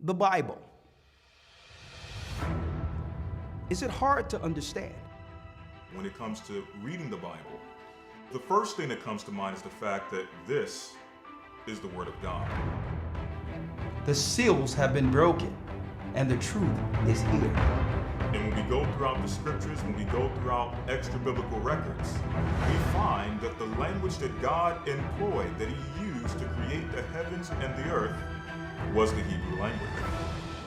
the Bible. Is it hard to understand? When it comes to reading the Bible, the first thing that comes to mind is the fact that this is the Word of God. The seals have been broken, and the truth is here. And when we go throughout the scriptures, when we go throughout extra biblical records, we find that the language that God employed, that He used to create the heavens and the earth, was the Hebrew language.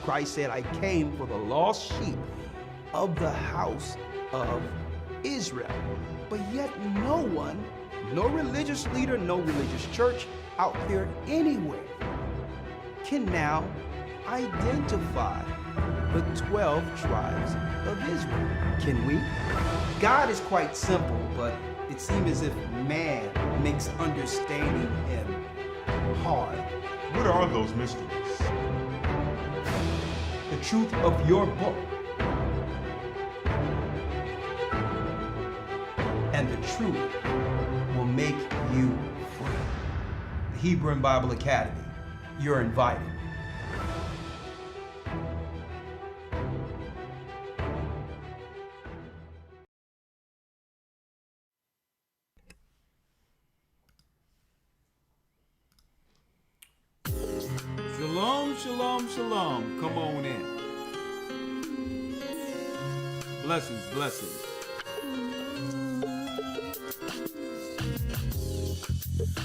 Christ said, I came for the lost sheep of the house of Israel. But yet no one, no religious leader, no religious church out there anywhere can now identify the 12 tribes of Israel. Can we? God is quite simple, but it seems as if man makes understanding Him hard. What are those mysteries? The truth of your book and the truth will make you free. The Hebrew and Bible Academy, you're invited. Shalom, shalom, shalom. Come on in. Blessings, blessings.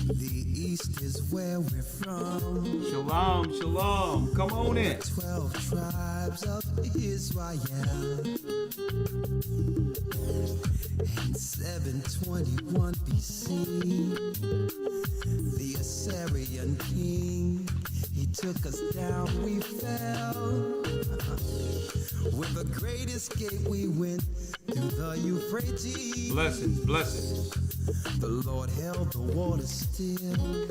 The east is where we're from. Shalom, shalom. Come on in. 12 tribes of Israel. In 721 BC, the Assyrian king, he took us down, we fell. With a great escape, we went through the Euphrates. Blessings, blessings. The Lord held the water still.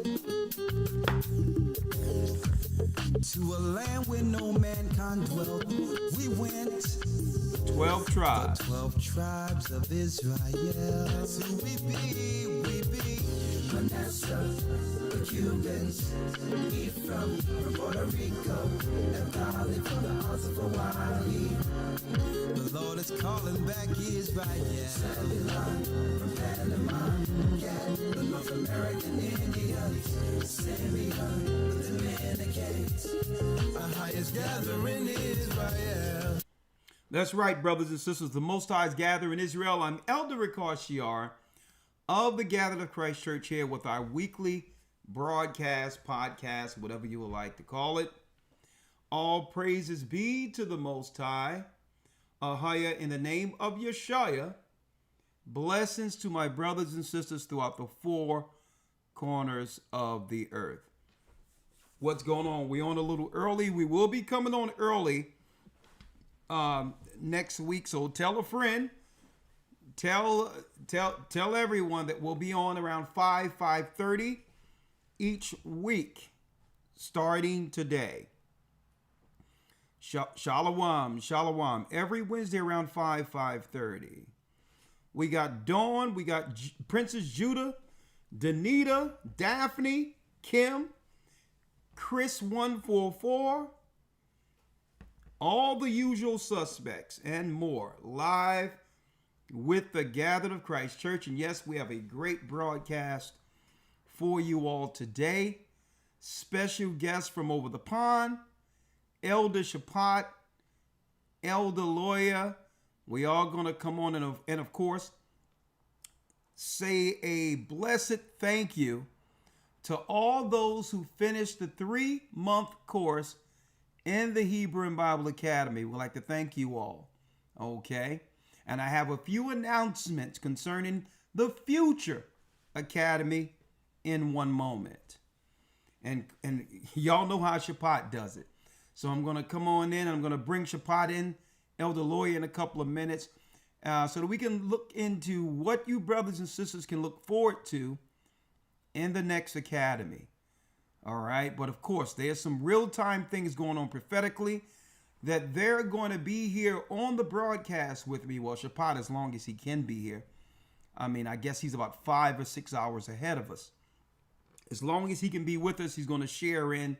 To a land where no mankind dwelt, we went. 12 tribes. 12 tribes of Israel. So we be Manasseh, the Cubans, Ephraim, from Puerto Rico, Naphtali from the Isles of Hawaii. The Lord is calling back Israel. Zebulun from Panama, Gad, the North American Indians, Simeon, the Dominicans, the highest gathering in Israel. That's right, brothers and sisters. The Most High's gather in Israel. I'm Elder Ricard Shiar of the Gathered of Christ Church here with our weekly broadcast, podcast, whatever you would like to call it. All praises be to the Most High. Ahaya, in the name of Yeshua. Blessings to my brothers and sisters throughout the four corners of the earth. What's going on? We're on a little early. We will be coming on early next week. So tell a friend. Tell everyone that we'll be on around 5:30 each week, starting today. Shalom, shalom. Every Wednesday around 5:30. We got Dawn, we got Princess Judah, Danita, Daphne, Kim, Chris 144, all the usual suspects and more, live with the Gathered of Christ Church. And yes, we have a great broadcast for you all today. Special guests from over the pond, Elder Shapat, Elder Lawyer. We are going to come on and of course, say a blessed thank you to all those who finished the 3-month course in the Hebrew and Bible Academy. We'd like to thank you all. Okay. And I have a few announcements concerning the future academy in one moment. And y'all know how Shapat does it. So I'm going to come on in. I'm going to bring Shapat in, Elder Lawyer, in a couple of minutes so that we can look into what you brothers and sisters can look forward to in the next academy. All right. But of course, there's some real-time things going on prophetically that they're going to be here on the broadcast with me. Well, Shapat, as long as he can be here. I mean, I guess he's about 5 or 6 hours ahead of us. As long as he can be with us, he's going to share in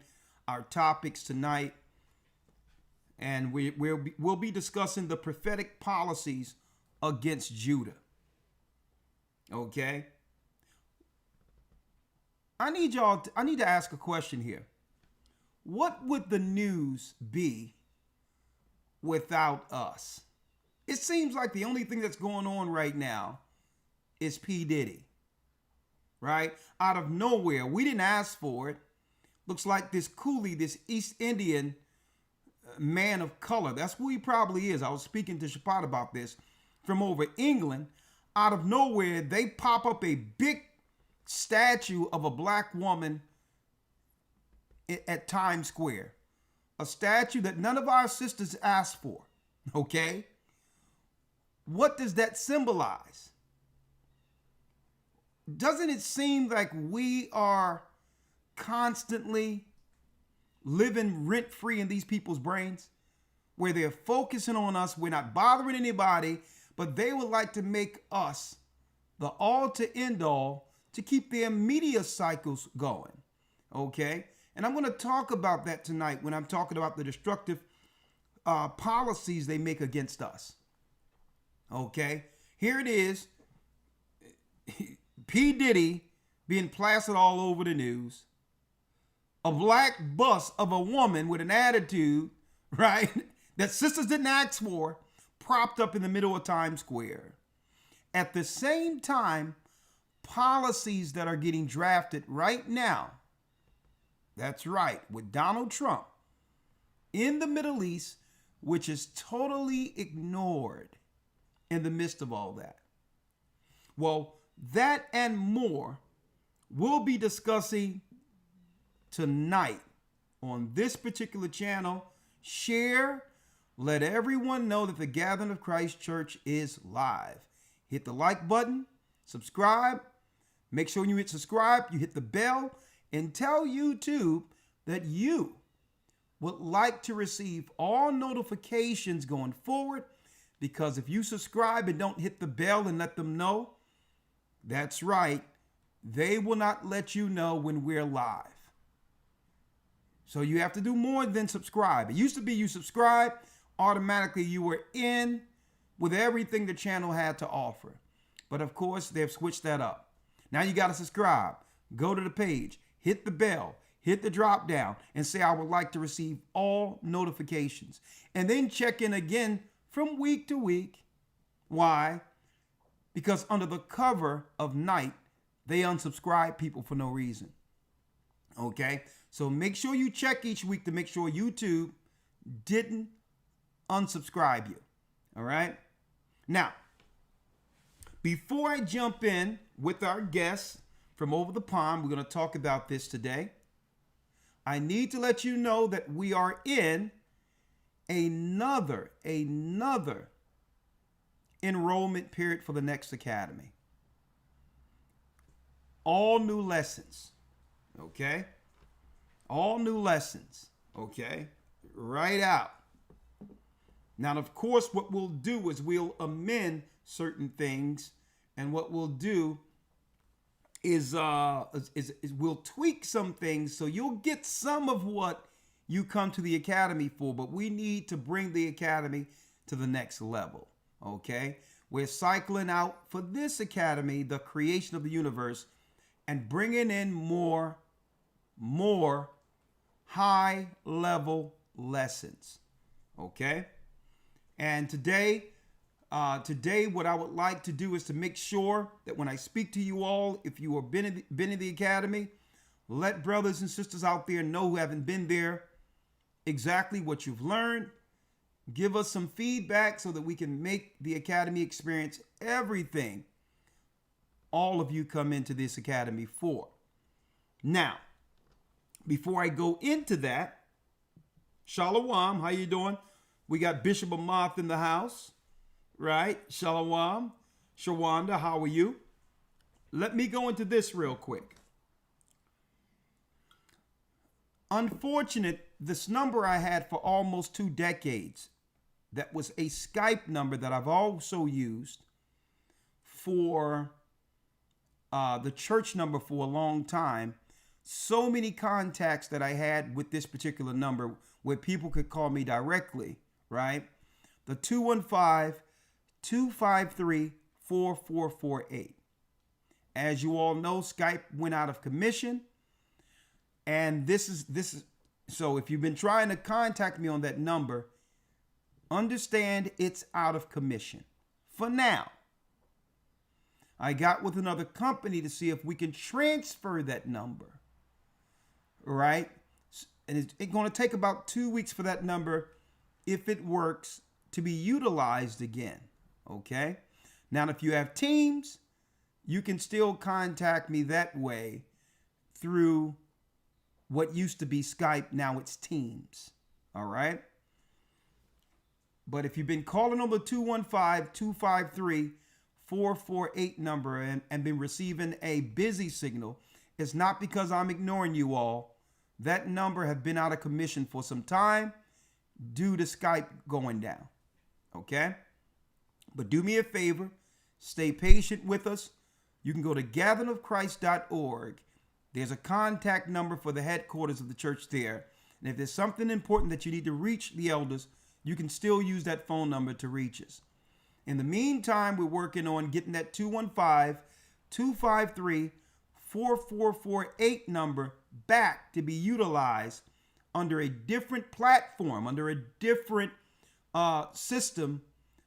our topics tonight And we'll be discussing the prophetic policies against Judah. Okay? I need to ask a question here. What would the news be without us? It seems like the only thing that's going on right now is P. Diddy. Right? Out of nowhere. We didn't ask for it. Looks like this coolie, this East Indian man of color, that's who he probably is. I was speaking to Shapat about this, from over England. Out of nowhere, they pop up a big statue of a black woman at Times Square. A statue that none of our sisters asked for. Okay? What does that symbolize? Doesn't it seem like we are constantly living rent-free in these people's brains, where they're focusing on us? We're not bothering anybody, but they would like to make us the all to end all to keep their media cycles going. Okay? And I'm going to talk about that tonight when I'm talking about the destructive policies they make against us. Okay? Here it is. P. Diddy being plastered all over the news. A black bust of a woman with an attitude, right, that sisters didn't ask for, propped up in the middle of Times Square. At the same time, policies that are getting drafted right now, that's right, with Donald Trump in the Middle East, which is totally ignored in the midst of all that. Well, that and more we'll be discussing tonight on this particular channel. Share, let everyone know that the Gathering of Christ Church is live. Hit the like button, subscribe. Make sure you hit subscribe, you hit the bell, and tell YouTube that you would like to receive all notifications going forward, because if you subscribe and don't hit the bell and let them know, that's right, they will not let you know when we're live. So you have to do more than subscribe. It used to be you subscribe, automatically you were in with everything the channel had to offer. But of course, they've switched that up. Now you got to subscribe, go to the page, hit the bell, hit the drop down, and say, I would like to receive all notifications. And then check in again from week to week. Why? Because under the cover of night, they unsubscribe people for no reason. Okay? So make sure you check each week to make sure YouTube didn't unsubscribe you. All right? Now, before I jump in with our guests from over the pond, we're going to talk about this today. I need to let you know that we are in another enrollment period for the next academy. All new lessons, okay? All new lessons, okay? Right out. Now, of course, what we'll do is we'll amend certain things, and what we'll do is we'll tweak some things, so you'll get some of what you come to the academy for, but we need to bring the academy to the next level, okay? We're cycling out for this academy, the creation of the universe, and bringing in more high-level lessons, okay? And today, what I would like to do is to make sure that when I speak to you all, if you have been in the academy, let brothers and sisters out there know who haven't been there exactly what you've learned. Give us some feedback so that we can make the academy experience everything all of you come into this academy for. Now, before I go into that, Shalom, how you doing? We got Bishop Amath in the house, right? Shalom. Shawanda, how are you? Let me go into this real quick. Unfortunate, this number I had for almost 2 decades, that was a Skype number that I've also used for the church number for a long time, so many contacts that I had with this particular number where people could call me directly, right? The 215-253-4448. As you all know, Skype went out of commission. And this is so if you've been trying to contact me on that number, understand it's out of commission for now. I got with another company to see if we can transfer that number, right? And it's going to take about 2 weeks for that number, if it works, to be utilized again, okay? Now, if you have Teams, you can still contact me that way through what used to be Skype, now it's Teams, all right? But if you've been calling on the 215-253-448 number and been receiving a busy signal, it's not because I'm ignoring you all. That number has been out of commission for some time due to Skype going down, okay? But do me a favor, stay patient with us. You can go to gatheringofchrist.org. There's a contact number for the headquarters of the church there. And if there's something important that you need to reach the elders, you can still use that phone number to reach us. In the meantime, we're working on getting that 215-253-4448 number back to be utilized under a different platform, under a different system,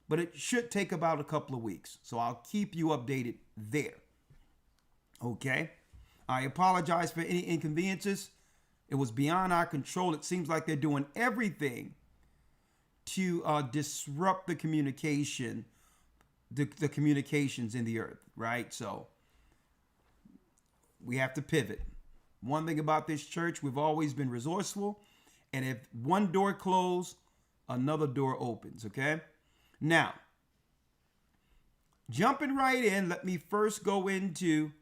but it should take about a couple of weeks. So I'll keep you updated there. Okay? I apologize for any inconveniences. It was beyond our control. It seems like they're doing everything to disrupt the communication, the communications in the earth, right? So we have to pivot. One thing about this church, we've always been resourceful. And if one door closed, another door opens, okay? Now, jumping right in, let me first go into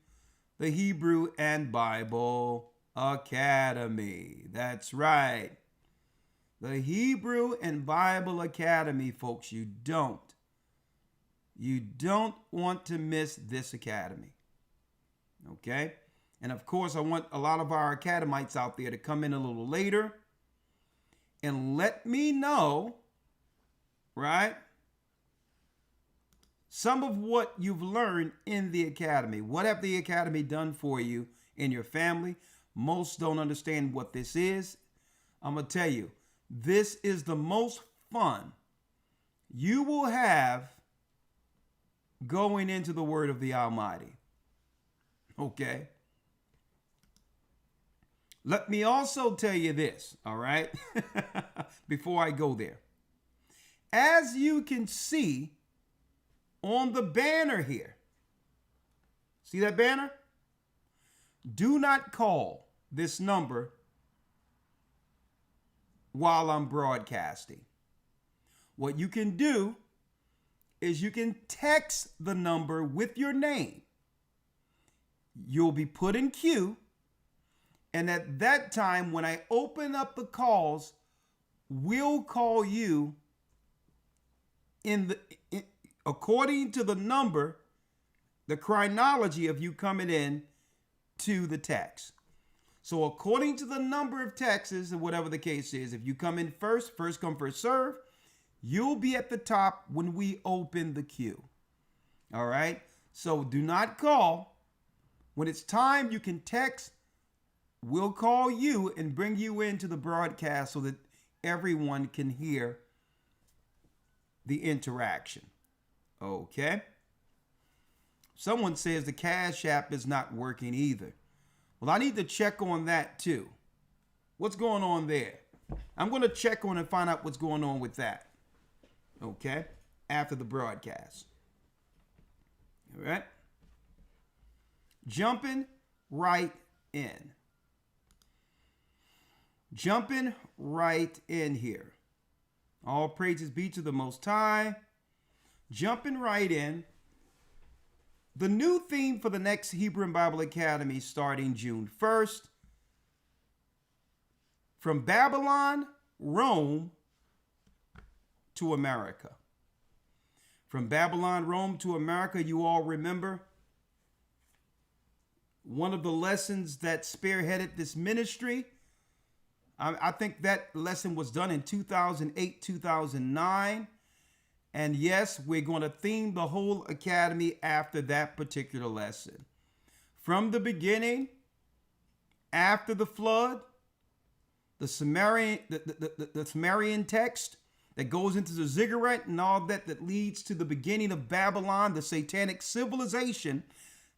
the Hebrew and Bible Academy. That's right. The Hebrew and Bible Academy, folks. You don't want to miss this academy. Okay? And of course, I want a lot of our academites out there to come in a little later and let me know, right, some of what you've learned in the academy. What have the academy done for you in your family? Most don't understand what this is. I'm going to tell you, this is the most fun you will have going into the Word of the Almighty. Okay? Let me also tell you this, all right? Before I go there. As you can see on the banner here, see that banner? Do not call this number while I'm broadcasting. What you can do is you can text the number with your name. You'll be put in queue. And at that time, when I open up the calls, we'll call you according to the number, the chronology of you coming in to the text. So according to the number of texts, and whatever the case is, if you come in first come, first serve, you'll be at the top when we open the queue. All right? So do not call. When it's time, you can text. We'll call you and bring you into the broadcast so that everyone can hear the interaction. Okay? Someone says the Cash App is not working either. Well, I need to check on that too. What's going on there? I'm going to check on and find out what's going on with that. Okay? After the broadcast. All right? Jumping right in. Jumping right in here. All praises be to the Most High. Jumping right in. The new theme for the next Hebrew and Bible Academy starting June 1st. From Babylon, Rome to America. From Babylon, Rome to America, you all remember one of the lessons that spearheaded this ministry. I think that lesson was done in 2008, 2009. And yes, we're going to theme the whole academy after that particular lesson. From the beginning, after the flood, the Sumerian text that goes into the ziggurat and all that leads to the beginning of Babylon, the satanic civilization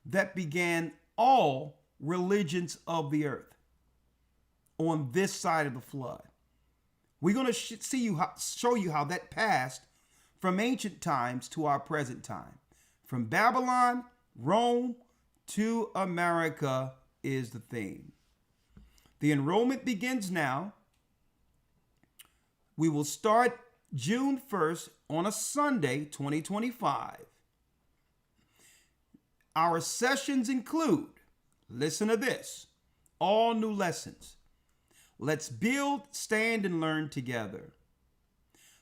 that began all religions of the earth on this side of the flood. We're going to show you how that passed from ancient times to our present time. From Babylon, Rome, to America is the theme. The enrollment begins now. We will start June 1st on a Sunday, 2025. Our sessions include, listen to this, all new lessons. Let's build, stand, and learn together.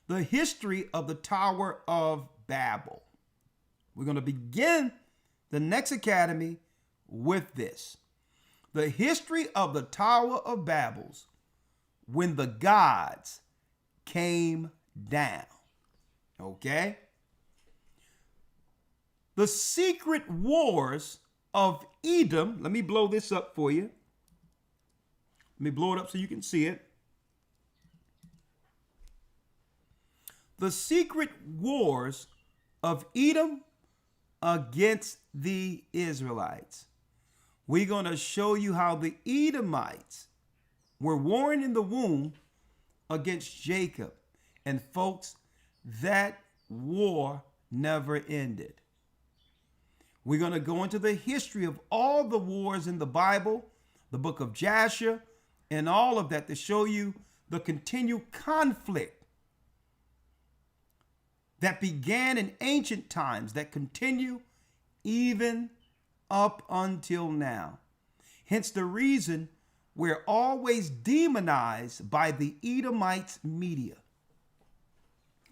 The history of the Tower of Babel. We're going to begin the next academy with this. The history of the Tower of Babel when the gods came down. Okay? The secret wars of Edom. Let me blow this up for you. Let me blow it up so you can see it. The secret wars of Edom against the Israelites. We're going to show you how the Edomites were warring in the womb against Jacob. And folks, that war never ended. We're going to go into the history of all the wars in the Bible, the book of Jasher, and all of that to show you the continued conflict that began in ancient times that continue even up until now. Hence the reason we're always demonized by the Edomites media.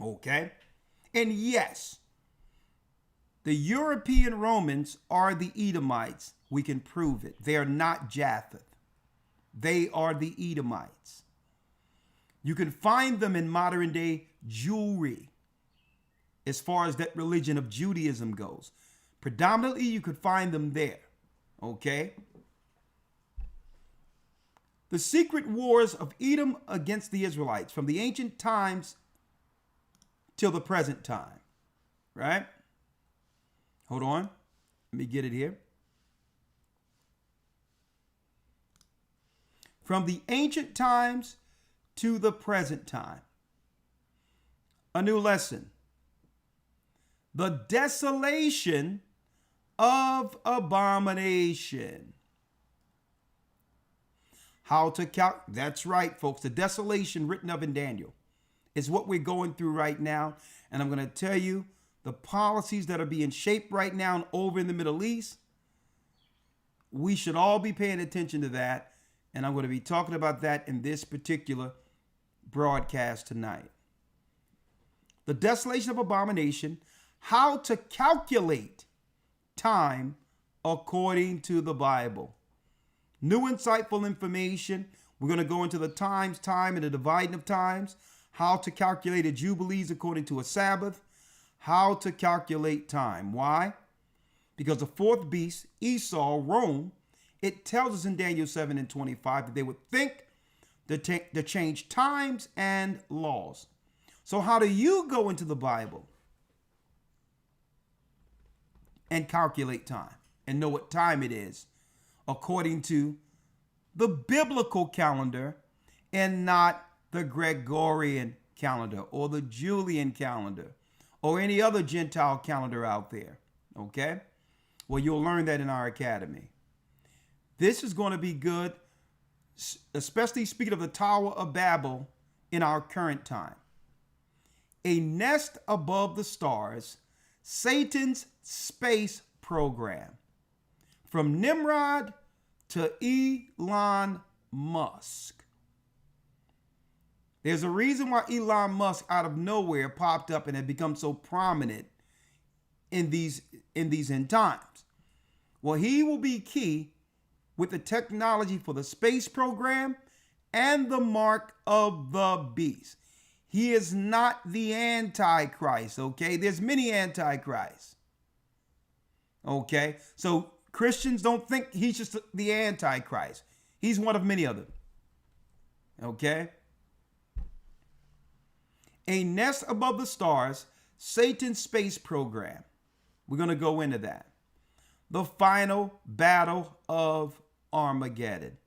Okay? And yes, the European Romans are the Edomites. We can prove it. They are not Japheth. They are the Edomites. You can find them in modern day Jewry as far as that religion of Judaism goes. Predominantly, you could find them there. Okay? The secret wars of Edom against the Israelites from the ancient times till the present time. Right? Hold on. Let me get it here. From the ancient times to the present time. A new lesson. The desolation of abomination. How to count. That's right, folks. The desolation written of in Daniel is what we're going through right now. And I'm going to tell you the policies that are being shaped right now over in the Middle East. We should all be paying attention to that. And I'm going to be talking about that in this particular broadcast tonight. The desolation of abomination. How to calculate time according to the Bible. New insightful information. We're going to go into the time, and the dividing of times. How to calculate a Jubilees according to a Sabbath. How to calculate time. Why? Because the fourth beast, Esau, Rome, it tells us in Daniel 7:25 that they would think to change times and laws. So how do you go into the Bible and calculate time and know what time it is according to the biblical calendar and not the Gregorian calendar or the Julian calendar or any other Gentile calendar out there? Okay? Well, you'll learn that in our academy. This is going to be good, especially speaking of the Tower of Babel in our current time. A nest above the stars, Satan's space program. From Nimrod to Elon Musk. There's a reason why Elon Musk out of nowhere popped up and had become so prominent in these end times. Well, he will be key with the technology for the space program and the mark of the beast. He is not the Antichrist, okay? There's many Antichrists, okay? So Christians don't think he's just the Antichrist. He's one of many of them, okay? A Nest Above the Stars, Satan's space program. We're going to go into that. The final battle of Armageddon.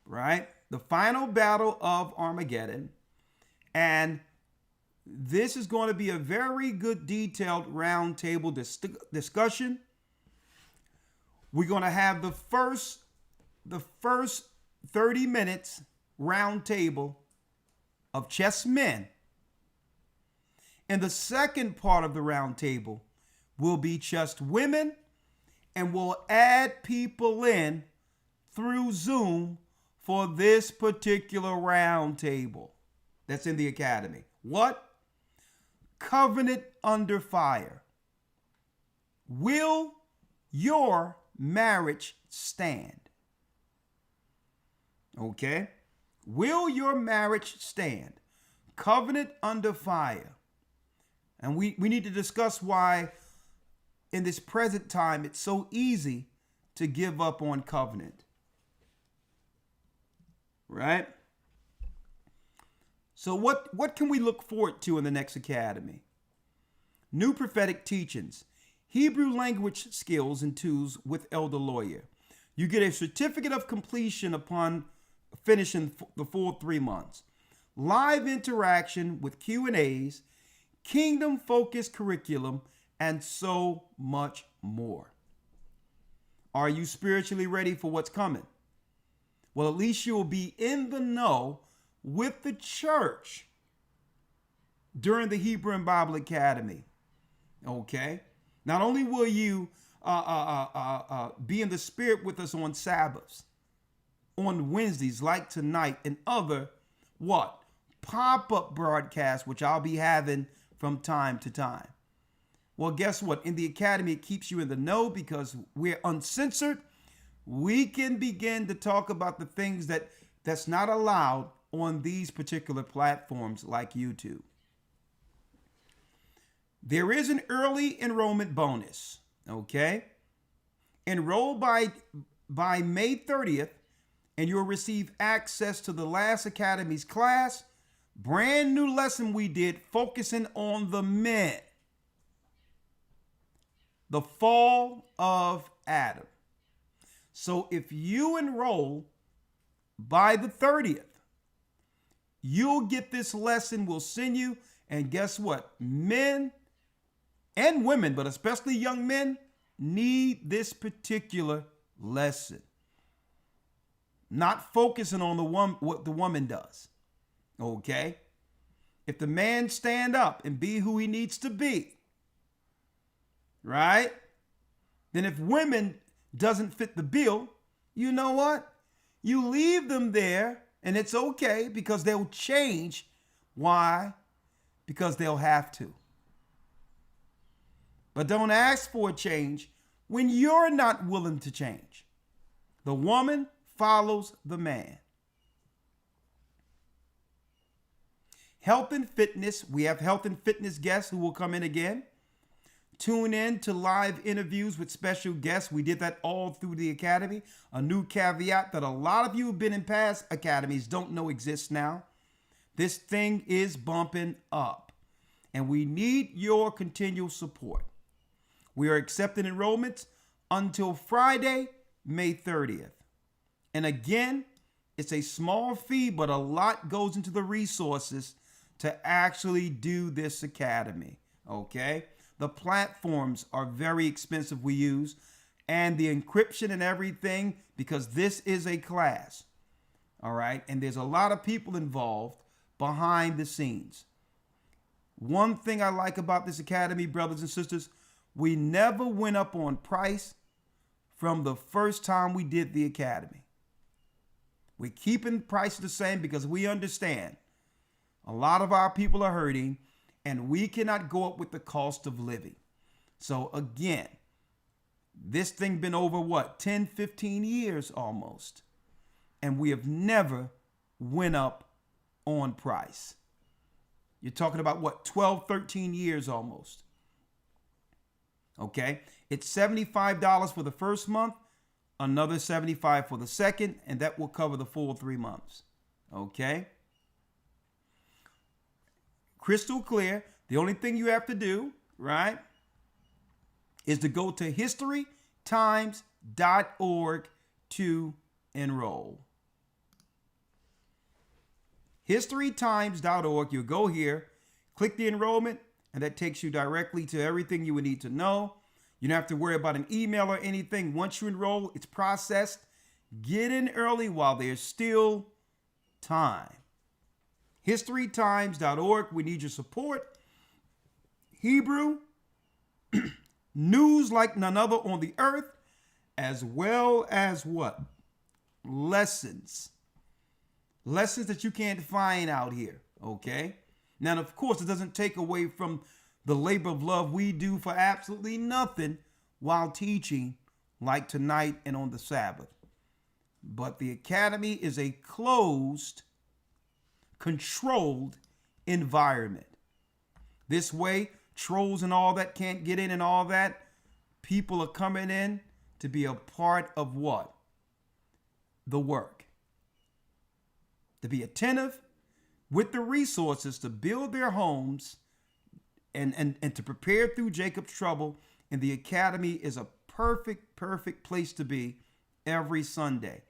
Right? The final battle of Armageddon. And this is going to be a very good detailed roundtable discussion. We're going to have the first 30 minutes roundtable of chess men. And the second part of the roundtable will be just women, and we'll add people in through Zoom for this particular roundtable that's in the academy. What? Covenant under fire. Will your marriage stand? Okay? Will your marriage stand? Covenant under fire. And we need to discuss why in this present time it's so easy to give up on covenant. Right? So what can we look forward to in the next academy? New prophetic teachings, Hebrew language skills and tools with Elder Lawyer. You get a certificate of completion upon finishing the full 3 months. Live interaction with Q&As, kingdom-focused curriculum, and so much more. Are you spiritually ready for what's coming? Well, at least you'll be in the know with the church during the Hebrew and Bible Academy. Okay? Not only will you be in the spirit with us on Sabbaths, on Wednesdays like tonight, and other what? Pop-up broadcasts, which I'll be having from time to time. Well, guess what? In the academy, it keeps you in the know because we're uncensored. We can begin to talk about the things that's not allowed on these particular platforms like YouTube. There is an early enrollment bonus, okay? Enroll by May 30th, and you'll receive access to the last academy's class. Brand new lesson we did focusing on the men. The fall of Adam. So if you enroll by the 30th, you'll get this lesson. We'll send you. And guess what? Men and women, but especially young men, need this particular lesson. Not focusing on what the woman does. Okay? If the man stand up and be who he needs to be, right? Then if women doesn't fit the bill, you know what? You leave them there and it's okay because they'll change. Why? Because they'll have to. But don't ask for a change when you're not willing to change. The woman follows the man. Health and fitness. We have health and fitness guests who will come in again. Tune in to live interviews with special guests. We did that all through the academy. A new caveat that a lot of you who've been in past academies don't know exists now. This thing is bumping up, and we need your continual support. We are accepting enrollments until Friday, May 30th. And again, it's a small fee, but a lot goes into the resources to actually do this academy, okay? The platforms are very expensive we use, and the encryption and everything, because this is a class, all right? And there's a lot of people involved behind the scenes. One thing I like about this academy, brothers and sisters, we never went up on price from the first time we did the academy. We're keeping prices the same because we understand a lot of our people are hurting, and we cannot go up with the cost of living. So again, This thing been over what, 10, 15 years almost. And we have never went up on price. You're talking about what, 12, 13 years almost. Okay. It's $75 for the first month, another $75 for the second, and that will cover the full 3 months. Okay. Crystal clear. The only thing you have to do, right, is to go to historytimes.org to enroll. Historytimes.org. You go here, click the enrollment, and that takes you directly to everything you would need to know. You don't have to worry about an email or anything. Once you enroll, it's processed. Get in early while there's still time. Historytimes.org. We need your support. Hebrew, news like none other on the earth, as well as what? Lessons. Lessons that you can't find out here, okay? Now, of course, it doesn't take away from the labor of love we do for absolutely nothing while teaching, like tonight and on the Sabbath. But the academy is a closed, controlled environment. This way, trolls and all that can't get in and all that. People are coming in to be a part of what? The work. To be attentive with the resources to build their homes and to prepare through Jacob's trouble. And the academy is a perfect place to be every Sunday.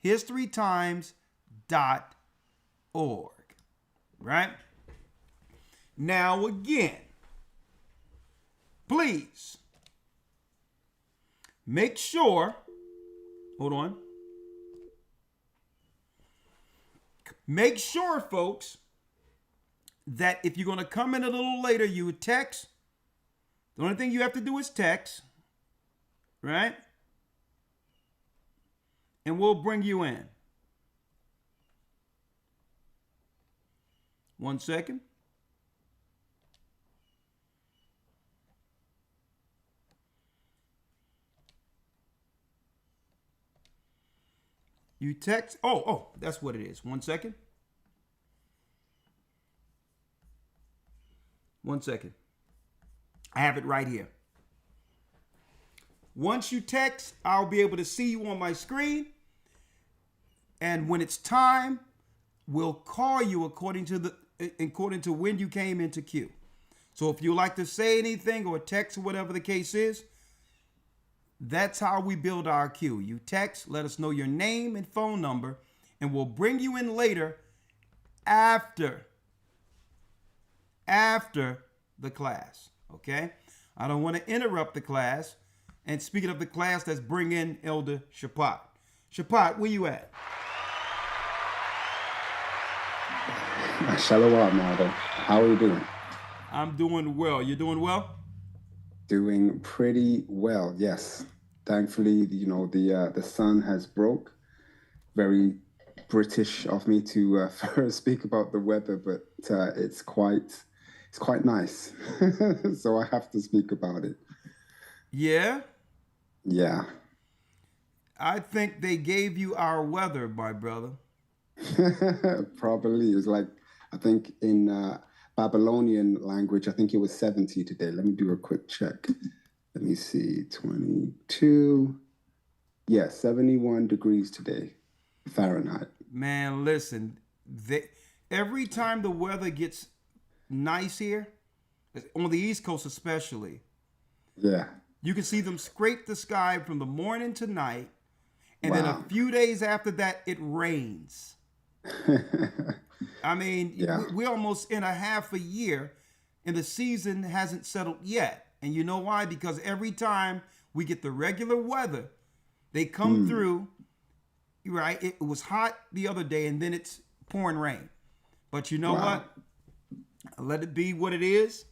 Historytimes.org. Right? Now again, please make sure, hold on. Make sure, folks, that if you're going to come in a little later, you would text. The only thing you have to do is text, right? And we'll bring you in. 1 second. You text. Oh, that's what it is. 1 second. 1 second. I have it right here. Once you text, I'll be able to see you on my screen. And when it's time, we'll call you according to when you came into queue. So if you like to say anything or text or whatever the case is, that's how we build our queue. You text, let us know your name and phone number, and we'll bring you in later after the class, okay? I don't want to interrupt the class. And speaking of the class, let's bring in Elder Shapat. Shapat, where you at? Shalom, Mother. How are you doing? I'm doing well. You doing well? Doing pretty well, yes. Thankfully, the sun has broke. Very British of me to first speak about the weather, but it's quite nice. So I have to speak about it. Yeah? Yeah. I think they gave you our weather, my brother. Probably. It's like, I think in Babylonian language, I think it was 70 today. Let me do a quick check. Let me see, 22. Yeah, 71 degrees today, Fahrenheit. Man, listen, every time the weather gets nice here, on the East Coast especially, yeah, you can see them scrape the sky from the morning to night, and wow. then a few days after that, it rains. I mean, yeah. we're almost in a half a year, and the season hasn't settled yet. And you know why? Because every time we get the regular weather, they come through, right? It was hot the other day, and then it's pouring rain. But you know what? Let it be what it is.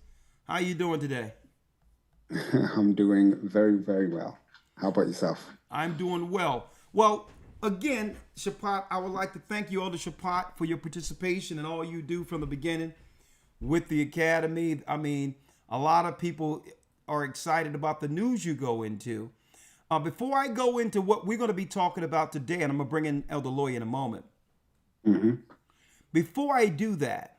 How you doing today? I'm doing very, very well. How about yourself? I'm doing well. Well, again, Shapat, I would like to thank you, Elder Shapat, for your participation and all you do from the beginning with the Academy. I mean, a lot of people are excited about the news you go into. Before I go into what we're going to be talking about today, and I'm going to bring in Elder Loy in a moment. Before I do that,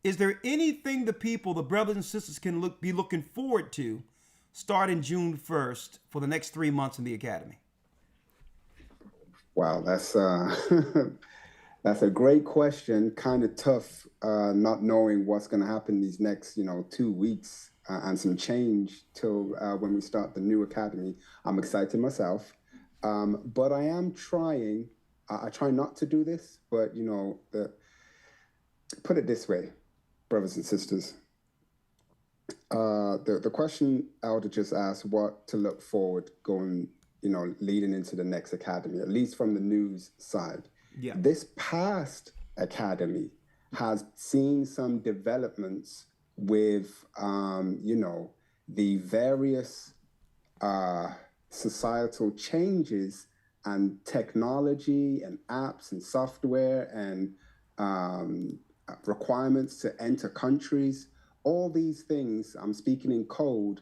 is there anything the people, the brothers and sisters, can be looking forward to starting June 1st for the next 3 months in the academy? Wow, that's that's a great question. Kind of tough, not knowing what's going to happen these next, 2 weeks and some change till when we start the new academy. I'm excited myself, but I am trying. I try not to do this, but put it this way, brothers and sisters. The question Elder just asked, what to look forward going, leading into the next academy, at least from the news side. Yeah. This past academy has seen some developments with, the various societal changes and technology and apps and software and requirements to enter countries. All these things, I'm speaking in code,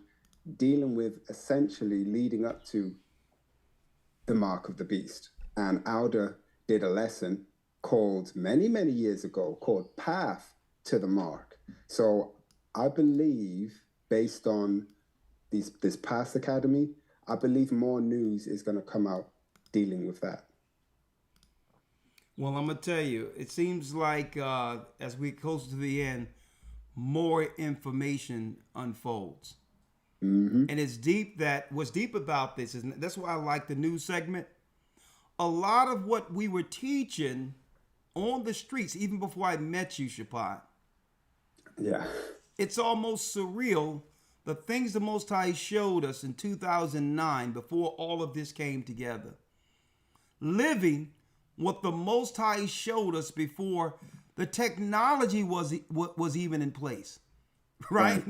dealing with essentially leading up to the mark of the beast. And Alder did a lesson called many, many years ago called Path to the Mark. So I believe, based on this past academy, I believe more news is going to come out dealing with that. Well, I'm going to tell you, it seems like as we close to the end, more information unfolds. And it's deep what's deep about this is, that's why I like the news segment. A lot of what we were teaching on the streets, even before I met you, Shapat. Yeah. It's almost surreal, the things the Most High showed us in 2009 before all of this came together. Living what the Most High showed us before the technology was even in place. Right?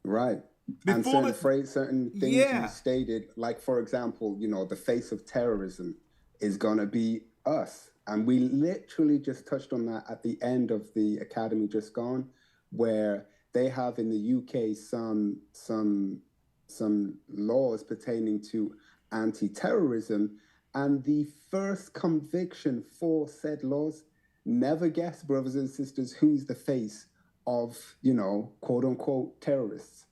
Right. Before and certain things you stated, like, for example, the face of terrorism is going to be us. And we literally just touched on that at the end of the academy just gone, where they have in the UK some laws pertaining to anti-terrorism. And the first conviction for said laws, never guess, brothers and sisters, who's the face of, quote unquote terrorists.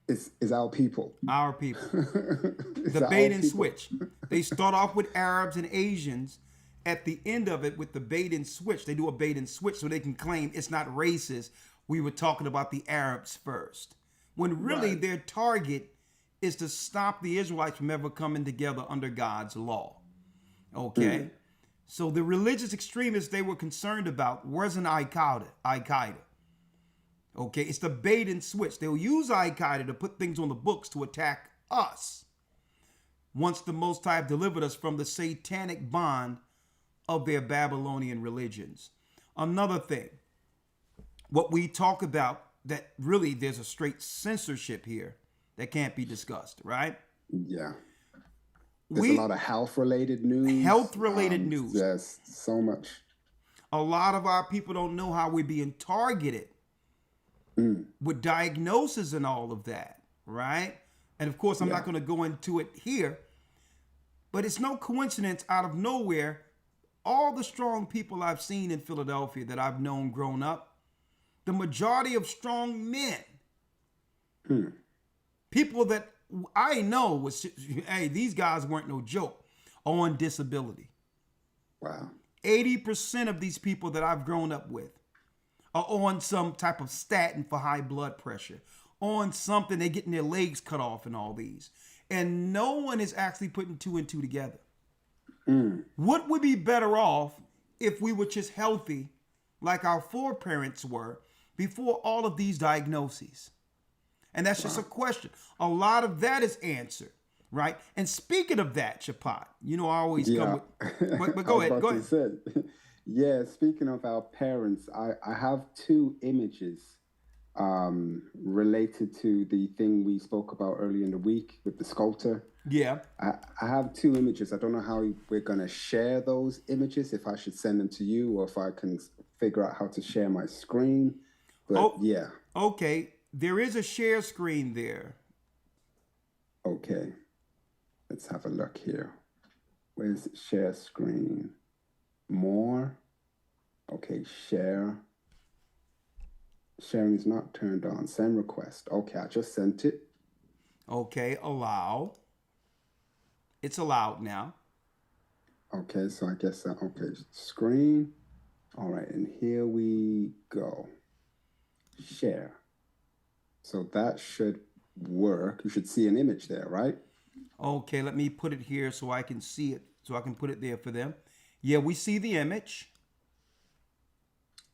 Is our people. Our people. The bait and switch. They start off with Arabs and Asians. At the end of it, with the bait and switch, they do a bait and switch so they can claim it's not racist. We were talking about the Arabs first. When really their target is to stop the Israelites from ever coming together under God's law. Okay? So the religious extremists they were concerned about wasn't Al-Qaeda. Okay, it's the bait and switch. They'll use Al-Qaeda to put things on the books to attack us. Once the Most High have delivered us from the satanic bond of their Babylonian religions. Another thing, what we talk about, that really there's a straight censorship here that can't be discussed, right? Yeah. There's a lot of health-related news. Health-related news. Yes, so much. A lot of our people don't know how we're being targeted with diagnosis and all of that, right? And of course, I'm not going to go into it here, but it's no coincidence out of nowhere, all the strong people I've seen in Philadelphia that I've known growing up, the majority of strong men, people that I know was, hey, these guys weren't no joke, on disability. Wow. 80% of these people that I've grown up with are on some type of statin for high blood pressure, on something, they're getting their legs cut off and all these. And no one is actually putting two and two together. What would be better off if we were just healthy like our foreparents were before all of these diagnoses? And that's just a question. A lot of that is answered, right? And speaking of that, Shapat, I always come with... But go ahead. Yeah, speaking of our parents, I have two images related to the thing we spoke about earlier in the week with the sculptor. Yeah. I have two images. I don't know how we're going to share those images, if I should send them to you or if I can figure out how to share my screen. But yeah. Okay. There is a share screen there. Okay. Let's have a look here. Where's share screen? More. Okay, share. Sharing is not turned on. Send request. Okay, I just sent it. Okay, allow. It's allowed now. Okay, so I guess, okay, screen. All right, and here we go. Share. So that should work. You should see an image there, right? Okay, let me put it here so I can see it, so I can put it there for them. Yeah, we see the image.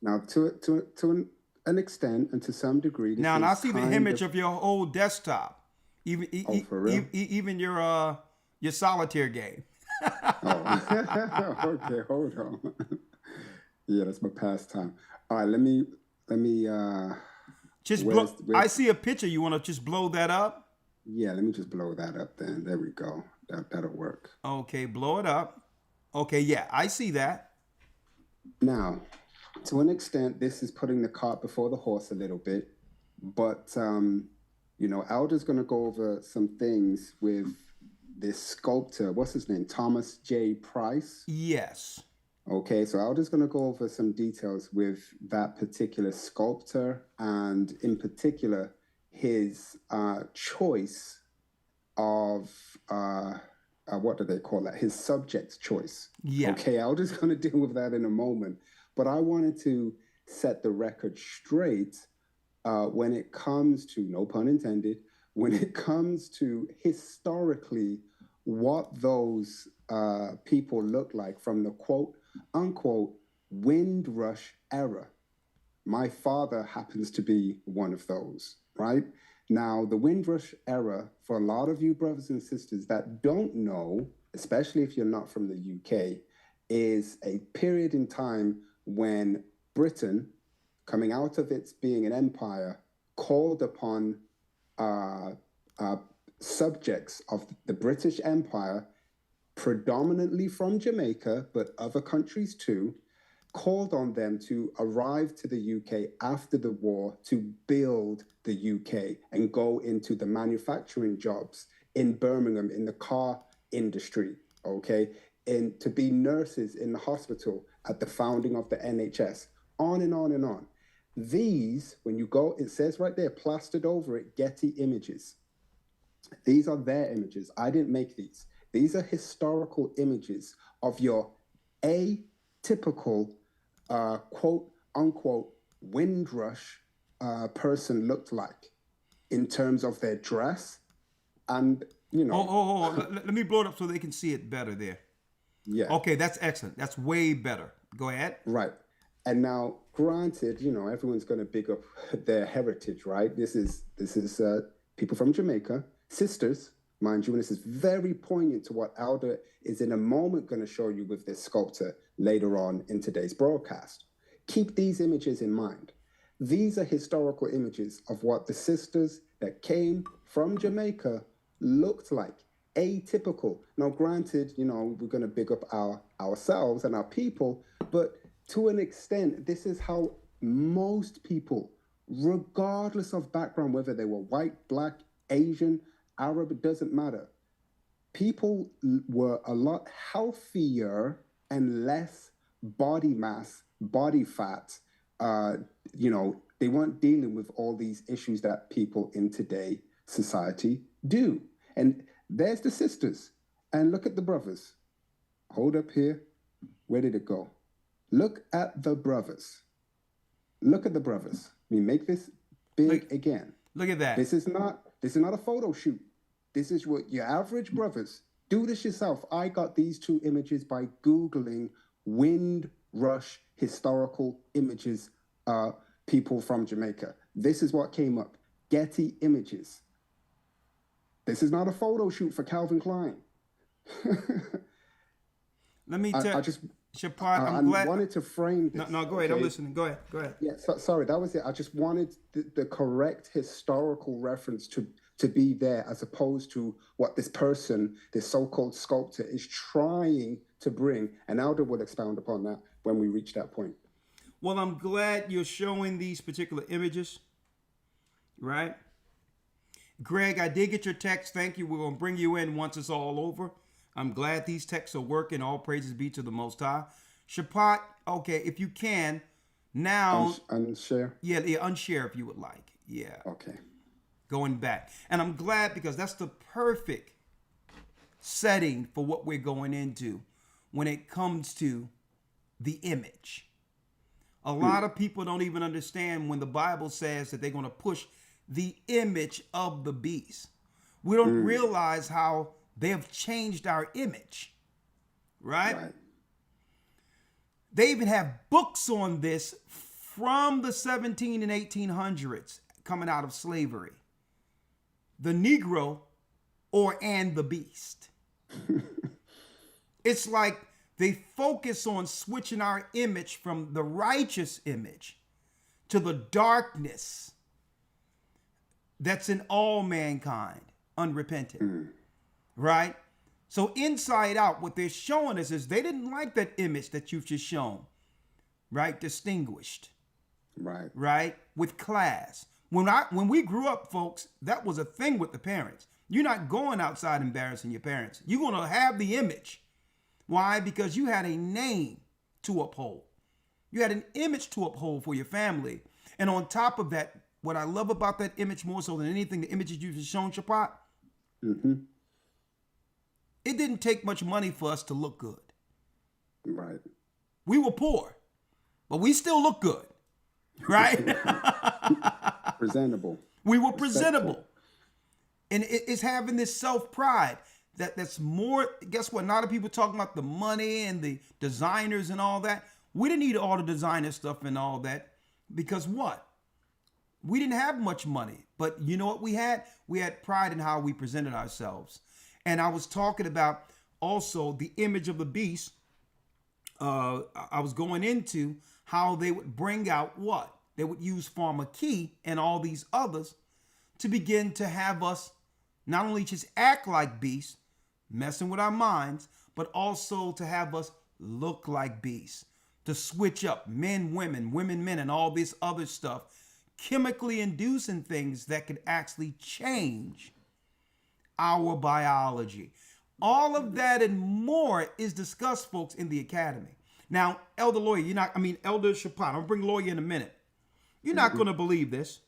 Now, to an extent and to some degree, this Now, and is I see the kind image of your whole desktop, even for real? even your solitaire game. Oh, okay, hold on. Yeah, that's my pastime. All right, let me. Just where's, blow. where's, I see a picture. You want to just blow that up? yeah, let me just blow that up then. There we go. That'll work. Okay, blow it up. Okay, yeah, I see that. Now, to an extent, this is putting the cart before the horse a little bit, but Alder's going to go over some things with this sculptor. What's his name? Thomas J. Price. Yes. Okay, so Alder's going to go over some details with that particular sculptor, and in particular, his choice of what do they call that? His subject choice. Yeah. Okay, Alder's going to deal with that in a moment, but I wanted to set the record straight when it comes to, no pun intended, when it comes to historically what those people look like from the quote unquote Windrush era. My father happens to be one of those, right? Now, the Windrush era, for a lot of you brothers and sisters that don't know, especially if you're not from the UK, is a period in time when Britain, coming out of its being an empire, called upon subjects of the British Empire, predominantly from Jamaica, but other countries too, called on them to arrive to the UK after the war to build the UK and go into the manufacturing jobs in Birmingham in the car industry, okay? And to be nurses in the hospital at the founding of the NHS, on and on and on. These, when you go, it says right there, plastered over it, Getty images. These are their images. I didn't make these. These are historical images of your atypical, quote unquote, Windrush person looked like in terms of their dress and, Let me blow it up so they can see it better there. Yeah. Okay, that's excellent. That's way better. Go ahead. Right. And now, granted, everyone's going to big up their heritage, right? This is people from Jamaica, sisters, mind you, and this is very poignant to what Alder is in a moment going to show you with this sculptor later on in today's broadcast. Keep these images in mind. These are historical images of what the sisters that came from Jamaica looked like, atypical. Now, granted, we're going to big up ourselves and our people, but to an extent, this is how most people, regardless of background, whether they were white, black, Asian, Arab, it doesn't matter. People were a lot healthier and less body mass, body fat. They weren't dealing with all these issues that people in today's society do. And there's the sisters. And look at the brothers. Hold up here. Where did it go? Look at the brothers. Look at the brothers. We make this big again. Look at that. This is not a photo shoot. This is what your average brothers do. This yourself. I got these two images by Googling Windrush historical images, people from Jamaica. This is what came up. Getty images. This is not a photo shoot for Calvin Klein. Let me tell you. Shapar, I wanted to frame this. No, go ahead. Okay? I'm listening. Go ahead. Yeah, sorry, that was it. I just wanted the correct historical reference to be there, as opposed to what this person, this so-called sculptor, is trying to bring. And Alder will expound upon that when we reach that point. Well, I'm glad you're showing these particular images, right? Greg, I did get your text. Thank you. We're going to bring you in once it's all over. I'm glad these texts are working. All praises be to the Most High. Shapat, okay, if you can, now. Unshare? Yeah, unshare if you would like. Yeah. Okay. Going back. And I'm glad because that's the perfect setting for what we're going into when it comes to the image. A lot of people don't even understand when the Bible says that they're going to push the image of the beast. We don't realize how they have changed our image, right? They even have books on this from the 17 and 1800s coming out of slavery. The Negro and the beast. It's like they focus on switching our image from the righteous image to the darkness that's in all mankind, unrepentant. Right? So inside out, what they're showing us is they didn't like that image that you've just shown. Right? Distinguished. Right? With class. When we grew up, folks, that was a thing with the parents. You're not going outside embarrassing your parents. You're going to have the image. Why? Because you had a name to uphold. You had an image to uphold for your family. And on top of that, what I love about that image more so than anything, the images you've shown, Shapat, it didn't take much money for us to look good. Right. We were poor, but we still look good. Right? Presentable. We were presentable. And it's having this self-pride that's more, guess what? Not a lot of people talking about the money and the designers and all that. We didn't need all the designer stuff and all that because what? We didn't have much money, but you know what we had? We had pride in how we presented ourselves. And I was talking about also the image of the beast. I was going into how they would bring out what? They would use Farmer Key and all these others to begin to have us not only just act like beasts, messing with our minds, but also to have us look like beasts, to switch up men, women, men, and all this other stuff, chemically inducing things that could actually change our biology. All of that and more is discussed, folks, in the academy. Now, Elder Lawyer, Elder Shapat, I'll bring Lawyer in a minute. You're not going to believe this.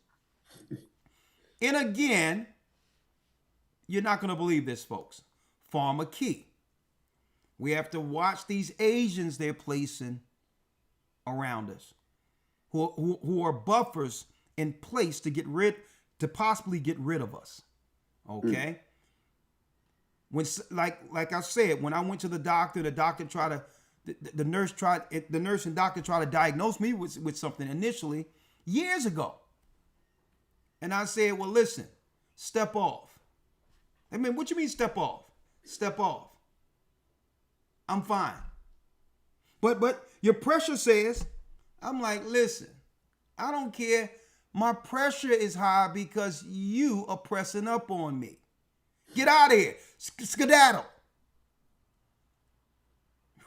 And again, you're not going to believe this, folks. Farmer Key. We have to watch these Asians they're placing around us, who are buffers in place to possibly get rid of us. Okay. When, like I said, when I went to the doctor tried to, the nurse and doctor tried to diagnose me with something initially years ago. And I said, well, listen, step off. I mean, what you mean step off? Step off. I'm fine. But your pressure says, I'm like, listen, I don't care. My pressure is high because you are pressing up on me. Get out of here. Skedaddle.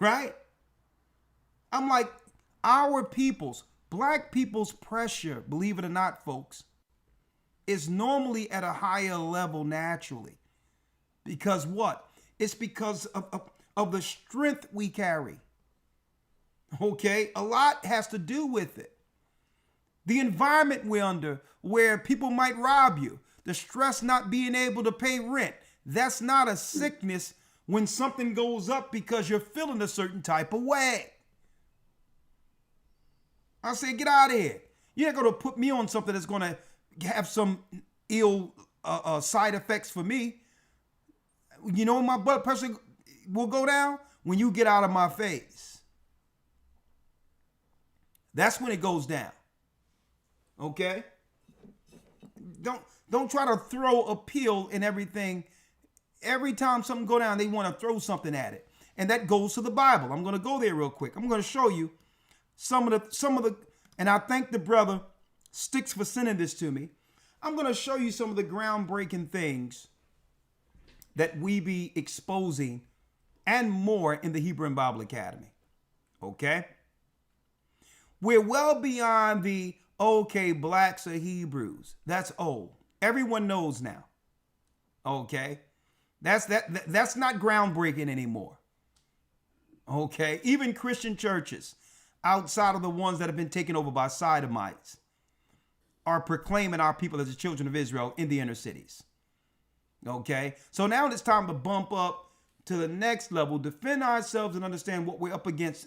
Right? I'm like, black people's pressure, believe it or not, folks, is normally at a higher level naturally. Because what? It's because of the strength we carry. Okay? A lot has to do with it. The environment we're under, where people might rob you, the stress not being able to pay rent, that's not a sickness when something goes up because you're feeling a certain type of way. I say, get out of here. You're not going to put me on something that's going to have some ill side effects for me. You know when my blood pressure will go down? When you get out of my face. That's when it goes down. Okay? Don't try to throw a pill in everything. Every time something go down, they want to throw something at it. And that goes to the Bible. I'm going to go there real quick. I'm going to show you some of the, and I thank the brother Sticks for sending this to me. I'm going to show you some of the groundbreaking things that we be exposing and more in the Hebrew and Bible Academy. Okay? We're well beyond blacks are Hebrews. That's old. Everyone knows now. Okay. That's not groundbreaking anymore. Okay. Even Christian churches outside of the ones that have been taken over by sodomites are proclaiming our people as the children of Israel in the inner cities. Okay. So now it's time to bump up to the next level, defend ourselves and understand what we're up against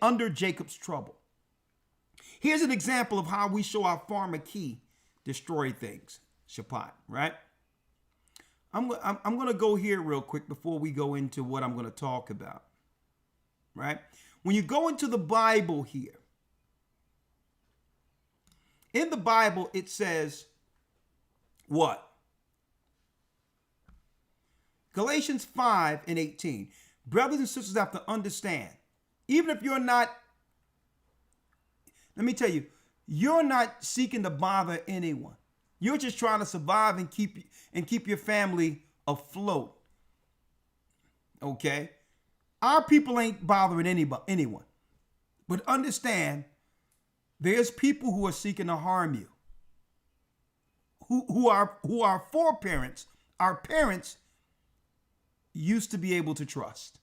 under Jacob's trouble. Here's an example of how we show our pharmacy destroy things. Shaphat, right? I'm going to go here real quick before we go into what I'm going to talk about, right? When you go into the Bible here, in the Bible, it says what? Galatians 5:18. Brothers and sisters have to understand, even if you're not, let me tell you, you're not seeking to bother anyone. You're just trying to survive and keep your family afloat. Okay? Our people ain't bothering anyone. But understand, there's people who are seeking to harm you. Who are foreparents. Our parents used to be able to trust.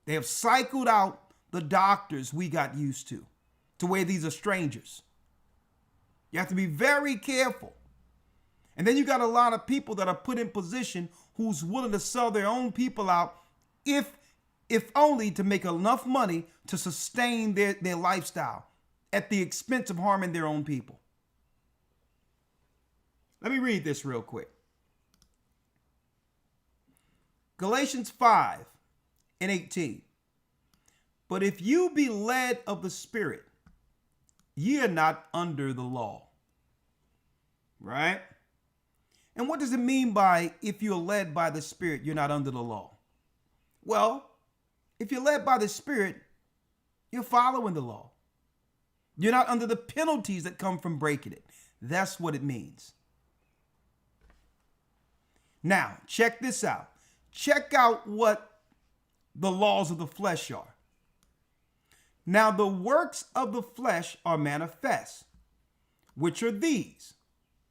They have cycled out the doctors we got used to where these are strangers. You have to be very careful. And then you got a lot of people that are put in position who's willing to sell their own people out if only to make enough money to sustain their lifestyle at the expense of harming their own people. Let me read this real quick. Galatians 5:18. But if you be led of the Spirit, ye are not under the law. Right? And what does it mean by if you're led by the Spirit, you're not under the law? Well, if you're led by the Spirit, you're following the law. You're not under the penalties that come from breaking it. That's what it means. Now, check this out. Check out what the laws of the flesh are. Now, the works of the flesh are manifest, which are these: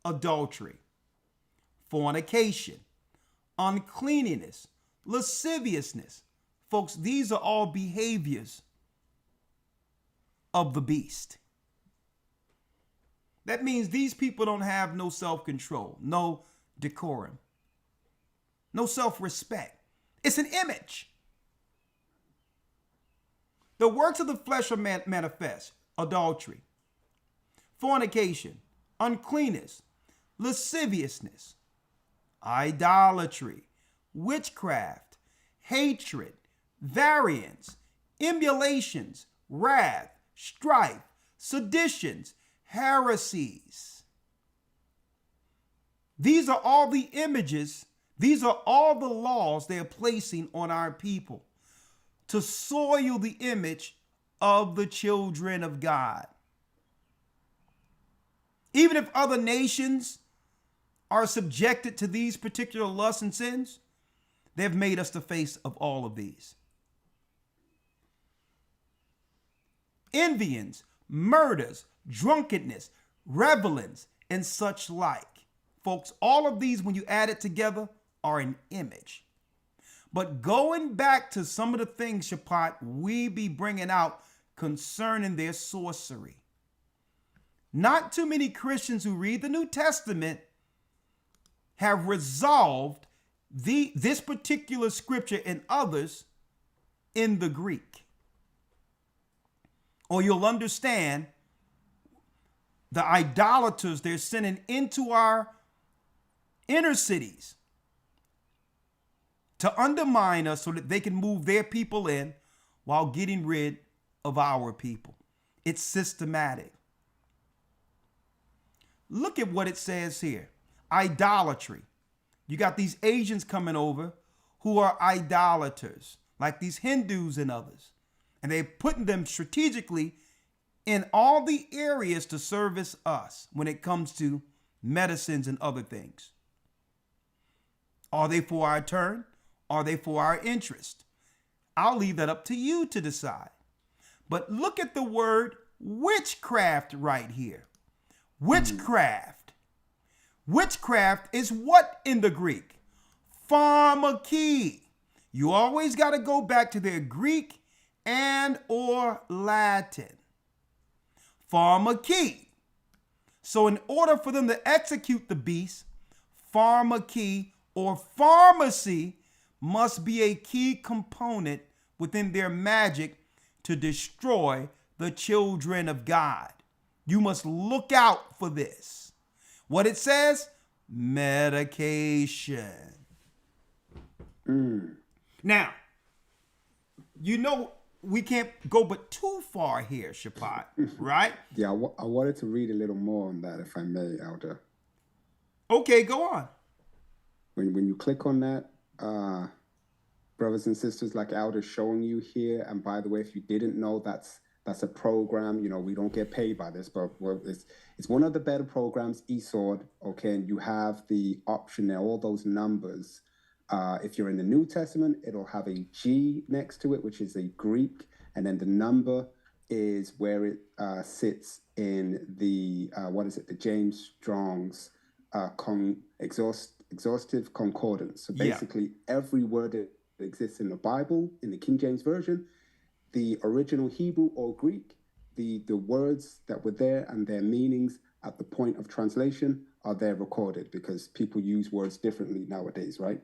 adultery, fornication, uncleanness, lasciviousness. Folks, these are all behaviors of the beast. That means these people don't have no self-control, no decorum, no self-respect. It's an image. The works of the flesh are manifest: adultery, fornication, uncleanness, lasciviousness, idolatry, witchcraft, hatred, variance, emulations, wrath, strife, seditions, heresies. These are all the images, these are all the laws they are placing on our people to soil the image of the children of God. Even if other nations are subjected to these particular lusts and sins, they've made us the face of all of these. Envyings, murders, drunkenness, revelings, and such like. Folks, all of these, when you add it together, are an image. But going back to some of the things, Shaphat, we be bringing out concerning their sorcery. Not too many Christians who read the New Testament have resolved this particular scripture and others in the Greek. Or you'll understand the idolaters they're sending into our inner cities to undermine us so that they can move their people in while getting rid of our people. It's systematic. Look at what it says here. Idolatry. You got these Asians coming over who are idolaters, like these Hindus and others. And they're putting them strategically in all the areas to service us when it comes to medicines and other things. Are they for our turn? Are they for our interest? I'll leave that up to you to decide. But look at the word witchcraft right here. Witchcraft. Witchcraft is what in the Greek? Pharmakeia. You always got to go back to their Greek and or Latin. Pharmakeia. So in order for them to execute the beast, pharmakeia or pharmacy must be a key component within their magic to destroy the children of God. You must look out for this. What it says? Medication. Now, you know we can't go but too far here, Shapat, right? Yeah, I wanted to read a little more on that, if I may, Elder. Okay, go on. When you click on that, brothers and sisters, like Elder's showing you here, and by the way, if you didn't know, that's a program. You know, we don't get paid by this, but it's one of the better programs, eSword. Okay, and you have the option there, all those numbers. If you're in the New Testament, it'll have a G next to it, which is a Greek, and then the number is where it sits in the the James Strong's exhaustive concordance. So basically, every word that exists in the Bible, in the King James Version, the original Hebrew or Greek, the words that were there and their meanings at the point of translation are there recorded, because people use words differently nowadays, right?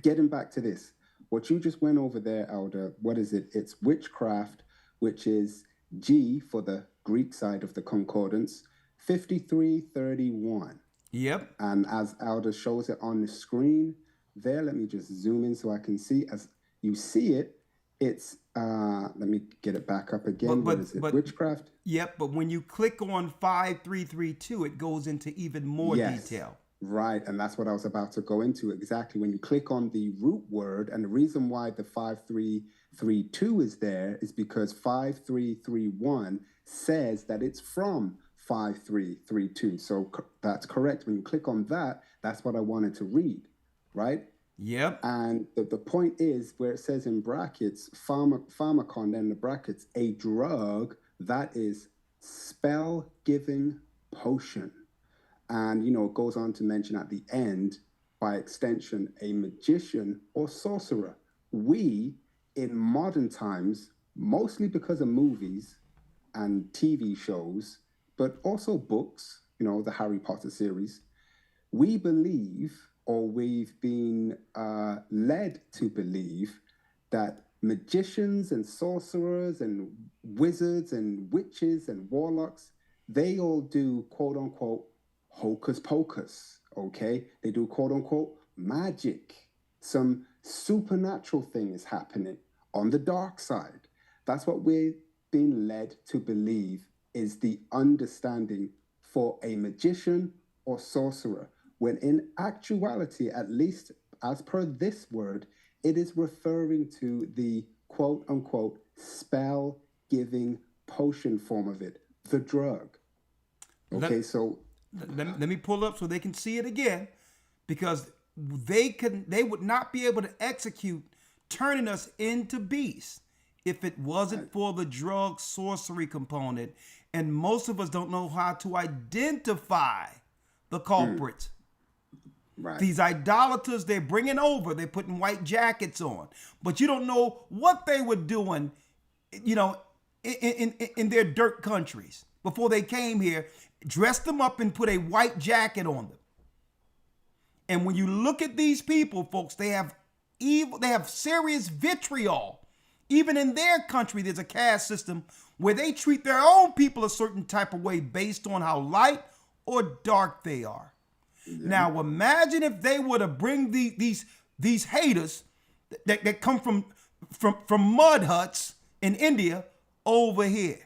Getting back to this, what you just went over there, Elder, what is it? It's witchcraft, which is G for the Greek side of the concordance, 5331. Yep. And as Elder shows it on the screen there, let me just zoom in so I can see. As you see it, it's, let me get it back up again. What is it? Witchcraft? Yep, but when you click on 5332, it goes into even more detail. Right, and that's what I was about to go into exactly. When you click on the root word, and the reason why the 5332 is there is because 5331 says that it's from 5332. So that's correct. When you click on that, that's what I wanted to read, right? Yep. And the point is where it says in brackets, pharmacon, then the brackets, a drug that is spell-giving potion. And, you know, it goes on to mention at the end, by extension, a magician or sorcerer. We, in modern times, mostly because of movies and TV shows, but also books, you know, the Harry Potter series, we believe, or we've been led to believe, that magicians and sorcerers and wizards and witches and warlocks, they all do, quote unquote, hocus pocus, okay? They do quote unquote magic. Some supernatural thing is happening on the dark side. That's what we're being led to believe is the understanding for a magician or sorcerer, when in actuality, at least as per this word, it is referring to the quote unquote spell giving potion form of it, the drug. Okay, so let me pull up so they can see it again, because they would not be able to execute turning us into beasts if it wasn't for the drug sorcery component. And most of us don't know how to identify the culprits. Right. These idolaters they're bringing over, they're putting white jackets on, but you don't know what they were doing, you know, in their dirt countries before they came here. Dressed them up and put a white jacket on them. And when you look at these people, folks, they have evil, they have serious vitriol. Even in their country, there's a caste system where they treat their own people a certain type of way based on how light or dark they are. Yeah. Now, imagine if they were to bring these haters that come from mud huts in India over here.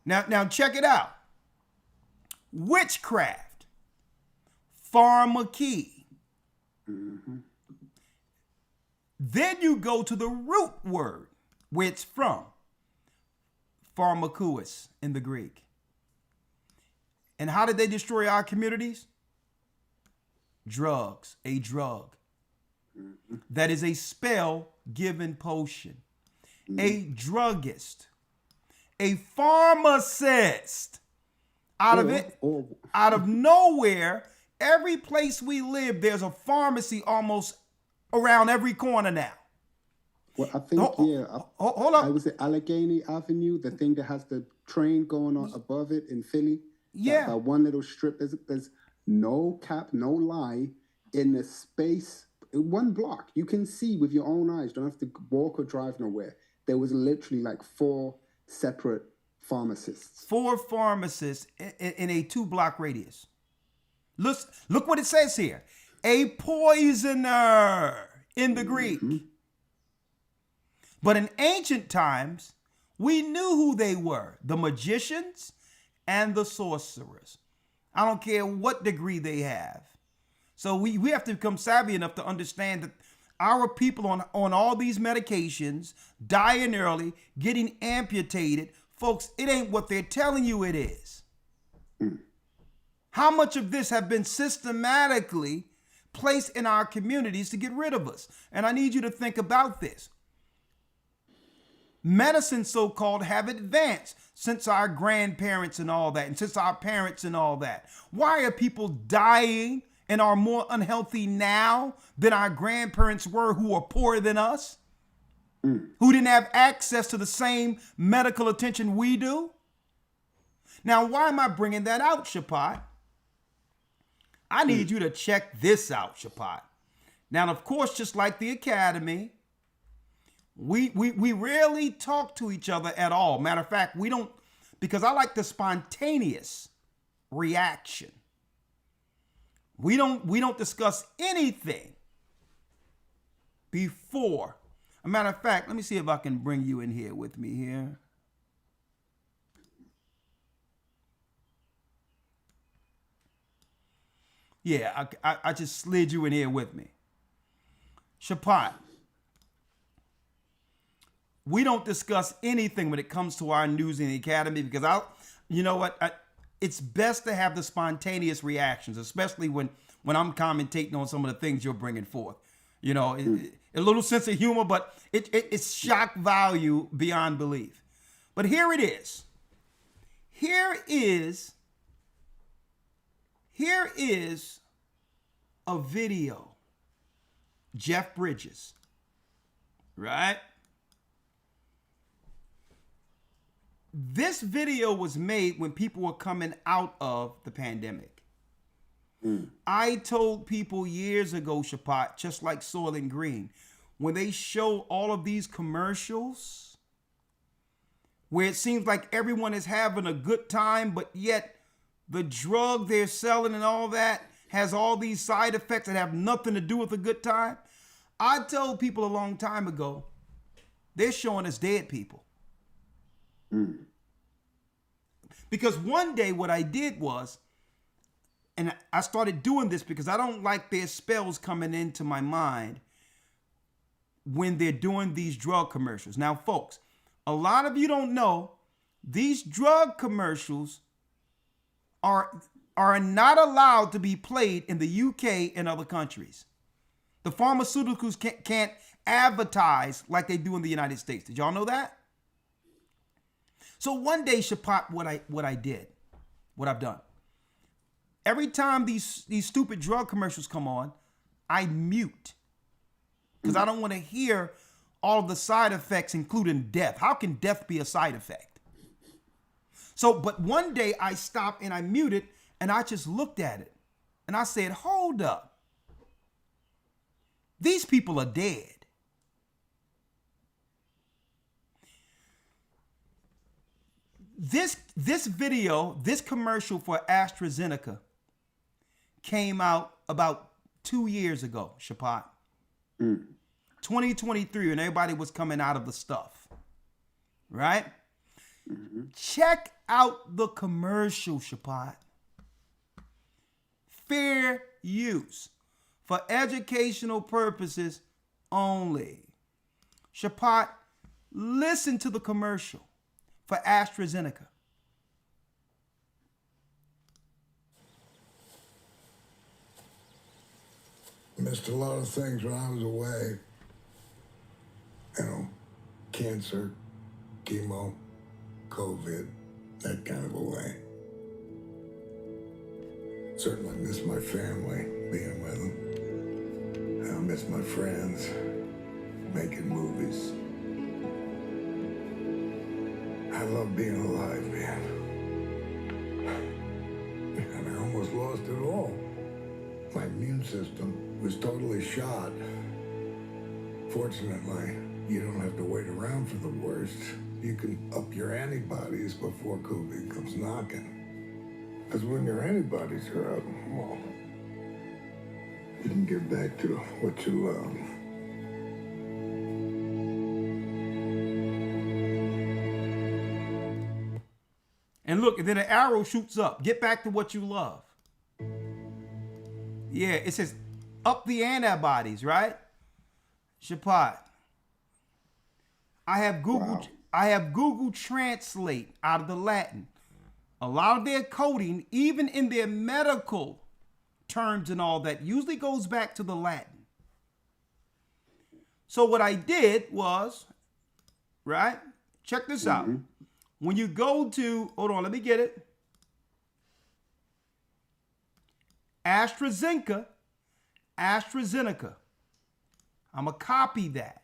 Now check it out. Witchcraft, pharmakeia. Mm-hmm. Then you go to the root word, where it's from, pharmakouos in the Greek. And how did they destroy our communities? Drugs, a drug. Mm-hmm. That is a spell-given potion. Mm-hmm. A druggist. A pharmacist. Out of it, out of nowhere, every place we live, there's a pharmacy almost around every corner now. Well, I think, Hold up. Was it Allegheny Avenue, the thing that has the train going on above it in Philly? Yeah. That one little strip. There's no cap, no lie, in the space, one block. You can see with your own eyes. Don't have to walk or drive nowhere. There was literally like 4 separate pharmacists. 4 pharmacists in a 2-block radius. Look what it says here. A poisoner in the Greek. Mm-hmm. But in ancient times, we knew who they were, the magicians and the sorcerers. I don't care what degree they have. So we have to become savvy enough to understand that our people on all these medications, dying early, getting amputated, folks, it ain't what they're telling you it is. How much of this have been systematically placed in our communities to get rid of us? And I need you to think about this. Medicine, so-called, have advanced since our grandparents and all that, and since our parents and all that. Why are people dying and are more unhealthy now than our grandparents were, who are poorer than us, who didn't have access to the same medical attention we do? Now, why am I bringing that out, Shapat? I need you to check this out, Shapat. Now, of course, just like the academy, we rarely talk to each other at all. Matter of fact, we don't, because I like the spontaneous reaction. We don't discuss anything before. A matter of fact, let me see if I can bring you in here with me here. Yeah, I just slid you in here with me. Shapat, we don't discuss anything when it comes to our news in the academy because you know what? It's best to have the spontaneous reactions, especially when I'm commentating on some of the things you're bringing forth. You know, a little sense of humor, but it's shock value beyond belief. But here it is. Here is a video. Jeff Bridges, right? This video was made when people were coming out of the pandemic. I told people years ago, Shapat, just like Soylent Green, when they show all of these commercials where it seems like everyone is having a good time, but yet the drug they're selling and all that has all these side effects that have nothing to do with a good time. I told people a long time ago, they're showing us dead people. Because one day what I did was, and I started doing this because I don't like their spells coming into my mind when they're doing these drug commercials. Now, folks, a lot of you don't know, these drug commercials are not allowed to be played in the UK and other countries. The pharmaceuticals can't advertise like they do in the United States. Did y'all know that? So one day, Shapat, what I've done, every time these stupid drug commercials come on, I mute because I don't want to hear all of the side effects, including death. How can death be a side effect? So, but one day I stopped and I muted and I just looked at it and I said, hold up. These people are dead. This video, this commercial for AstraZeneca came out about 2 years ago, Shapat. 2023, when everybody was coming out of the stuff, right? Check out the commercial, Shapat. Fair use for educational purposes only. Shapat, listen to the commercial for AstraZeneca. Missed a lot of things when I was away. You know, cancer, chemo, COVID, that kind of a way. Certainly miss my family, being with them. I miss my friends, making movies. I love being alive, man. And I almost lost it all. My immune system was totally shot. Fortunately, you don't have to wait around for the worst. You can up your antibodies before COVID comes knocking. Because when your antibodies are up, well, you can get back to what you love. And look, and then an arrow shoots up. Get back to what you love. Yeah, it says up the antibodies, right? Shapat. I have Google Translate out of the Latin. A lot of their coding, even in their medical terms and all that, usually goes back to the Latin. So what I did was, right? Check this out. When you go to, hold on, let me get it. AstraZeneca. I'm going to copy that.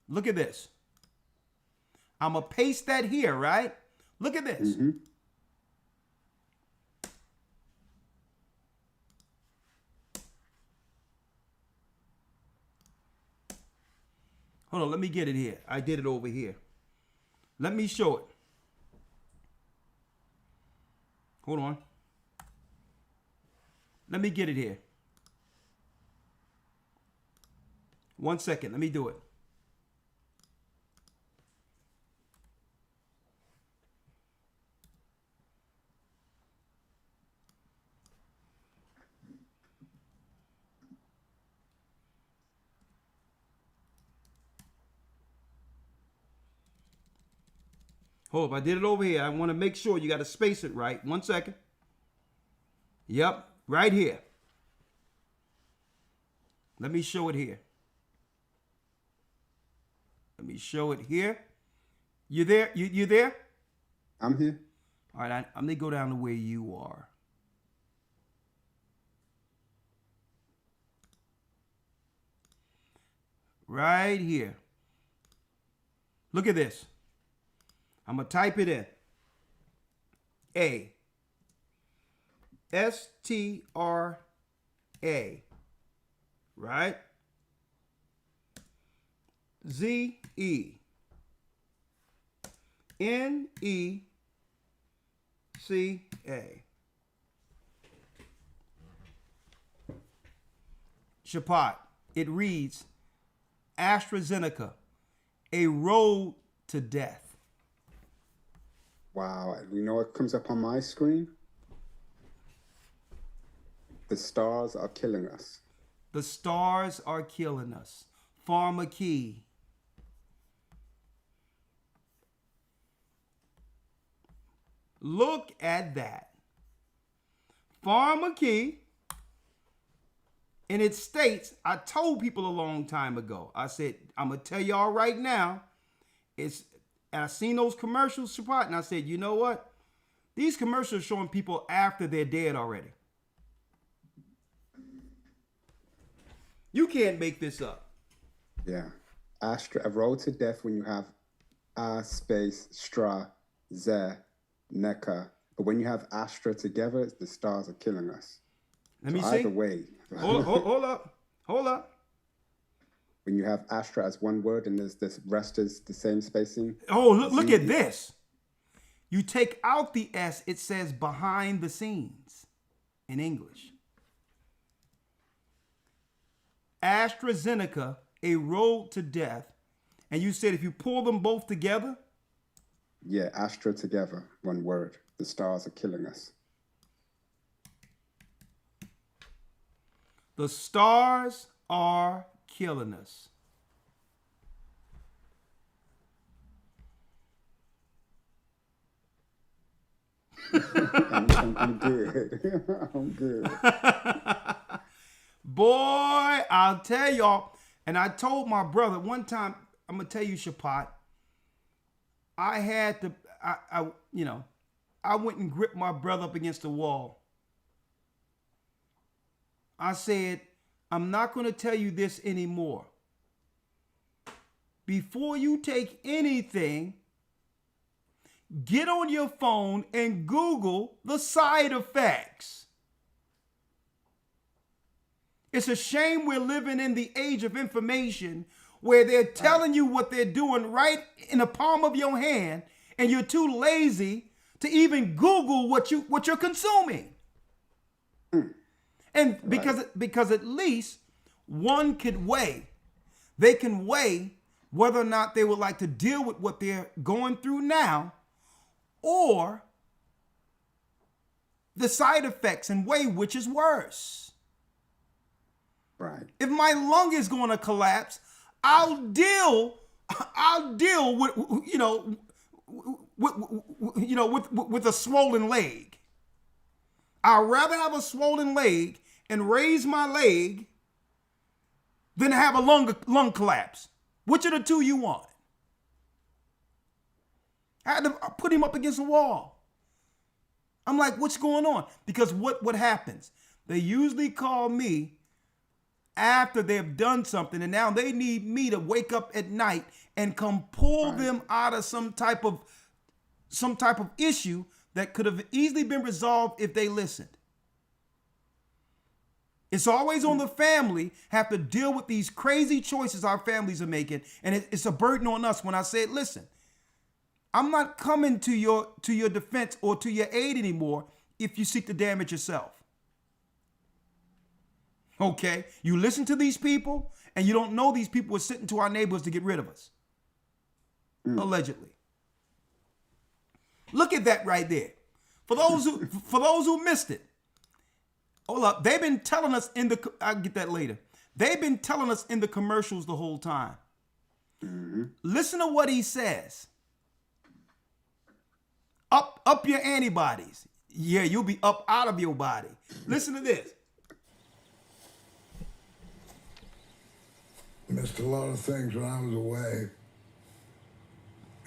Look at this. I'm going to paste that here, right? Look at this. Hold on, let me get it here. I did it over here. Let me show it. Hold on. Let me get it here. 1 second. Let me do it. Hold up, I did it over here. I want to make sure you got to space it right. 1 second. Yep, right here. Let me show it here. Let me show it here. You there? You there? I'm here. All right, I'm going to go down to where you are. Right here. Look at this. I'm going to type it in. A. S-T-R-A. Right? Z-E. N-E-C-A. Shapat. It reads, AstraZeneca, a road to death. Wow. You know what comes up on my screen? The stars are killing us. The stars are killing us. Pharmacy. Look at that. Pharmacy. And it states, I told people a long time ago, I said, I'm going to tell y'all right now, and I seen those commercials, Shapat, and I said, you know what? These commercials showing people after they're dead already. You can't make this up. Yeah. A road to death when you have A space, Stra, Ze, Neka. But when you have Astra together, the stars are killing us. Let me see. Either way. Hold up. When you have Astra as one word and there's this rest is the same spacing. Oh, look at this. You take out the S, it says behind the scenes in English. AstraZeneca, a road to death. And you said if you pull them both together? Yeah, Astra together, one word. The stars are killing us. The stars are killing us. I'm good. I'm good. Boy, I'll tell y'all. And I told my brother one time, I'm going to tell you, Shapat, I had to, I went and gripped my brother up against the wall. I said, I'm not going to tell you this anymore. Before you take anything, get on your phone and Google the side effects. It's a shame we're living in the age of information where they're telling you what they're doing right in the palm of your hand, and you're too lazy to even Google what you're consuming. And because at least one could weigh, they can weigh whether or not they would like to deal with what they're going through now, or the side effects, and weigh which is worse. Right. If my lung is going to collapse, I'll deal with with a swollen leg. I'd rather have a swollen leg and raise my leg than have a lung collapse. Which of the two you want? I had to put him up against the wall. I'm like, what's going on? Because what happens? They usually call me after they've done something, and now they need me to wake up at night and come pull them out of some type of issue that could have easily been resolved if they listened. It's always on the family have to deal with these crazy choices our families are making, and it's a burden on us. When I say, listen, I'm not coming to your defense or to your aid anymore if you seek to damage yourself. Okay? You listen to these people, and you don't know these people are sitting to our neighbors to get rid of us. Allegedly. Look at that right there. For those who missed it. Hold up. They've been telling us I'll get that later. They've been telling us in the commercials the whole time. Listen to what he says. Up your antibodies. Yeah, you'll be up out of your body. Listen to this. Missed a lot of things when I was away.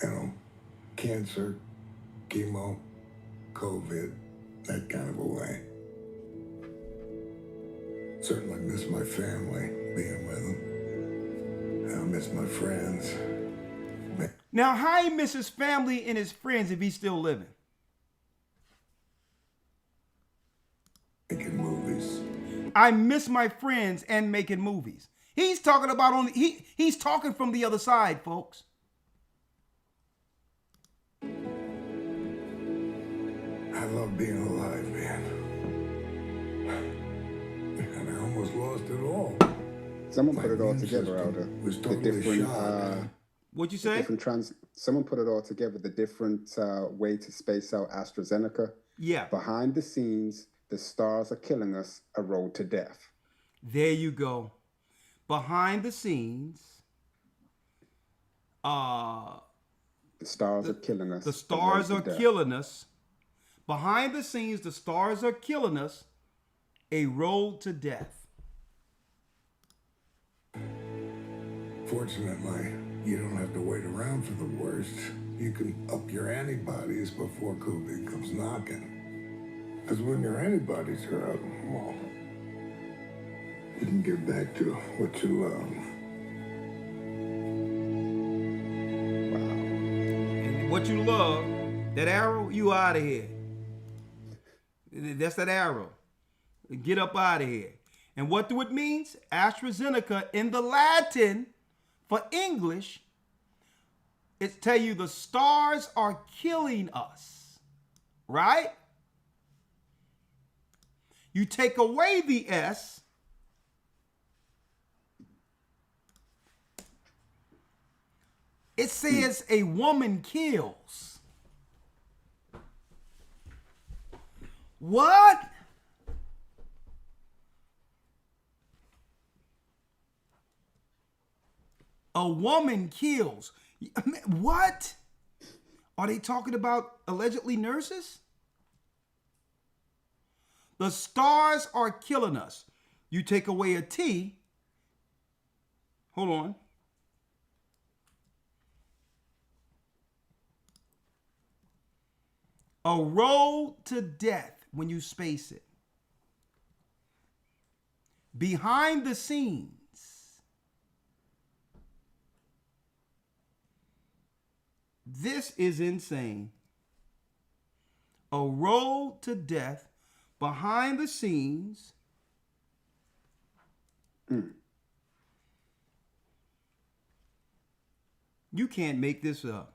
You know, cancer, chemo, COVID, that kind of a way. Certainly miss my family, being with them. I miss my friends. Now, how he miss his family and his friends if he's still living? Making movies. I miss my friends and making movies. He's talking about he's talking from the other side, folks. I love being alive, man. And I almost lost it all. Someone My put it all immune together, system Elder. was The totally different, shot. What'd you say? someone put it all together. The different way to space out AstraZeneca. Yeah. Behind the scenes, the stars are killing us. A road to death. There you go. Behind the scenes, The stars are killing us. the stars A are road to death. killing us. Behind the scenes, the stars are killing us. A road to death. Fortunately, you don't have to wait around for the worst. You can up your antibodies before COVID comes knocking. Because when your antibodies are up, well, you can get back to what you love. And what you love, that arrow, you out of here. That's that arrow. Get up out of here. And what do it means? AstraZeneca in the Latin for English, it tell you the stars are killing us. Right? You take away the S, it says a woman kills. What? A woman kills. What? Are they talking about allegedly nurses? The stars are killing us. You take away a T. Hold on. A road to death when you space it. behind the scenes. This is insane. A road to death behind the scenes. You can't make this up.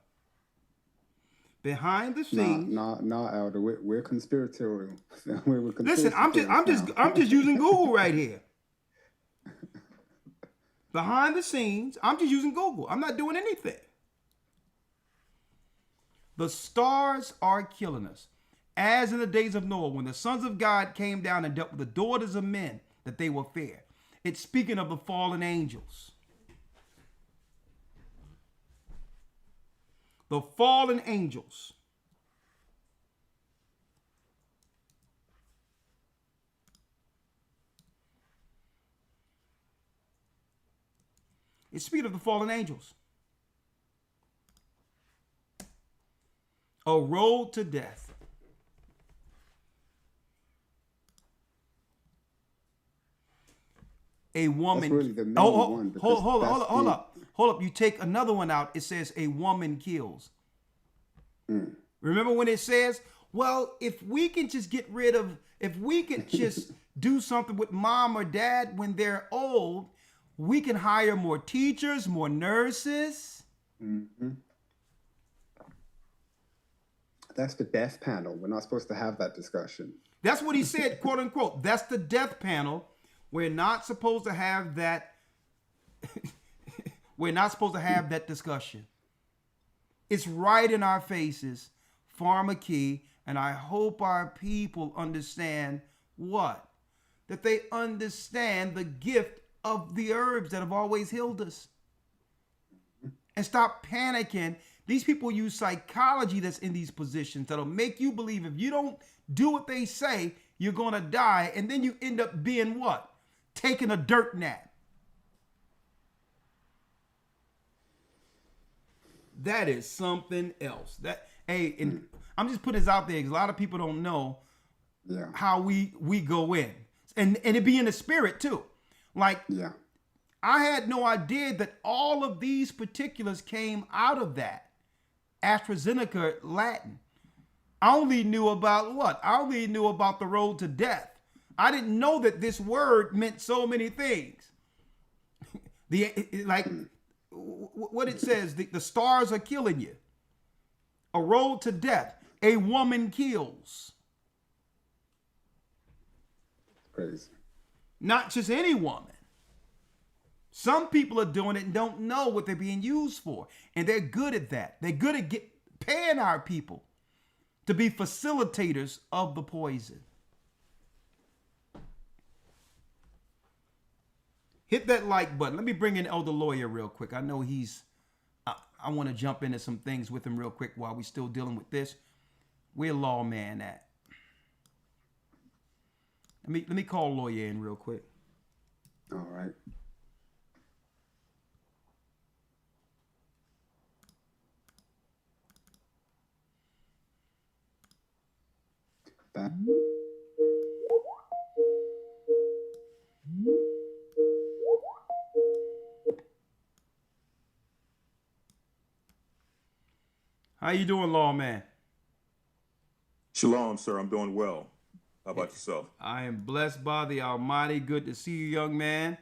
Behind the scenes. Nah, Elder. We're conspiratorial. We're Listen, I'm just using Google right here. Behind the scenes, I'm just using Google. I'm not doing anything. The stars are killing us. As in the days of Noah, when the sons of God came down and dealt with the daughters of men, that they were fair. It's speaking of the fallen angels. The fallen angels. It's speaking of the fallen angels. A road to death. A woman. That's really the main one. Hold up. You take another one out. It says a woman kills. Remember when it says, well, if we can just do something with mom or dad when they're old, we can hire more teachers, more nurses. Mm-hmm. That's the death panel. We're not supposed to have that discussion. That's what he said, quote unquote. That's the death panel. We're not supposed to have that. We're not supposed to have that discussion. It's right in our faces, pharmacy, and I hope our people understand what? That they understand the gift of the herbs that have always healed us. And stop panicking. These people use psychology that's in these positions that'll make you believe if you don't do what they say, you're going to die. And then you end up being what? Taking a dirt nap. That is something else. And I'm just putting this out there because a lot of people don't know how we go in. And it be in the spirit too. Like, I had no idea that all of these particulars came out of that. AstraZeneca Latin. I only knew about what? I only knew about the road to death. I didn't know that this word meant so many things. What it says, the stars are killing you. A road to death. A woman kills. Crazy. Not just any woman. Some people are doing it and don't know what they're being used for. And they're good at that. They're good at paying our people to be facilitators of the poison. Hit that like button. Let me bring in Elder Lawyer real quick. I know I want to jump into some things with him real quick while we're still dealing with this. Where Lawman at? Let me call Lawyer in real quick. All right. Back. How you doing, Lawman? Shalom, sir. I'm doing well. How about yourself? I am blessed by the Almighty. Good to see you, young man.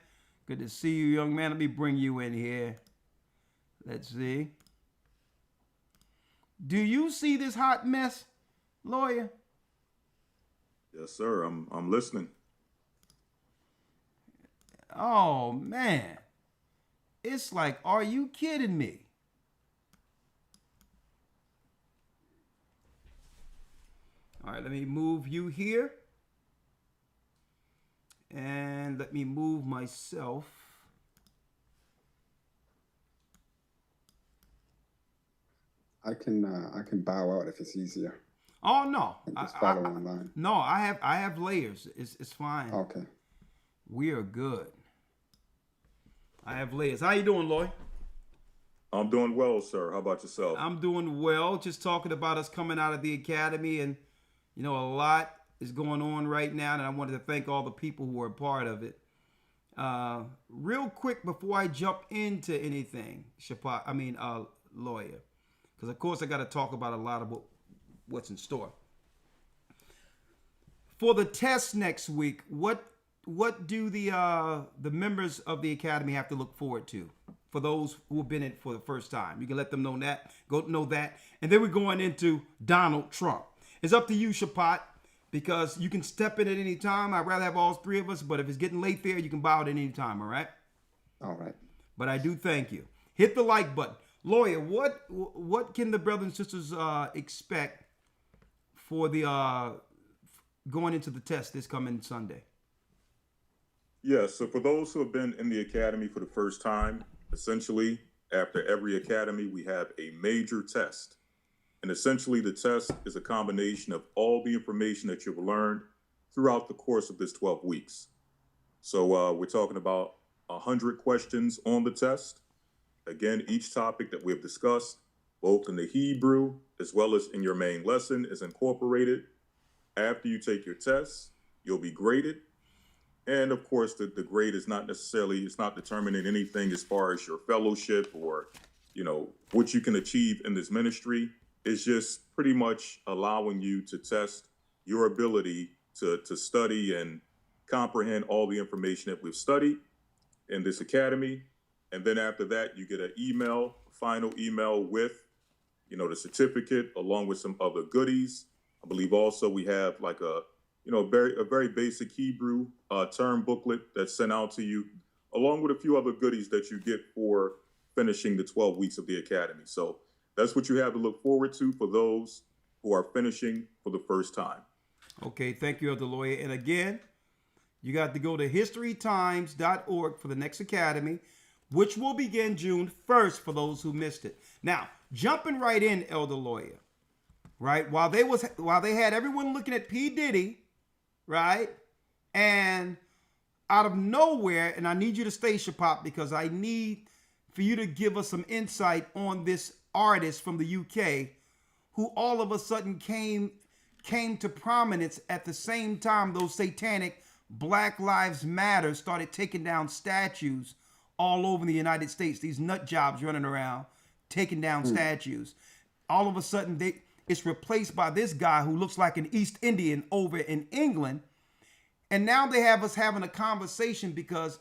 Good to see you, young man. Let me bring you in here. Let's see. Do you see this hot mess, Lawyer? Yes, sir. I'm listening. Oh, man. It's like, are you kidding me? All right, let me move you here. And let me move myself. I can bow out if it's easier. Oh no. And just follow online. No, I have layers. It's fine. Okay. We are good. I have layers. How you doing, Lloyd? I'm doing well, sir. How about yourself? I'm doing well. Just talking about us coming out of the academy, and a lot is going on right now, and I wanted to thank all the people who are a part of it. Real quick before I jump into anything, lawyer, because of course I got to talk about a lot of what's in store for the test next week. What do the members of the academy have to look forward to for those who have been in it for the first time? You can let them know that. And then we're going into Donald Trump. It's up to you, Shapat, because you can step in at any time. I'd rather have all three of us, but if it's getting late there, you can bow at any time, all right? All right. But I do thank you. Hit the like button. Lawyer, what can the brothers and sisters expect for the going into the test this coming Sunday? Yes, so for those who have been in the academy for the first time, essentially, after every academy, we have a major test. And essentially, the test is a combination of all the information that you've learned throughout the course of this 12 weeks. So we're talking about 100 questions on the test. Again, each topic that we have discussed, both in the Hebrew as well as in your main lesson, is incorporated. After you take your test, you'll be graded. And of course, the grade is not necessarily, it's not determining anything as far as your fellowship or, what you can achieve in this ministry. It's just pretty much allowing you to test your ability to study and comprehend all the information that we've studied in this academy. And then after that, you get an email, final email with, the certificate along with some other goodies. I believe also we have like a very basic Hebrew term booklet that's sent out to you, along with a few other goodies that you get for finishing the 12 weeks of the academy. So that's what you have to look forward to for those who are finishing for the first time. Okay, thank you, Elder Lawyer. And again, you got to go to historytimes.org for the next academy, which will begin June 1st for those who missed it. Now, jumping right in, Elder Lawyer, right? While they had everyone looking at P. Diddy, right? And out of nowhere, and I need you to stay, Shapop, because I need for you to give us some insight on this artist from the UK who all of a sudden came to prominence at the same time those satanic Black Lives Matter started taking down statues all over the United States. These nut jobs running around taking down statues. All of a sudden it's replaced by this guy who looks like an East Indian over in England. And now they have us having a conversation because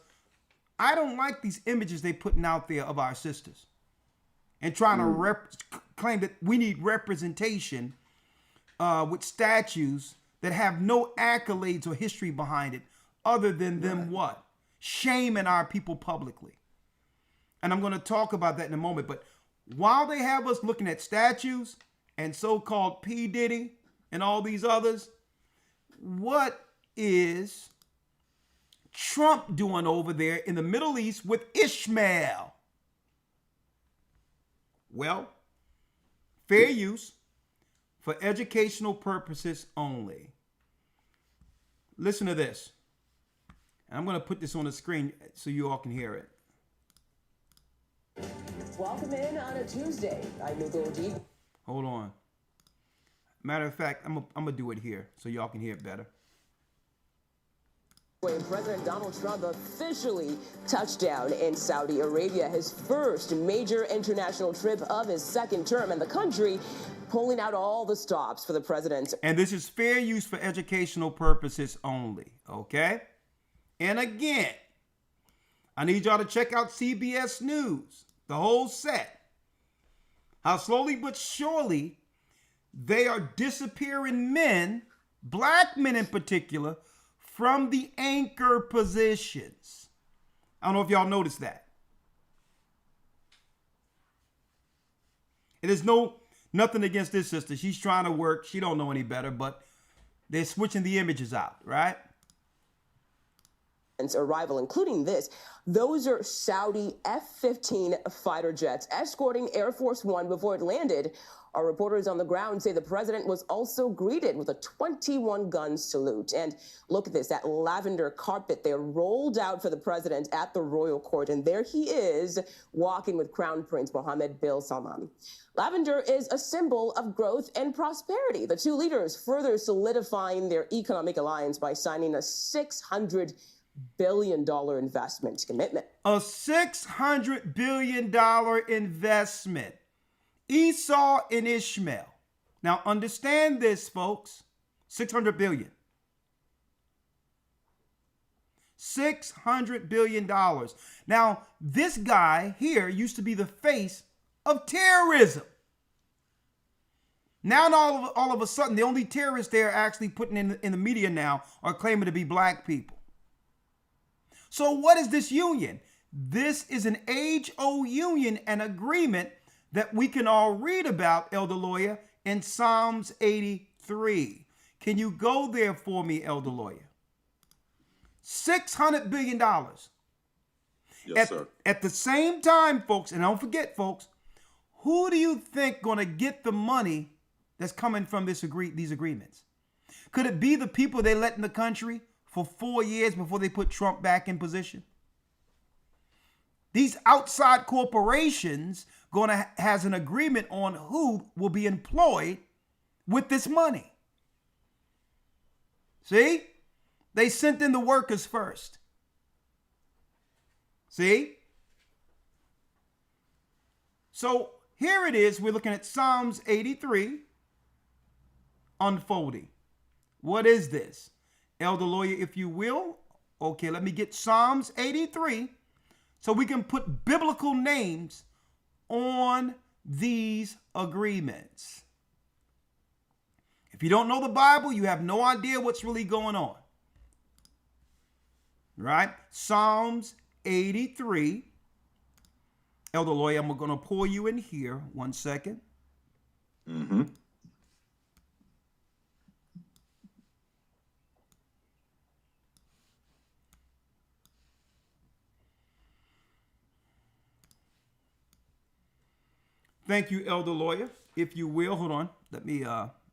I don't like these images they putting out there of our sisters and trying to claim that we need representation with statues that have no accolades or history behind it other than them what? Shaming our people publicly. And I'm going to talk about that in a moment. But while they have us looking at statues and so-called P. Diddy and all these others, what is Trump doing over there in the Middle East with Ishmael? Well, fair use for educational purposes only. Listen to this. And I'm going to put this on the screen so you all can hear it. Welcome in on a Tuesday. I'm Gocc. Hold on. Matter of fact, I'm going to do it here so y'all can hear it better. When President Donald Trump officially touched down in Saudi Arabia, his first major international trip of his second term, and the country pulling out all the stops for the president. And this is fair use for educational purposes only, okay? And again, I need y'all to check out CBS News, the whole set. How slowly but surely they are disappearing men, black men in particular, from the anchor positions. I don't know if y'all noticed that. It is nothing against this sister. She's trying to work. She don't know any better, but they're switching the images out, right? Arrival, including this. Those are Saudi F-15 fighter jets escorting Air Force One before it landed. Our reporters on the ground say the president was also greeted with a 21-gun salute. And look at this, that lavender carpet there rolled out for the president at the royal court. And there he is walking with Crown Prince Mohammed bin Salman. Lavender is a symbol of growth and prosperity. The two leaders further solidifying their economic alliance by signing a $600 billion investment commitment. A $600 billion investment. Esau and Ishmael. Now understand this, folks. $600 billion. $600 billion. Now, this guy here used to be the face of terrorism. Now, all of a sudden, the only terrorists they're actually putting in the media now are claiming to be black people. So what is this union? This is an age-old union and agreement that we can all read about, Elder Lawyer, in Psalms 83. Can you go there for me, Elder Lawyer? $600 billion. Yes, sir. At the same time, folks, and don't forget, folks, who do you think going to get the money that's coming from these agreements? Could it be the people they let in the country for 4 years before they put Trump back in position? These outside corporations has an agreement on who will be employed with this money. See? They sent in the workers first. See? So here it is. We're looking at Psalms 83 unfolding. What is this? Elder Lawyer, if you will. Okay, let me get Psalms 83 so we can put biblical names on these agreements. If you don't know the Bible, you have no idea what's really going on. Right? Psalms 83. Elder Lawyer, I'm going to pull you in here. 1 second. Mm-hmm. Thank you, Elder Lawyer. If you will, hold on. Let me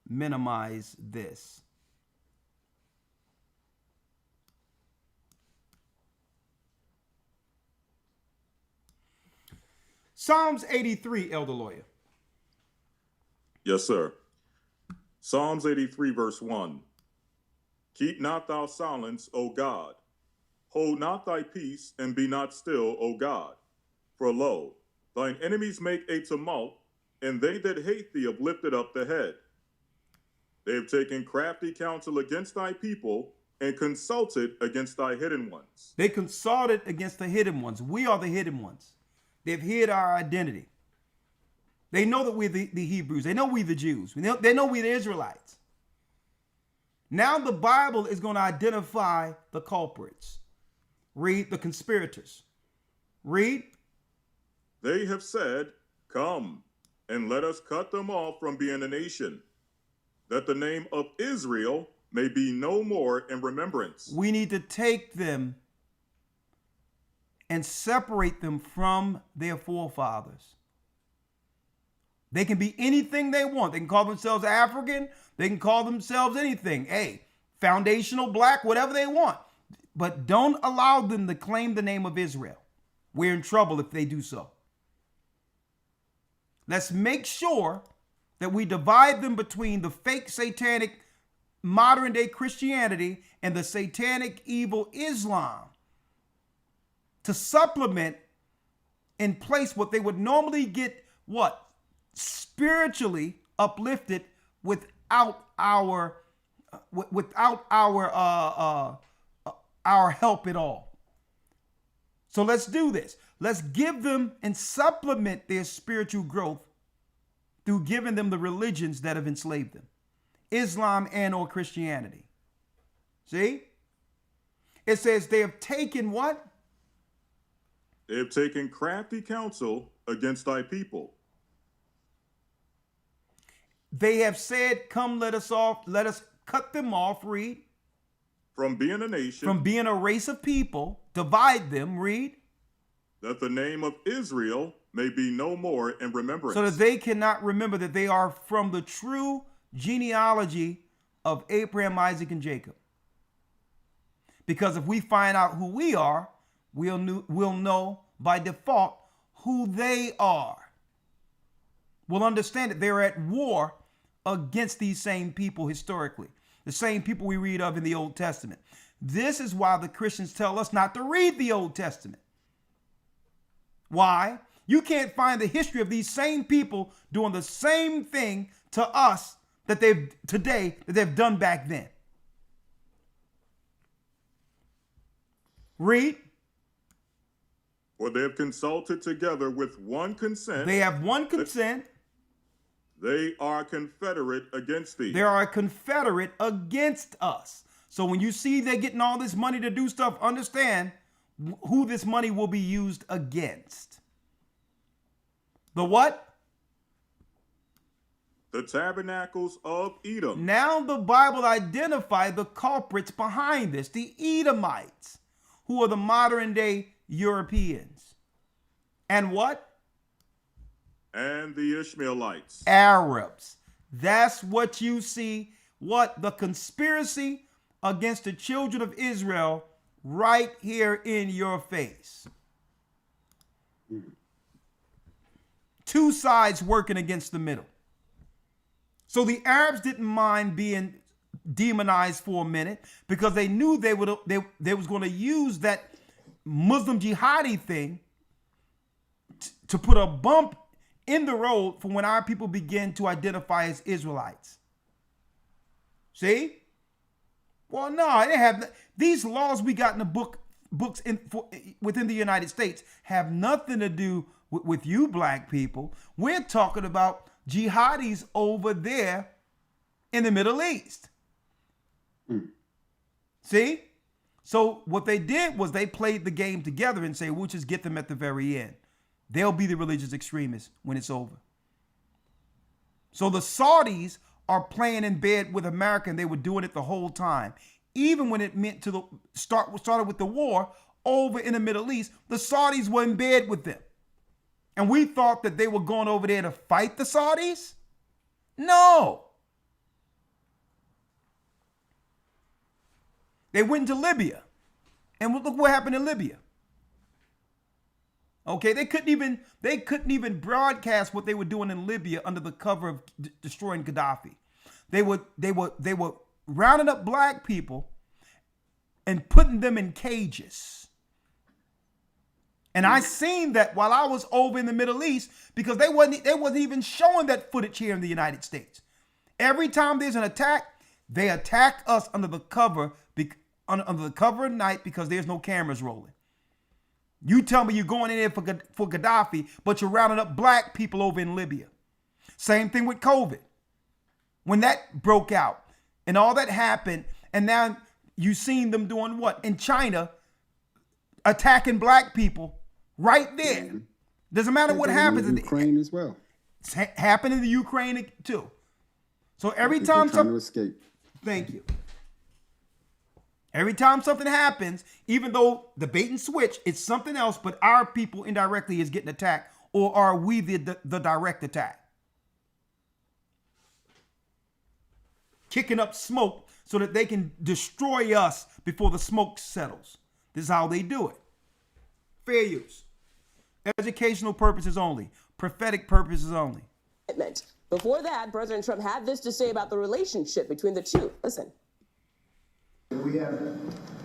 minimize this. Psalms 83, Elder Lawyer. Yes, sir. Psalms 83, verse 1. Keep not thou silence, O God. Hold not thy peace, and be not still, O God. For lo, thine enemies make a tumult, and they that hate thee have lifted up the head. They have taken crafty counsel against thy people, and consulted against thy hidden ones. They consulted against the hidden ones. We are the hidden ones. They've hid our identity. They know that we're the Hebrews. They know we're the Jews. They know we're the Israelites. Now the Bible is going to identify the culprits. Read the conspirators. Read. They have said, Come, and let us cut them off from being a nation, that the name of Israel may be no more in remembrance. We need to take them and separate them from their forefathers. They can be anything they want. They can call themselves African. They can call themselves anything. Hey, foundational black, whatever they want. But don't allow them to claim the name of Israel. We're in trouble if they do so. Let's make sure that we divide them between the fake satanic modern day Christianity and the satanic evil Islam to supplement in place what they would normally get, what? Spiritually uplifted without our help at all. So let's do this. Let's give them and supplement their spiritual growth through giving them the religions that have enslaved them, Islam and or Christianity. See? It says they have taken what? They have taken crafty counsel against thy people. They have said, come, let us cut them off, read. From being a nation. From being a race of people, divide them, read. That the name of Israel may be no more in remembrance. So that they cannot remember that they are from the true genealogy of Abraham, Isaac, and Jacob. Because if we find out who we are, we'll know by default who they are. We'll understand that they're at war against these same people historically. The same people we read of in the Old Testament. This is why the Christians tell us not to read the Old Testament. Why? You can't find the history of these same people doing the same thing to us that they've done back then. Read. For they have consulted together with one consent. They have one consent. They are confederate against thee. They are a confederate against us. So when you see they're getting all this money to do stuff, understand who this money will be used against. The what? The tabernacles of Edom. Now the Bible identified the culprits behind this, the Edomites, who are the modern day Europeans. And what? And the Ishmaelites. Arabs. That's what you see. What? The conspiracy against the children of Israel right here in your face. Two sides working against the middle. So the Arabs didn't mind being demonized for a minute because they knew they was going to use that Muslim jihadi thing to put a bump in the road for when our people begin to identify as Israelites. See? Well, no, they have these laws we got in the books within the United States have nothing to do with you black people. We're talking about jihadis over there in the Middle East. See? So what they did was they played the game together and say, we'll just get them at the very end. They'll be the religious extremists when it's over. So the Saudis are playing in bed with America, and they were doing it the whole time. Even when it meant to started with the war over in the Middle East, the Saudis were in bed with them. And we thought that they were going over there to fight the Saudis? No. They went into Libya. And look what happened in Libya. Okay, they couldn't even broadcast what they were doing in Libya under the cover of destroying Gaddafi. They were rounding up black people and putting them in cages. And I seen that while I was over in the Middle East because they wasn't even showing that footage here in the United States. Every time there's an attack, they attack us under the cover of night because there's no cameras rolling. You tell me you're going in there for Gaddafi, but you're rounding up black people over in Libya. Same thing with COVID. When that broke out and all that happened, and now you seen them doing what? In China, attacking black people right there. Doesn't matter what happens. In Ukraine as well. It's happened in the Ukraine too. So every time trying to escape. Thank you. Every time something happens, even though the bait and switch, it's something else, but our people indirectly is getting attacked, or are we the direct attack? Kicking up smoke so that they can destroy us before the smoke settles. This is how they do it. Fair use. Educational purposes only. Prophetic purposes only. Before that, President Trump had this to say about the relationship between the two. Listen. We have,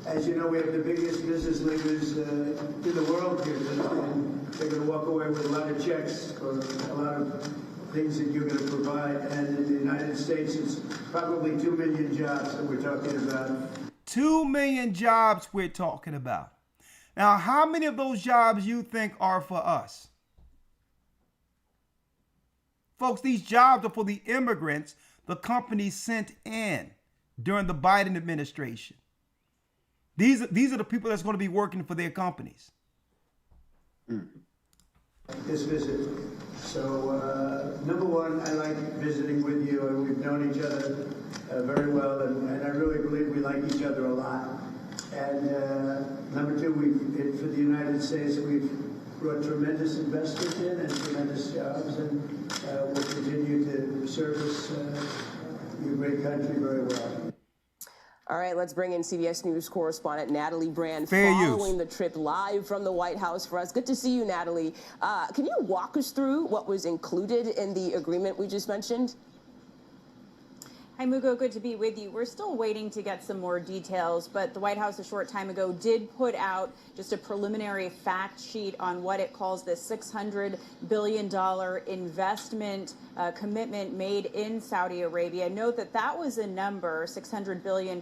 as you know, we have the biggest business leaders in the world here, and they're going to walk away with a lot of checks for a lot of things that you're going to provide. And in the United States, it's probably 2 million jobs that we're talking about. 2 million jobs we're talking about. Now, how many of those jobs you think are for us? Folks, these jobs are for the immigrants the company sent in during the Biden administration. These are the people that's going to be working for their companies. This visit. So, number one, I like visiting with you, and we've known each other very well, and I really believe we like each other a lot. And number two, for the United States, we've brought tremendous investment in and tremendous jobs, and we'll continue to service your great country very well. All right, let's bring in CBS News correspondent Natalie Brand Fair following use. the trip live from the White House for us. Good to see you, Natalie. Can you walk us through what was included in the agreement we just mentioned? Hi, Mugo. Good to be with you. We're still waiting to get some more details, but the White House a short time ago did put out just a preliminary fact sheet on what it calls the $600 billion investment commitment made in Saudi Arabia. Note that that was a number, $600 billion,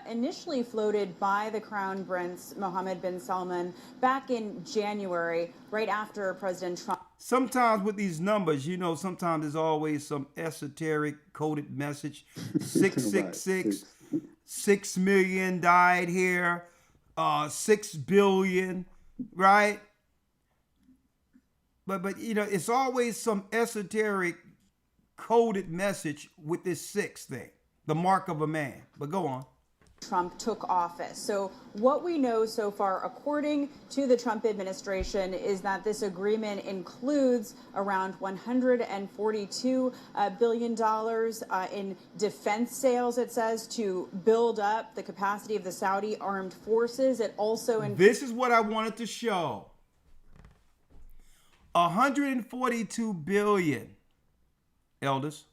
initially floated by the Crown Prince Mohammed bin Salman back in January, right after President Trump. Sometimes with these numbers, you know, sometimes there's always some esoteric coded message. 666, 6 million died here, 6 billion, right? But you know, it's always some esoteric coded message with this 6 thing, the mark of a man. But go on. Trump took office. So what we know so far, according to the Trump administration, is that this agreement includes around $142 billion in defense sales, it says, to build up the capacity of the Saudi armed forces. It also... This is what I wanted to show. 142 billion, elders,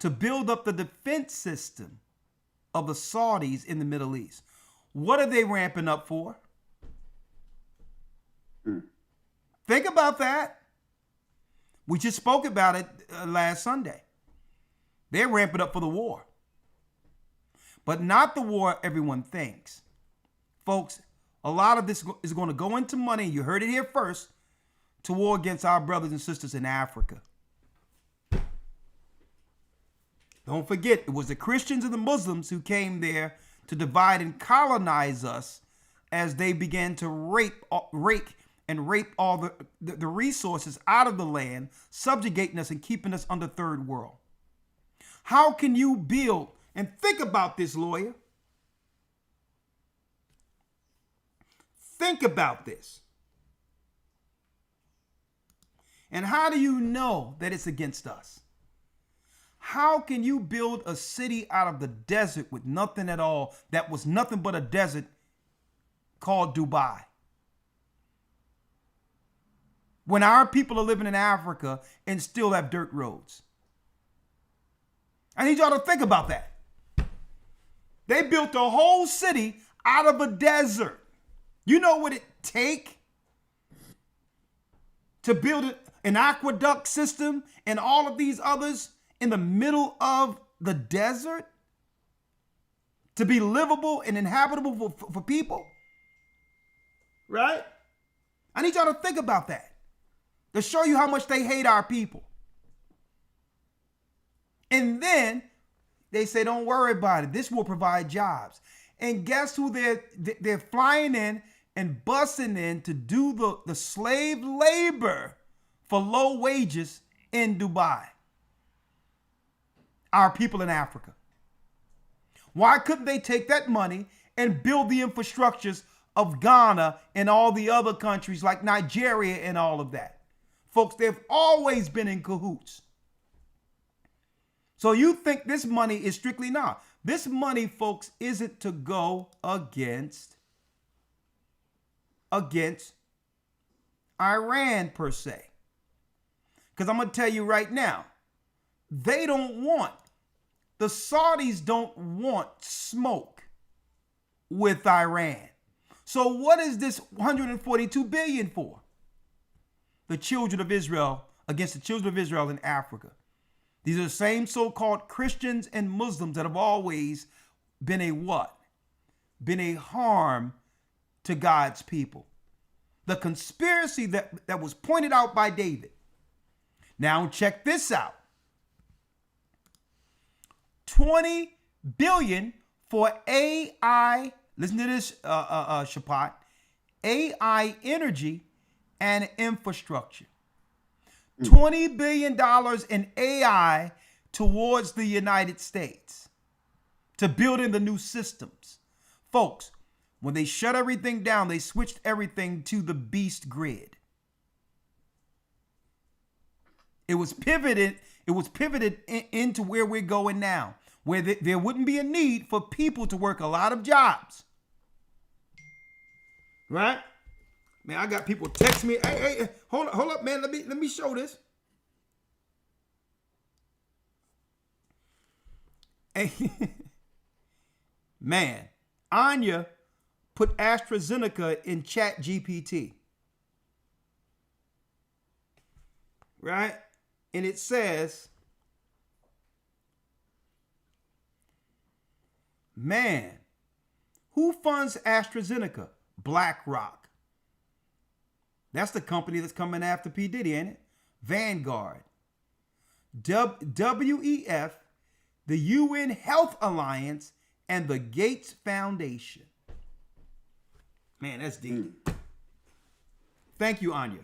to build up the defense system of the Saudis in the Middle East. What are they ramping up for? Think about that. We just spoke about it last Sunday. They're ramping up for the war. But not the war everyone thinks. Folks, a lot of this is going to go into money, you heard it here first, to war against our brothers and sisters in Africa. Don't forget, it was the Christians and the Muslims who came there to divide and colonize us as they began to rake all the resources out of the land, subjugating us and keeping us under third world. How can you build, and think about this, lawyer. Think about this. And how do you know that it's against us? How can you build a city out of the desert with nothing at all that was nothing but a desert called Dubai? When our people are living in Africa and still have dirt roads. I need y'all to think about that. They built a whole city out of a desert. You know what it take to build an aqueduct system and all of these others in the middle of the desert to be livable and inhabitable for people? Right? I need y'all to think about that. To show you how much they hate our people. And then they say, don't worry about it. This will provide jobs. And guess who they're flying in and busing in to do the slave labor for low wages in Dubai? Our people in Africa. Why couldn't they take that money and build the infrastructures of Ghana and all the other countries like Nigeria and all of that? Folks, they've always been in cahoots. So you think this money is strictly not. This money, folks, isn't to go against Iran per se. Because I'm going to tell you right now, they don't want, the Saudis don't want smoke with Iran. So what is this 142 billion for? The children of Israel, against the children of Israel in Africa. These are the same so-called Christians and Muslims that have always been a what? Been a harm to God's people. The conspiracy that was pointed out by David. Now check this out. 20 billion for AI, listen to this, Shapat, AI energy and infrastructure. $20 billion in AI towards the United States to build in the new systems. Folks, when they shut everything down, they switched everything to the beast grid. It was pivoted into where we're going now, where there wouldn't be a need for people to work a lot of jobs. Right? Man, I got people text me, hey, hold up, man, let me show this. Man, Anya put AstraZeneca in Chat GPT. Right? And it says, man, who funds AstraZeneca? BlackRock. That's the company that's coming after P. Diddy, ain't it? Vanguard. WEF, the UN Health Alliance, and the Gates Foundation. Man, that's deep. Thank you, Anya.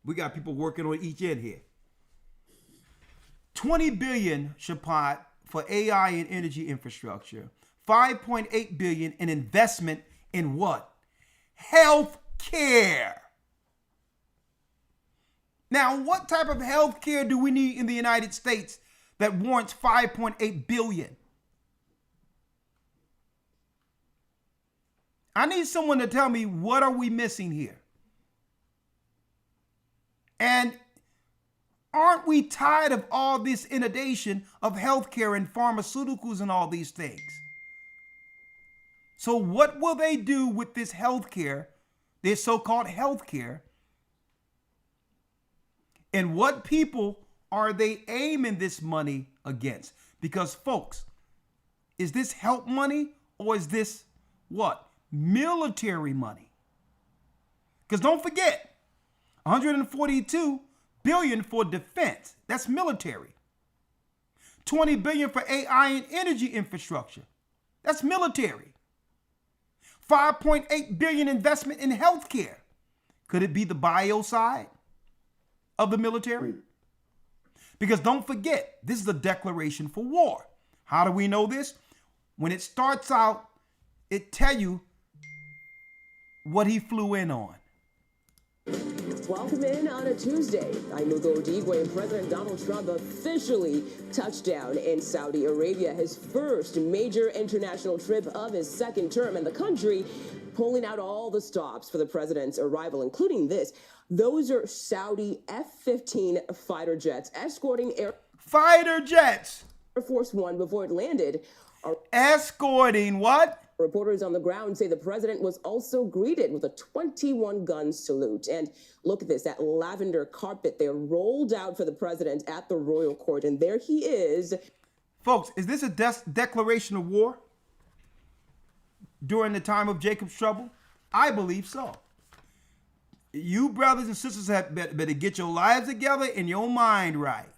We got people working on each end here. 20 billion, Shapat, for AI and energy infrastructure. 5.8 billion in investment in what? Health care. Now, what type of health care do we need in the United States that warrants 5.8 billion? I need someone to tell me, what are we missing here? And aren't we tired of all this inundation of healthcare and pharmaceuticals and all these things? So what will they do with this healthcare, this so-called healthcare? And what people are they aiming this money against? Because folks, is this help money or is this what? Military money? Because don't forget, 142 billion for defense. That's military. 20 billion for AI and energy infrastructure. That's military. 5.8 billion investment in healthcare. Could it be the bio side of the military? Because don't forget, this is a declaration for war. How do we know this? When it starts out, it tell you what he flew in on. Welcome in on a Tuesday. I'm Gocc, when President Donald Trump officially touched down in Saudi Arabia, his first major international trip of his second term, and the country pulling out all the stops for the president's arrival, including this. Those are Saudi F-15 fighter jets escorting Air Force One before it landed. Escorting what? Reporters on the ground say the president was also greeted with a 21-gun salute. And look at this, that lavender carpet there rolled out for the president at the royal court. And there he is. Folks, is this a declaration of war during the time of Jacob's trouble? I believe so. You brothers and sisters have better get your lives together and your mind right.